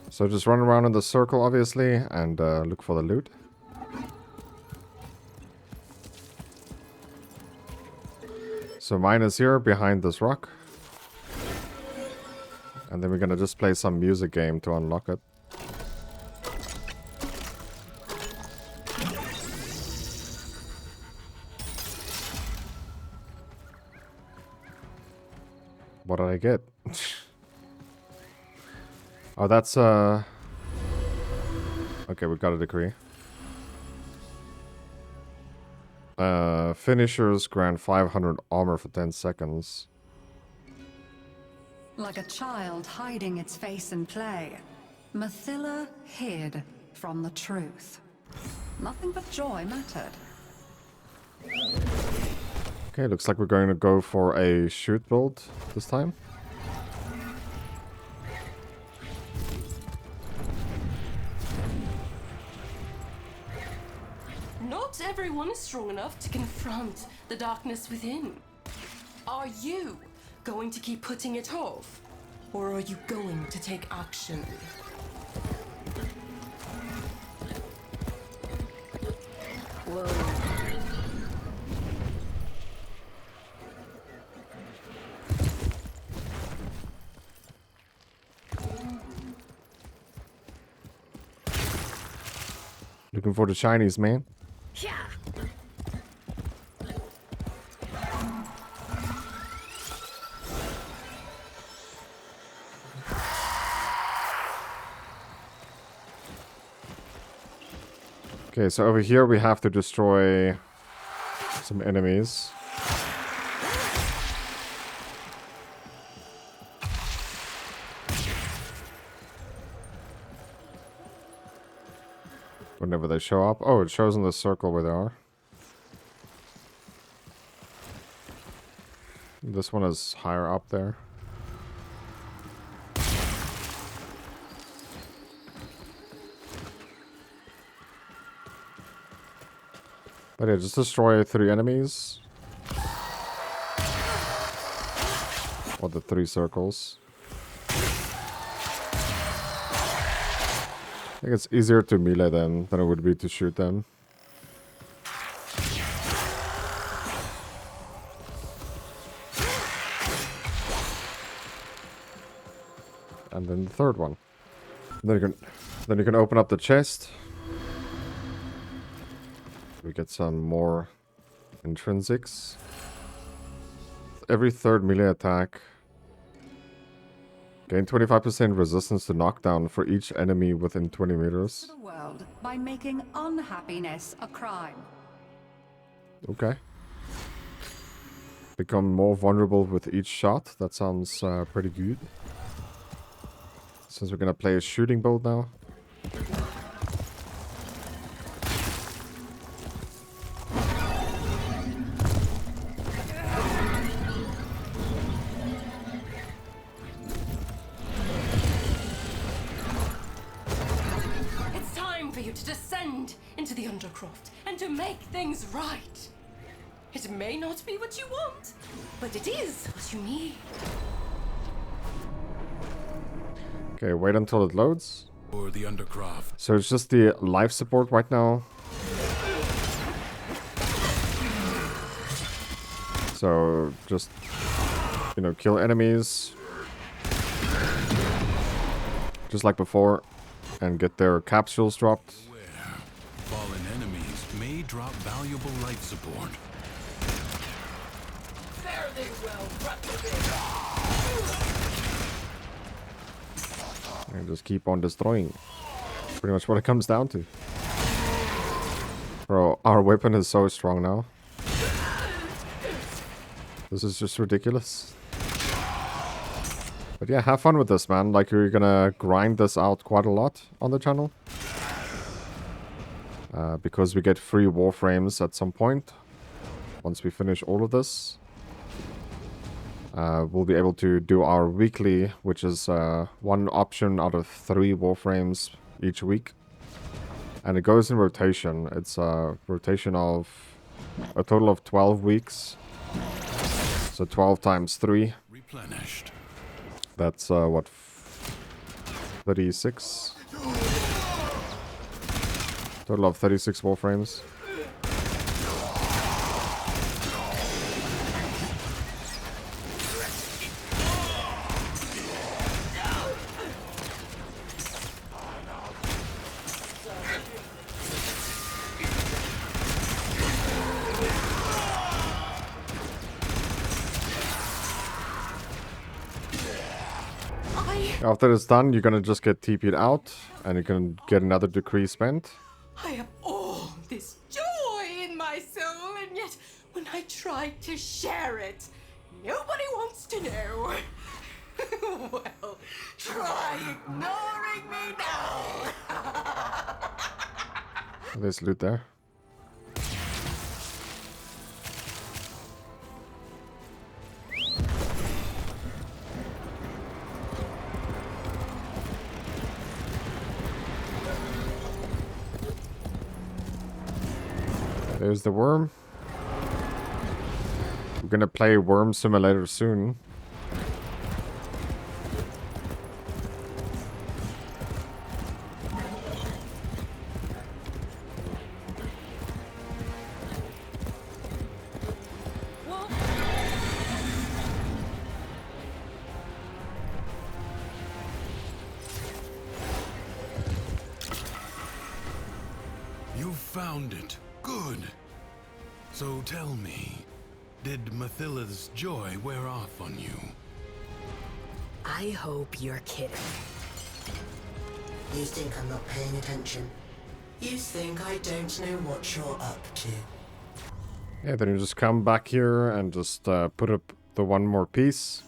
So just run around in the circle, obviously, and look for the loot. So mine is here, behind this rock. And then we're gonna just play some music game to unlock it. What did I get? Oh, that's okay, we got a decree. Finishers grant 500 armor for 10 seconds. Like a child hiding its face in play, Mathila hid from the truth. Nothing but joy mattered. Okay, looks like we're going to go for a shoot build this time. Not everyone is strong enough to confront the darkness within. Are you going to keep putting it off? Or are you going to take action? Whoa. Looking for the shinies, man. Yeah. Okay, so over here we have to destroy some enemies. Whenever they show up. Oh, it shows in the circle where they are. This one is higher up there. But yeah, just destroy 3 enemies. Or the 3 circles. I think it's easier to melee them than it would be to shoot them. And then the third one. Then you can open up the chest. We get some more intrinsics. Every third melee attack. Gain 25% resistance to knockdown for each enemy within 20 meters. To the world by making unhappiness a crime. Okay. Become more vulnerable with each shot. That sounds pretty good. Since we're gonna play a shooting build now. It's time for you to descend into the Undercroft and to make things right. It may not be what you want, but it is what you need. Okay, wait until it loads. Or the Undercroft. So it's just the life support right now. So just, you know, kill enemies. Just like before. And get their capsules dropped. Fallen enemies may drop valuable life support. Fare thee well, And just keep on destroying. Pretty much what it comes down to. Bro, our weapon is so strong now. This is just ridiculous. But yeah, have fun with this, man. Like, you're gonna grind this out quite a lot on the channel. Because we get free Warframes at some point. Once we finish all of this. We'll be able to do our weekly, which is one option out of 3 Warframes each week. And it goes in rotation. It's a rotation of a total of 12 weeks. So 12 times 3. Replenished. That's what, 36? Total of 36 Warframes. After it's done, you're gonna just get TP'd out, and you can get another decree spent. I have all this joy in my my soul, and yet when I try to share it, nobody wants to know. Well, try ignoring me now. There's loot there. There's the worm. We're gonna play Worm Simulator soon. You found it. Good. So tell me, did Mathilla's joy wear off on you? I hope you're kidding. You think I'm not paying attention? You think I don't know what you're up to? Yeah, then you just come back here and just put up the one more piece.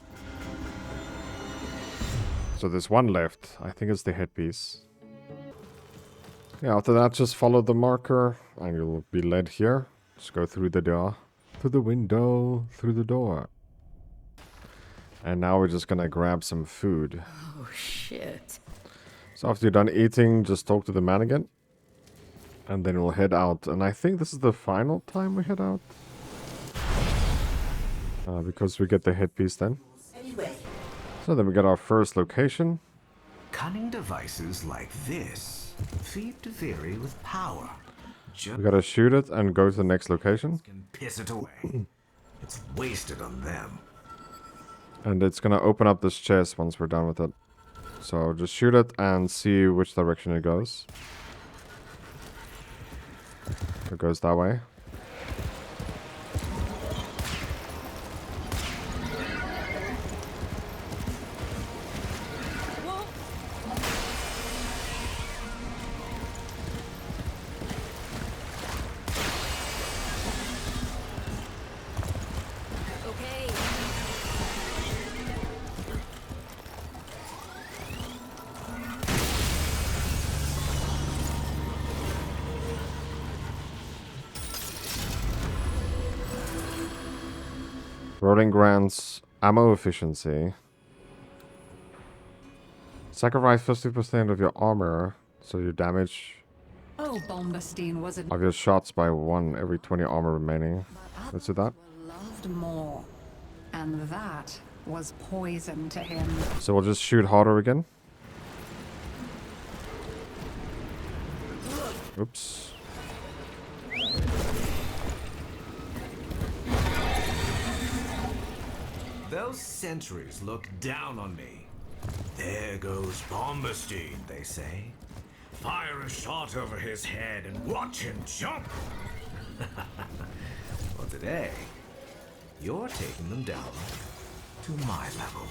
So there's one left. I think it's the headpiece. Yeah, after that, just follow the marker and you'll be led here. Just go through the door, through the window, through the door. And now we're just gonna grab some food. Oh shit. So after you're done eating, just talk to the man again. And then we'll head out. And I think this is the final time we head out. Because we get the headpiece then. Anyway. So then we get our first location. Cunning devices like this feed the theory with power. We gotta shoot it and go to the next location. Can piss it away. It's wasted on them. And it's gonna open up this chest once we're done with it. So just shoot it and see which direction it goes. It goes that way. Rolling grants ammo efficiency. Sacrifice 50% of your armor, so your damage Oh, Bombastine was of your shots by 1 every 20 armor remaining. Let's do that. loved more, and that was poison to him. So we'll just shoot harder again. Oops. Those sentries look down on me. There goes Bombastine, they say. Fire a shot over his head and watch him jump. Well, today, you're taking them down to my level.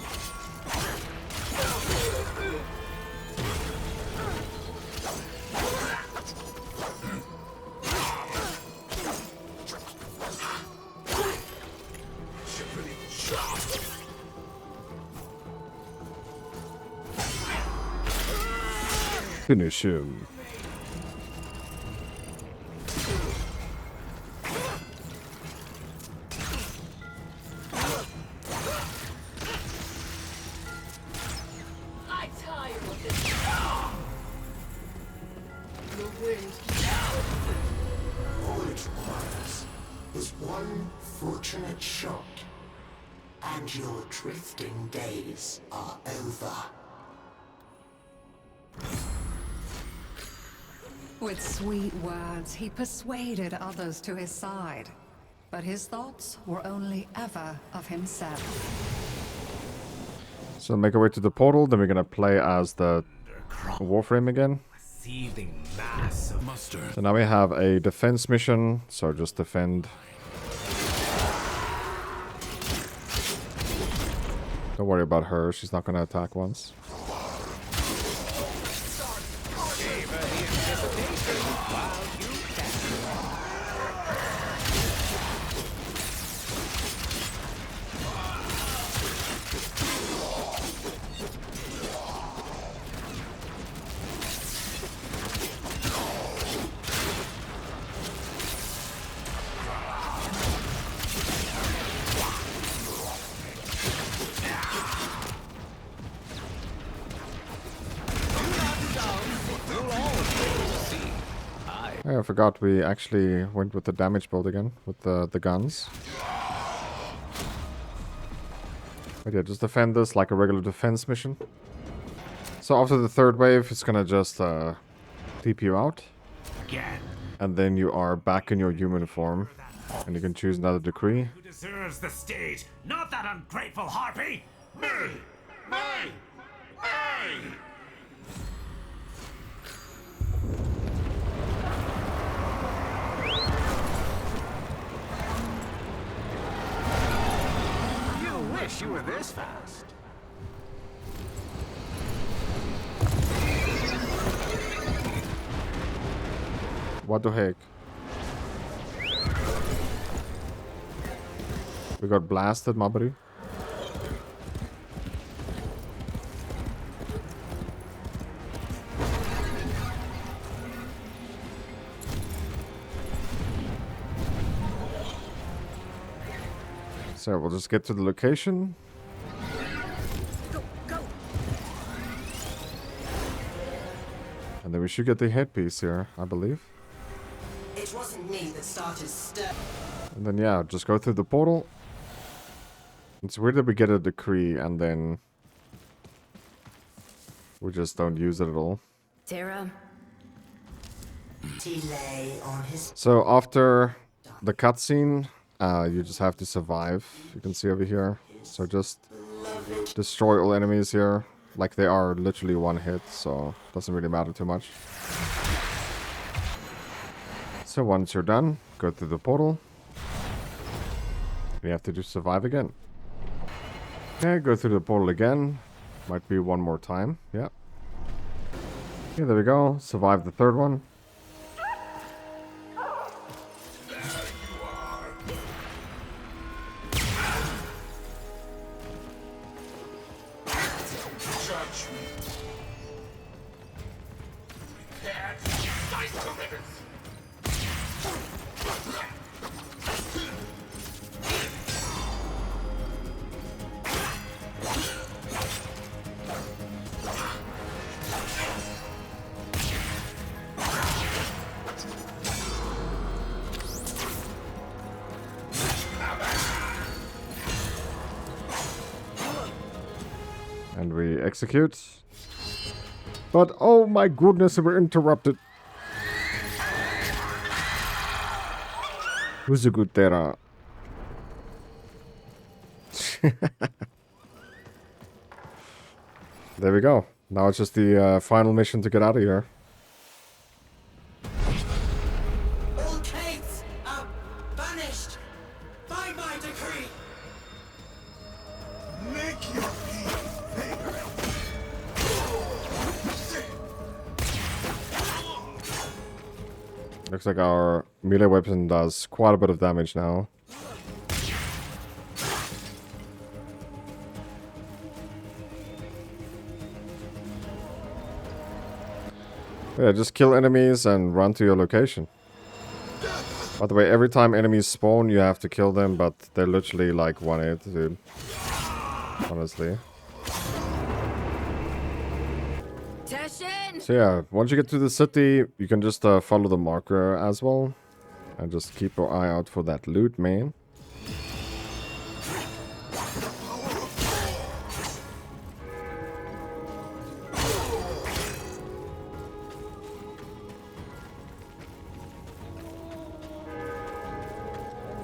Finish him. I'm tired of this. The wind. All it requires is one fortunate shot, and your drifting days are over. With sweet words, he persuaded others to his side, but his thoughts were only ever of himself. So make our way to the portal, then we're gonna play as the Warframe again. So now we have a defense mission, so just defend. Don't worry about her, she's not gonna attack once. Hey, I forgot we actually went with the damage build again, with the guns. But yeah, just defend this like a regular defense mission. So after the third wave, it's gonna just TP you out. Again. And then you are back in your human form. And you can choose another decree. Who deserves the stage? Not that ungrateful harpy! Me! Me! Me! You wish you were this fast. What the heck? We got blasted, Mabari. So we'll just get to the location. And then we should get the headpiece here, I believe. It wasn't me that started And then yeah, just go through the portal. It's weird that we get a decree and then we just don't use it at all. Tara. Delay on his So after the cutscene, you just have to survive. You can see over here. So just destroy all enemies here. Like they are literally one hit, so doesn't really matter too much. So once you're done, go through the portal. You have to just survive again. Okay, go through the portal again. Might be one more time. Yeah. Okay, there we go. Survive the third one. And we execute. But oh my goodness, we're interrupted. Who's a good Tera? There we go. Now it's just the final mission to get out of here. all caves are banished by my decree. Make your Looks like our melee weapon does quite a bit of damage now. Yeah, just kill enemies and run to your location. By the way, every time enemies spawn, you have to kill them, but they're literally like 1 hit, dude. Honestly. So yeah, once you get to the city, you can just follow the marker as well. And just keep your eye out for that loot, man.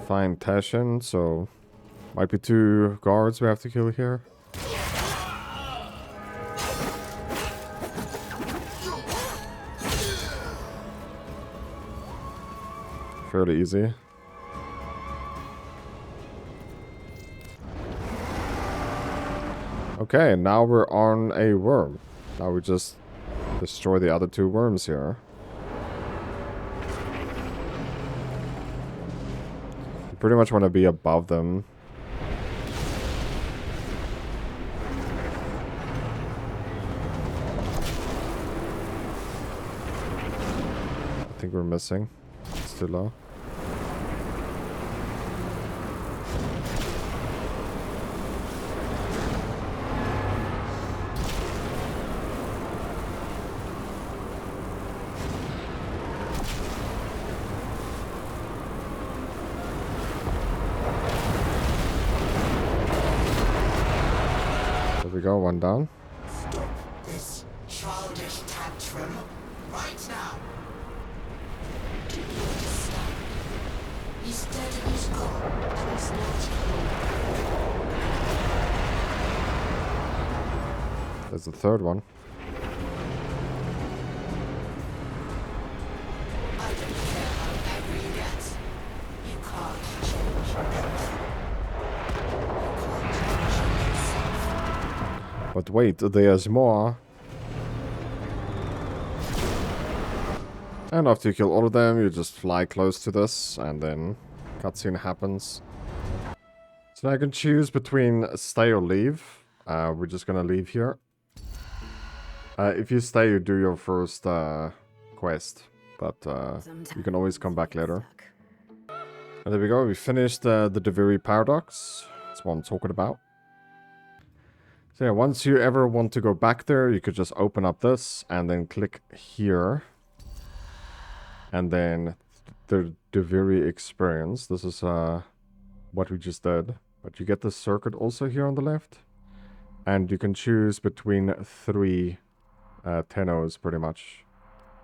Find Tashin, so might be 2 guards we have to kill here. Fairly easy. Okay, now we're on a worm. Now we just destroy the other 2 worms here. You pretty much want to be above them. I think we're missing. It's too low. go, one down. Stop this childish tantrum right now. Do you understand? He's dead and he's gone, and he's not coming. There's the third one. I don't care how angry you get. You can't change yourself. But wait, there's more. And after you kill all of them, you just fly close to this, and then cutscene happens. So now I can choose between stay or leave. We're just gonna leave here. If you stay, you do your first quest, but you can always come back later. And there we go, we finished the Deviri Paradox. That's what I'm talking about. So yeah, once you ever want to go back there, you could just open up this and then click here. And then the Deviri experience. This is what we just did. But you get the circuit also here on the left. And you can choose between 3 Tennos pretty much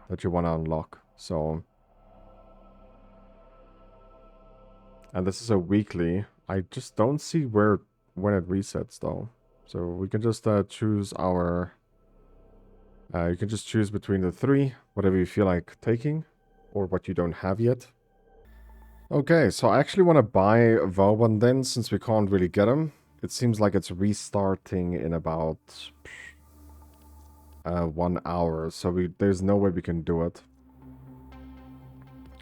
that you want to unlock. So, and this is a weekly. I just don't see when it resets though. So we can just choose our... you can just choose between the 3, whatever you feel like taking, or what you don't have yet. Okay, so I actually want to buy Vauban then, since we can't really get him. It seems like it's restarting in about 1 hour, so there's no way we can do it.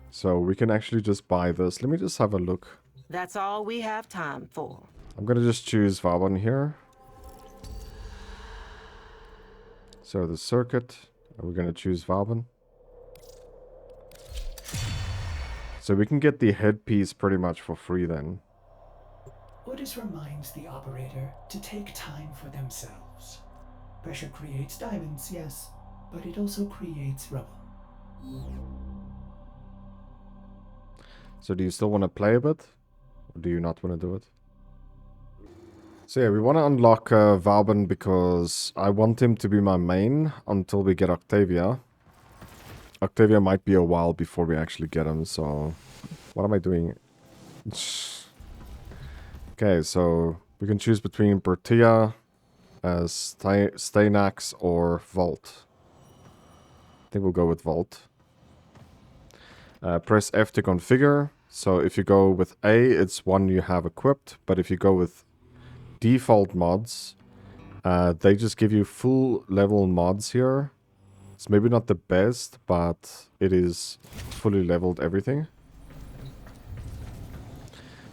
So we can actually just buy this. Let me just have a look. That's all we have time for. I'm gonna just choose Vauban here. So the circuit, we're gonna choose Vauban. So we can get the headpiece pretty much for free then. Ordis reminds the operator to take time for themselves. Pressure creates diamonds, yes, but it also creates rubble. So do you still want to play a bit? Or do you not want to do it? So yeah, we want to unlock Vauban because I want him to be my main until we get Octavia. Octavia might be a while before we actually get him, so... What am I doing? Okay, so we can choose between Bertia, Stainax, or Vault. I think we'll go with Vault. Press F to configure. So if you go with A, it's one you have equipped. But if you go with default mods, they just give you full level mods here. It's maybe not the best, but it is fully leveled everything.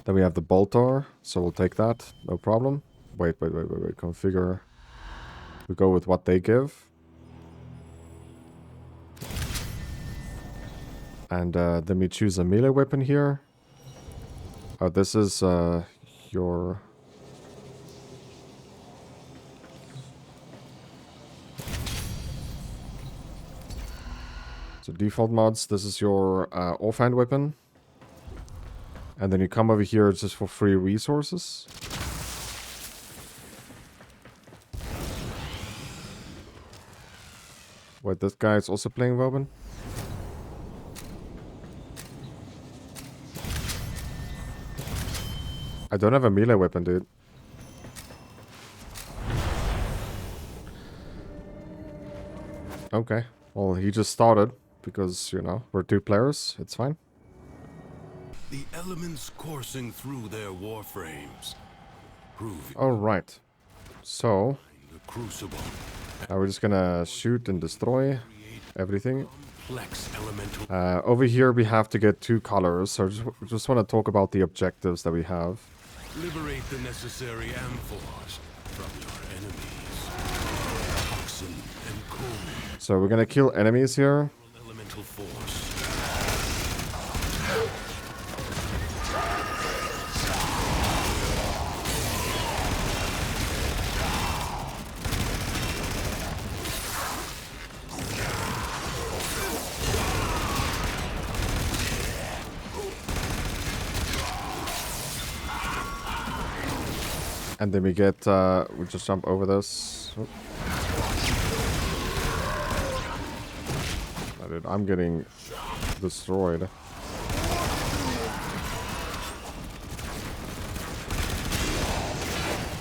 Then we have the Boltar, so we'll take that, no problem. Wait, configure. We go with what they give. And then we choose a melee weapon here. Oh, this is your... So default mods, this is your offhand weapon. And then you come over here just for free resources. Wait, this guy is also playing Vauban? I don't have a melee weapon, dude. Okay, well, he just started because, you know, we're 2 players. It's fine. The elements coursing through their warframes prove. All right, so the crucible. Now we're just gonna shoot and destroy everything. Complex elemental. Over here we have to get 2 colors, so I just want to talk about the objectives that we have. Liberate the necessary amphors from your enemies. Oxen and coal. So we're gonna kill enemies here. Elemental force. And then we get, we just jump over this. Oop. Oh, dude, I'm getting destroyed.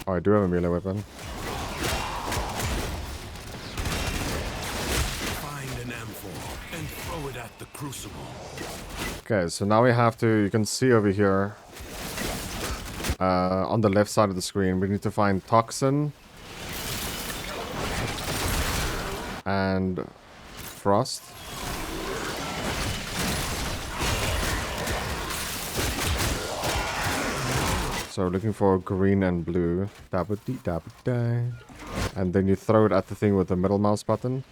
Oh, I do have a melee weapon. Find an amphor and throw it at the crucible. Okay, so now we have to, you can see over here, on the left side of the screen, we need to find Toxin and Frost. So looking for green and blue. Dabba-dee-dabba-die. And then you throw it at the thing with the middle mouse button.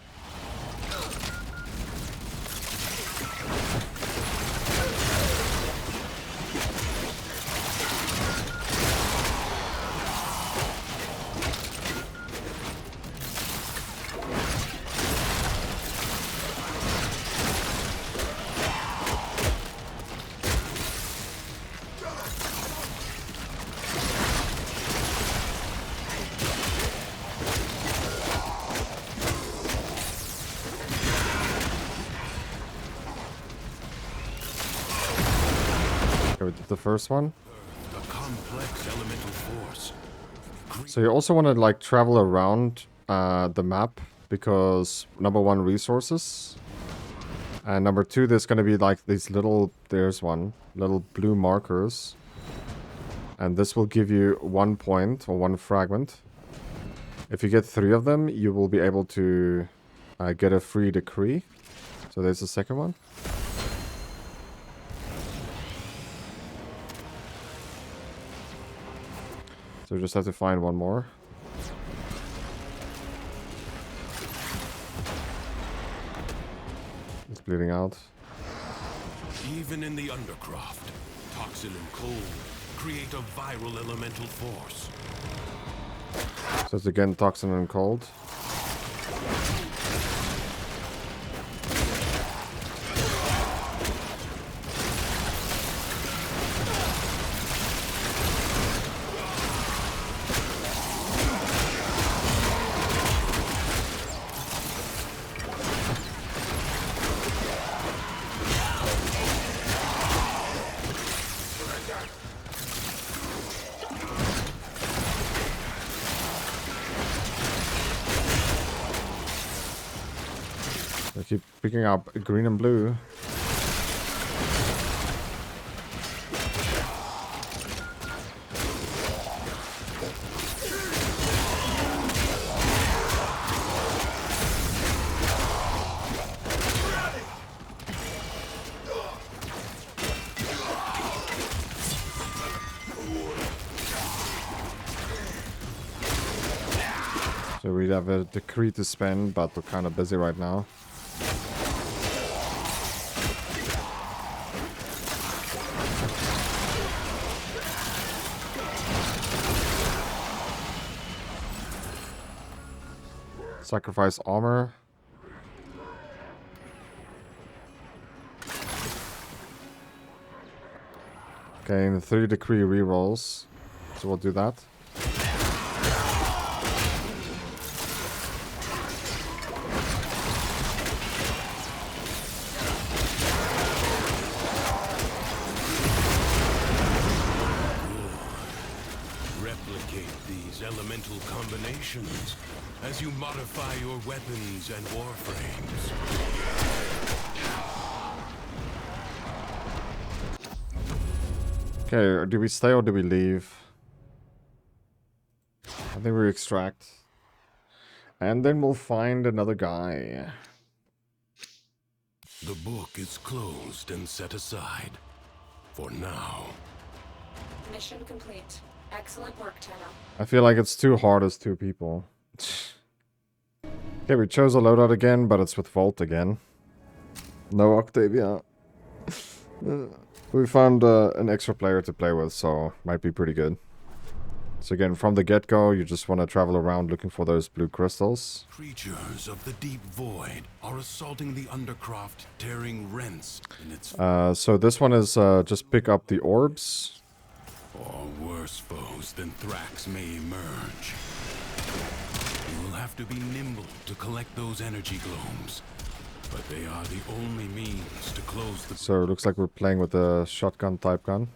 We did the first one. A complex elemental force. So you also want to like travel around the map because number one, resources, and number two, there's going to be like these little, there's one, little blue markers, and this will give you 1 point or 1 fragment. If you get 3 of them, you will be able to get a free decree. So there's the second one. So we just have to find one more. It's bleeding out. Even in the undercroft, toxin and cold create a viral elemental force. So it's again toxin and cold. I keep picking up green and blue. So we have a decree to spend, but we're kind of busy right now. Sacrifice armor. Okay, and 3 decree rerolls. So we'll do that. Replicate these elemental combinations as you modify your weapons and warframes. Okay, do we stay or do we leave? I think we extract. And then we'll find another guy. The book is closed and set aside. For now. Mission complete. Excellent work, Tenno. I feel like it's too hard as 2 people. Okay, we chose a loadout again, but it's with Volt again. No Octavia. We found an extra player to play with, so might be pretty good. So again, from the get-go, you just want to travel around looking for those blue crystals. Creatures of the deep void are assaulting the undercroft, tearing rents in its... So this one is just pick up the orbs. Or worse. worse foes than Thrax may emerge. You will have to be nimble to collect those energy globes, but they are the only means to close the... So it looks like we're playing with a shotgun type gun.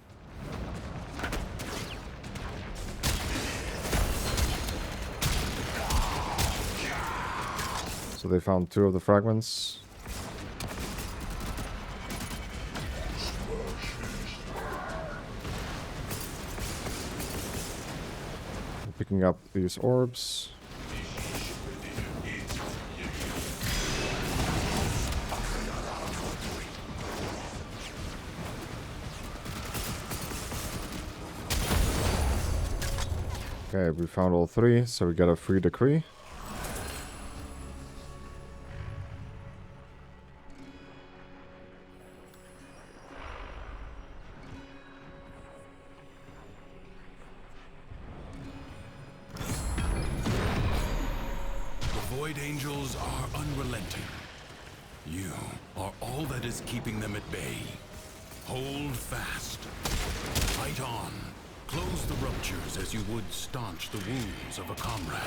So they found 2 of the fragments. Picking up these orbs. Okay, we found all 3, so we got a free decree. Void Angels are unrelenting. You are all that is keeping them at bay. Hold fast. Fight on. Close the ruptures as you would staunch the wounds of a comrade.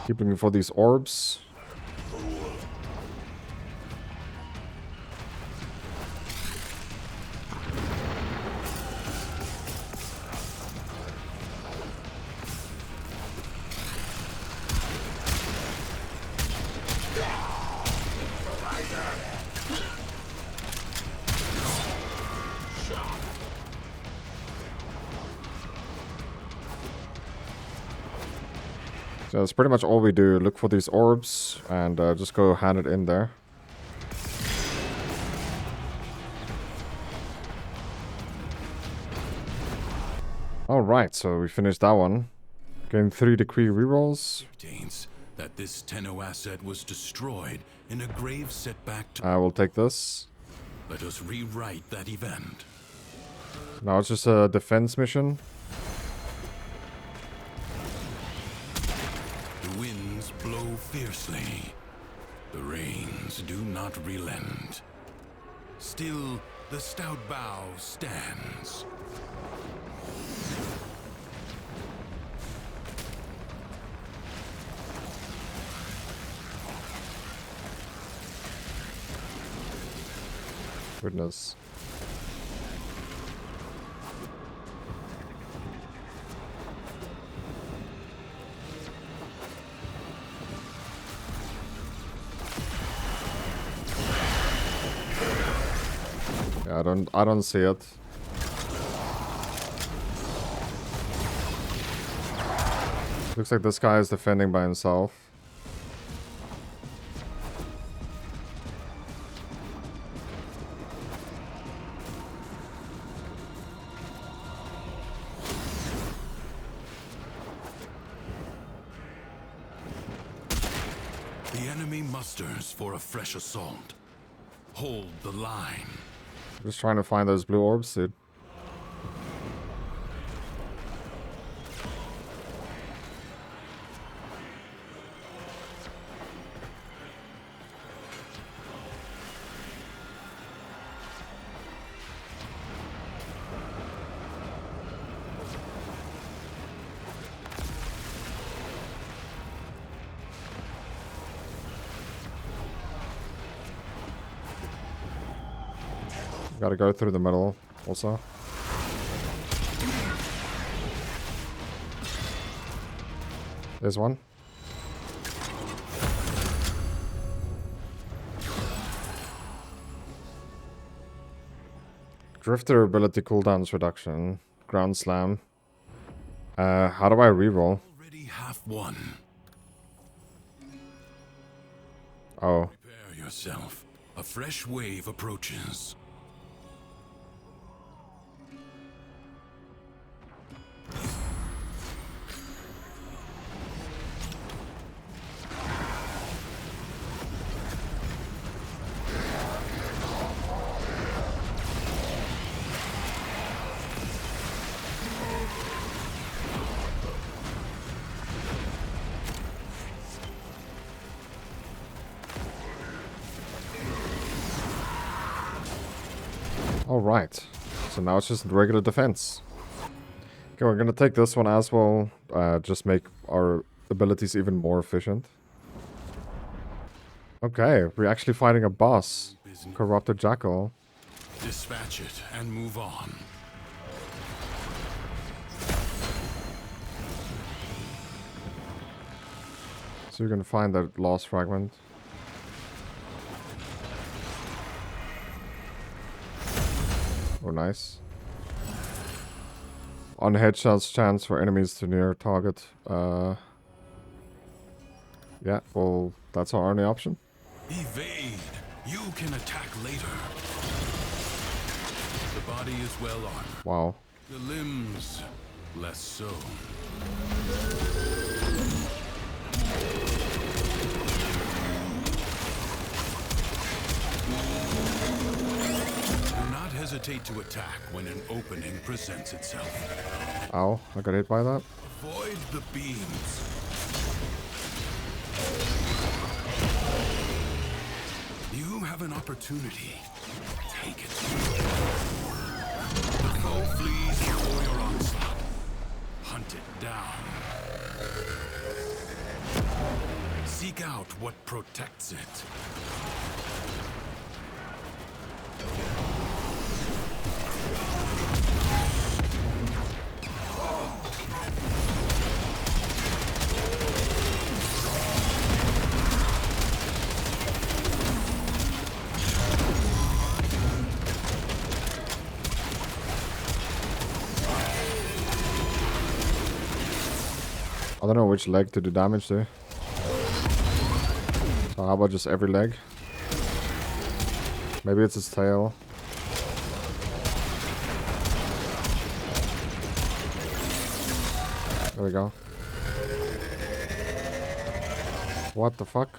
Keep looking for these orbs. So that's pretty much all we do. Look for these orbs and just go hand it in there. Alright, so we finished that one. Getting 3 decree rerolls. That this Tenno asset was destroyed in a grave setback to... I will take this. Let us rewrite that event. Now it's just a defense mission. The winds blow fiercely. The rains do not relent. Still, the stout bow stands. Goodness. Yeah, I don't see it. Looks like this guy is defending by himself. The enemy musters for a fresh assault. Hold the line. Just trying to find those blue orbs, dude. Gotta go through the middle also. There's one. Drifter ability cooldowns reduction. Ground slam. How do I reroll? Already half won. Oh. Prepare yourself. A fresh wave approaches. Alright. So now it's just regular defense. Okay, we're gonna take this one as well. Just make our abilities even more efficient. Okay, we're actually fighting a boss. Corrupted Jackal. Dispatch it and move on. So you're gonna find that lost fragment. Oh, nice. On headshots, chance for enemies to near target. Yeah, well, that's our only option. Evade. You can attack later. The body is well armed. Wow. The limbs, less so. Do not hesitate to attack when an opening presents itself. Ow, I got hit by that. Avoid the beams. You have an opportunity. Take it. The foe flees before your onslaught. Hunt it down. Seek out what protects it. I don't know which leg to do damage to. So how about just every leg? Maybe it's his tail. There we go. What the fuck?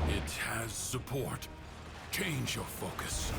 It has support. Change your focus.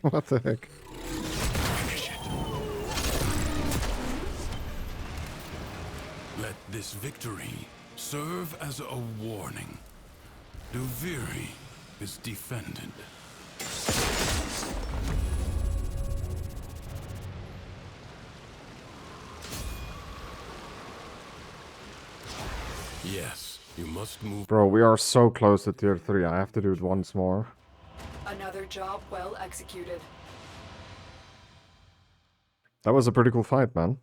What the heck? Finish it. Let this victory serve as a warning. Duviri is defended. Yes, you must move. Bro, we are so close to tier 3. I have to do it once more. Another job well executed. That was a pretty cool fight, man.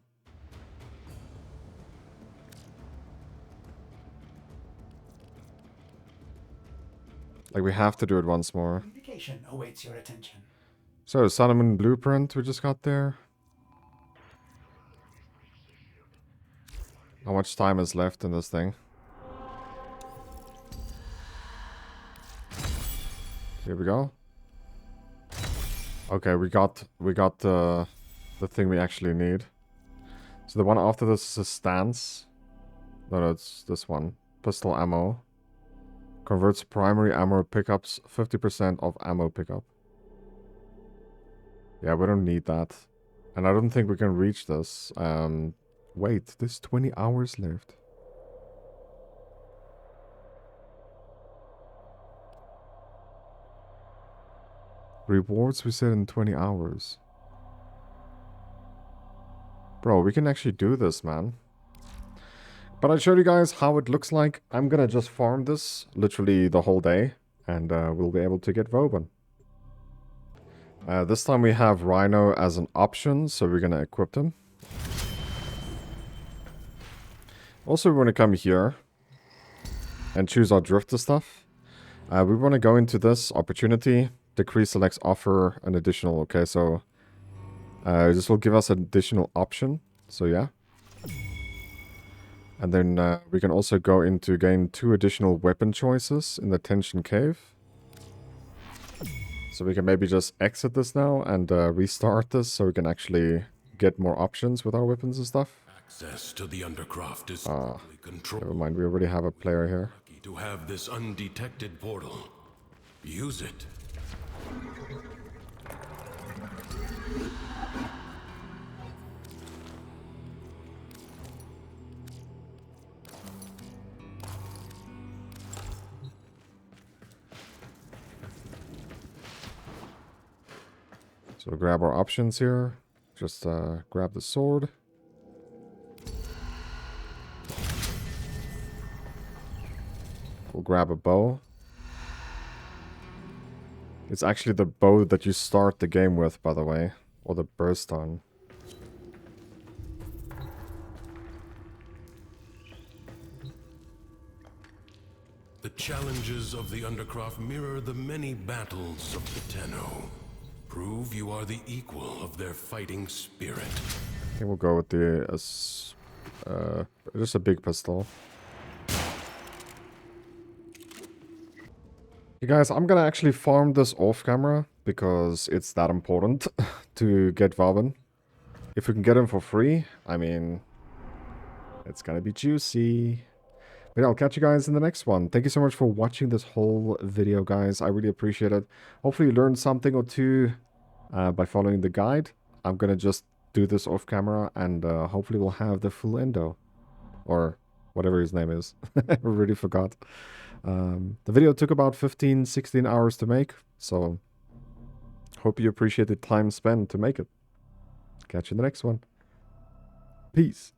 Like, we have to do it once more. Indication awaits your attention. So, Solomon Blueprint we just got there. How much time is left in this thing? Here we go. Okay, we got the thing we actually need. So the one after this is a stance. No, it's this one. Pistol ammo. Converts primary ammo pickups 50% of ammo pickup. Yeah, we don't need that. And I don't think we can reach this. Wait, there's 20 hours left. Rewards we set in 20 hours. Bro, we can actually do this, man. But I showed you guys how it looks like. I'm gonna just farm this literally the whole day. And we'll be able to get Vauban. This time we have Rhino as an option, so we're gonna equip him. Also, we want to come here and choose our drifter stuff. We want to go into this opportunity. Decrease selects offer an additional. Okay, so this will give us an additional option. So yeah. And then we can also go into gain 2 additional weapon choices in the Tension Cave. So we can maybe just exit this now and restart this so we can actually get more options with our weapons and stuff. Access to the Undercroft is Never mind, we already have a player here. lucky to have this undetected portal. Use it. So grab our options here. Just grab the sword. We'll grab a bow. It's actually the bow that you start the game with, by the way. Or the burst on. The challenges of the Undercroft mirror the many battles of the Tenno. Prove you are the equal of their fighting spirit. I think we'll go with the just a big pistol. You guys, I'm gonna actually farm this off camera because it's that important to get Vauban. If we can get him for free, I mean, it's gonna be juicy. But yeah, I'll catch you guys in the next one. Thank you so much for watching this whole video, guys. I really appreciate it. Hopefully you learned something or two by following the guide. I'm gonna just do this off camera and hopefully we'll have the full endo. Or whatever his name is. I already forgot. The video took about 15-16 hours to make, so hope you appreciate the time spent to make it. Catch you in the next one. Peace.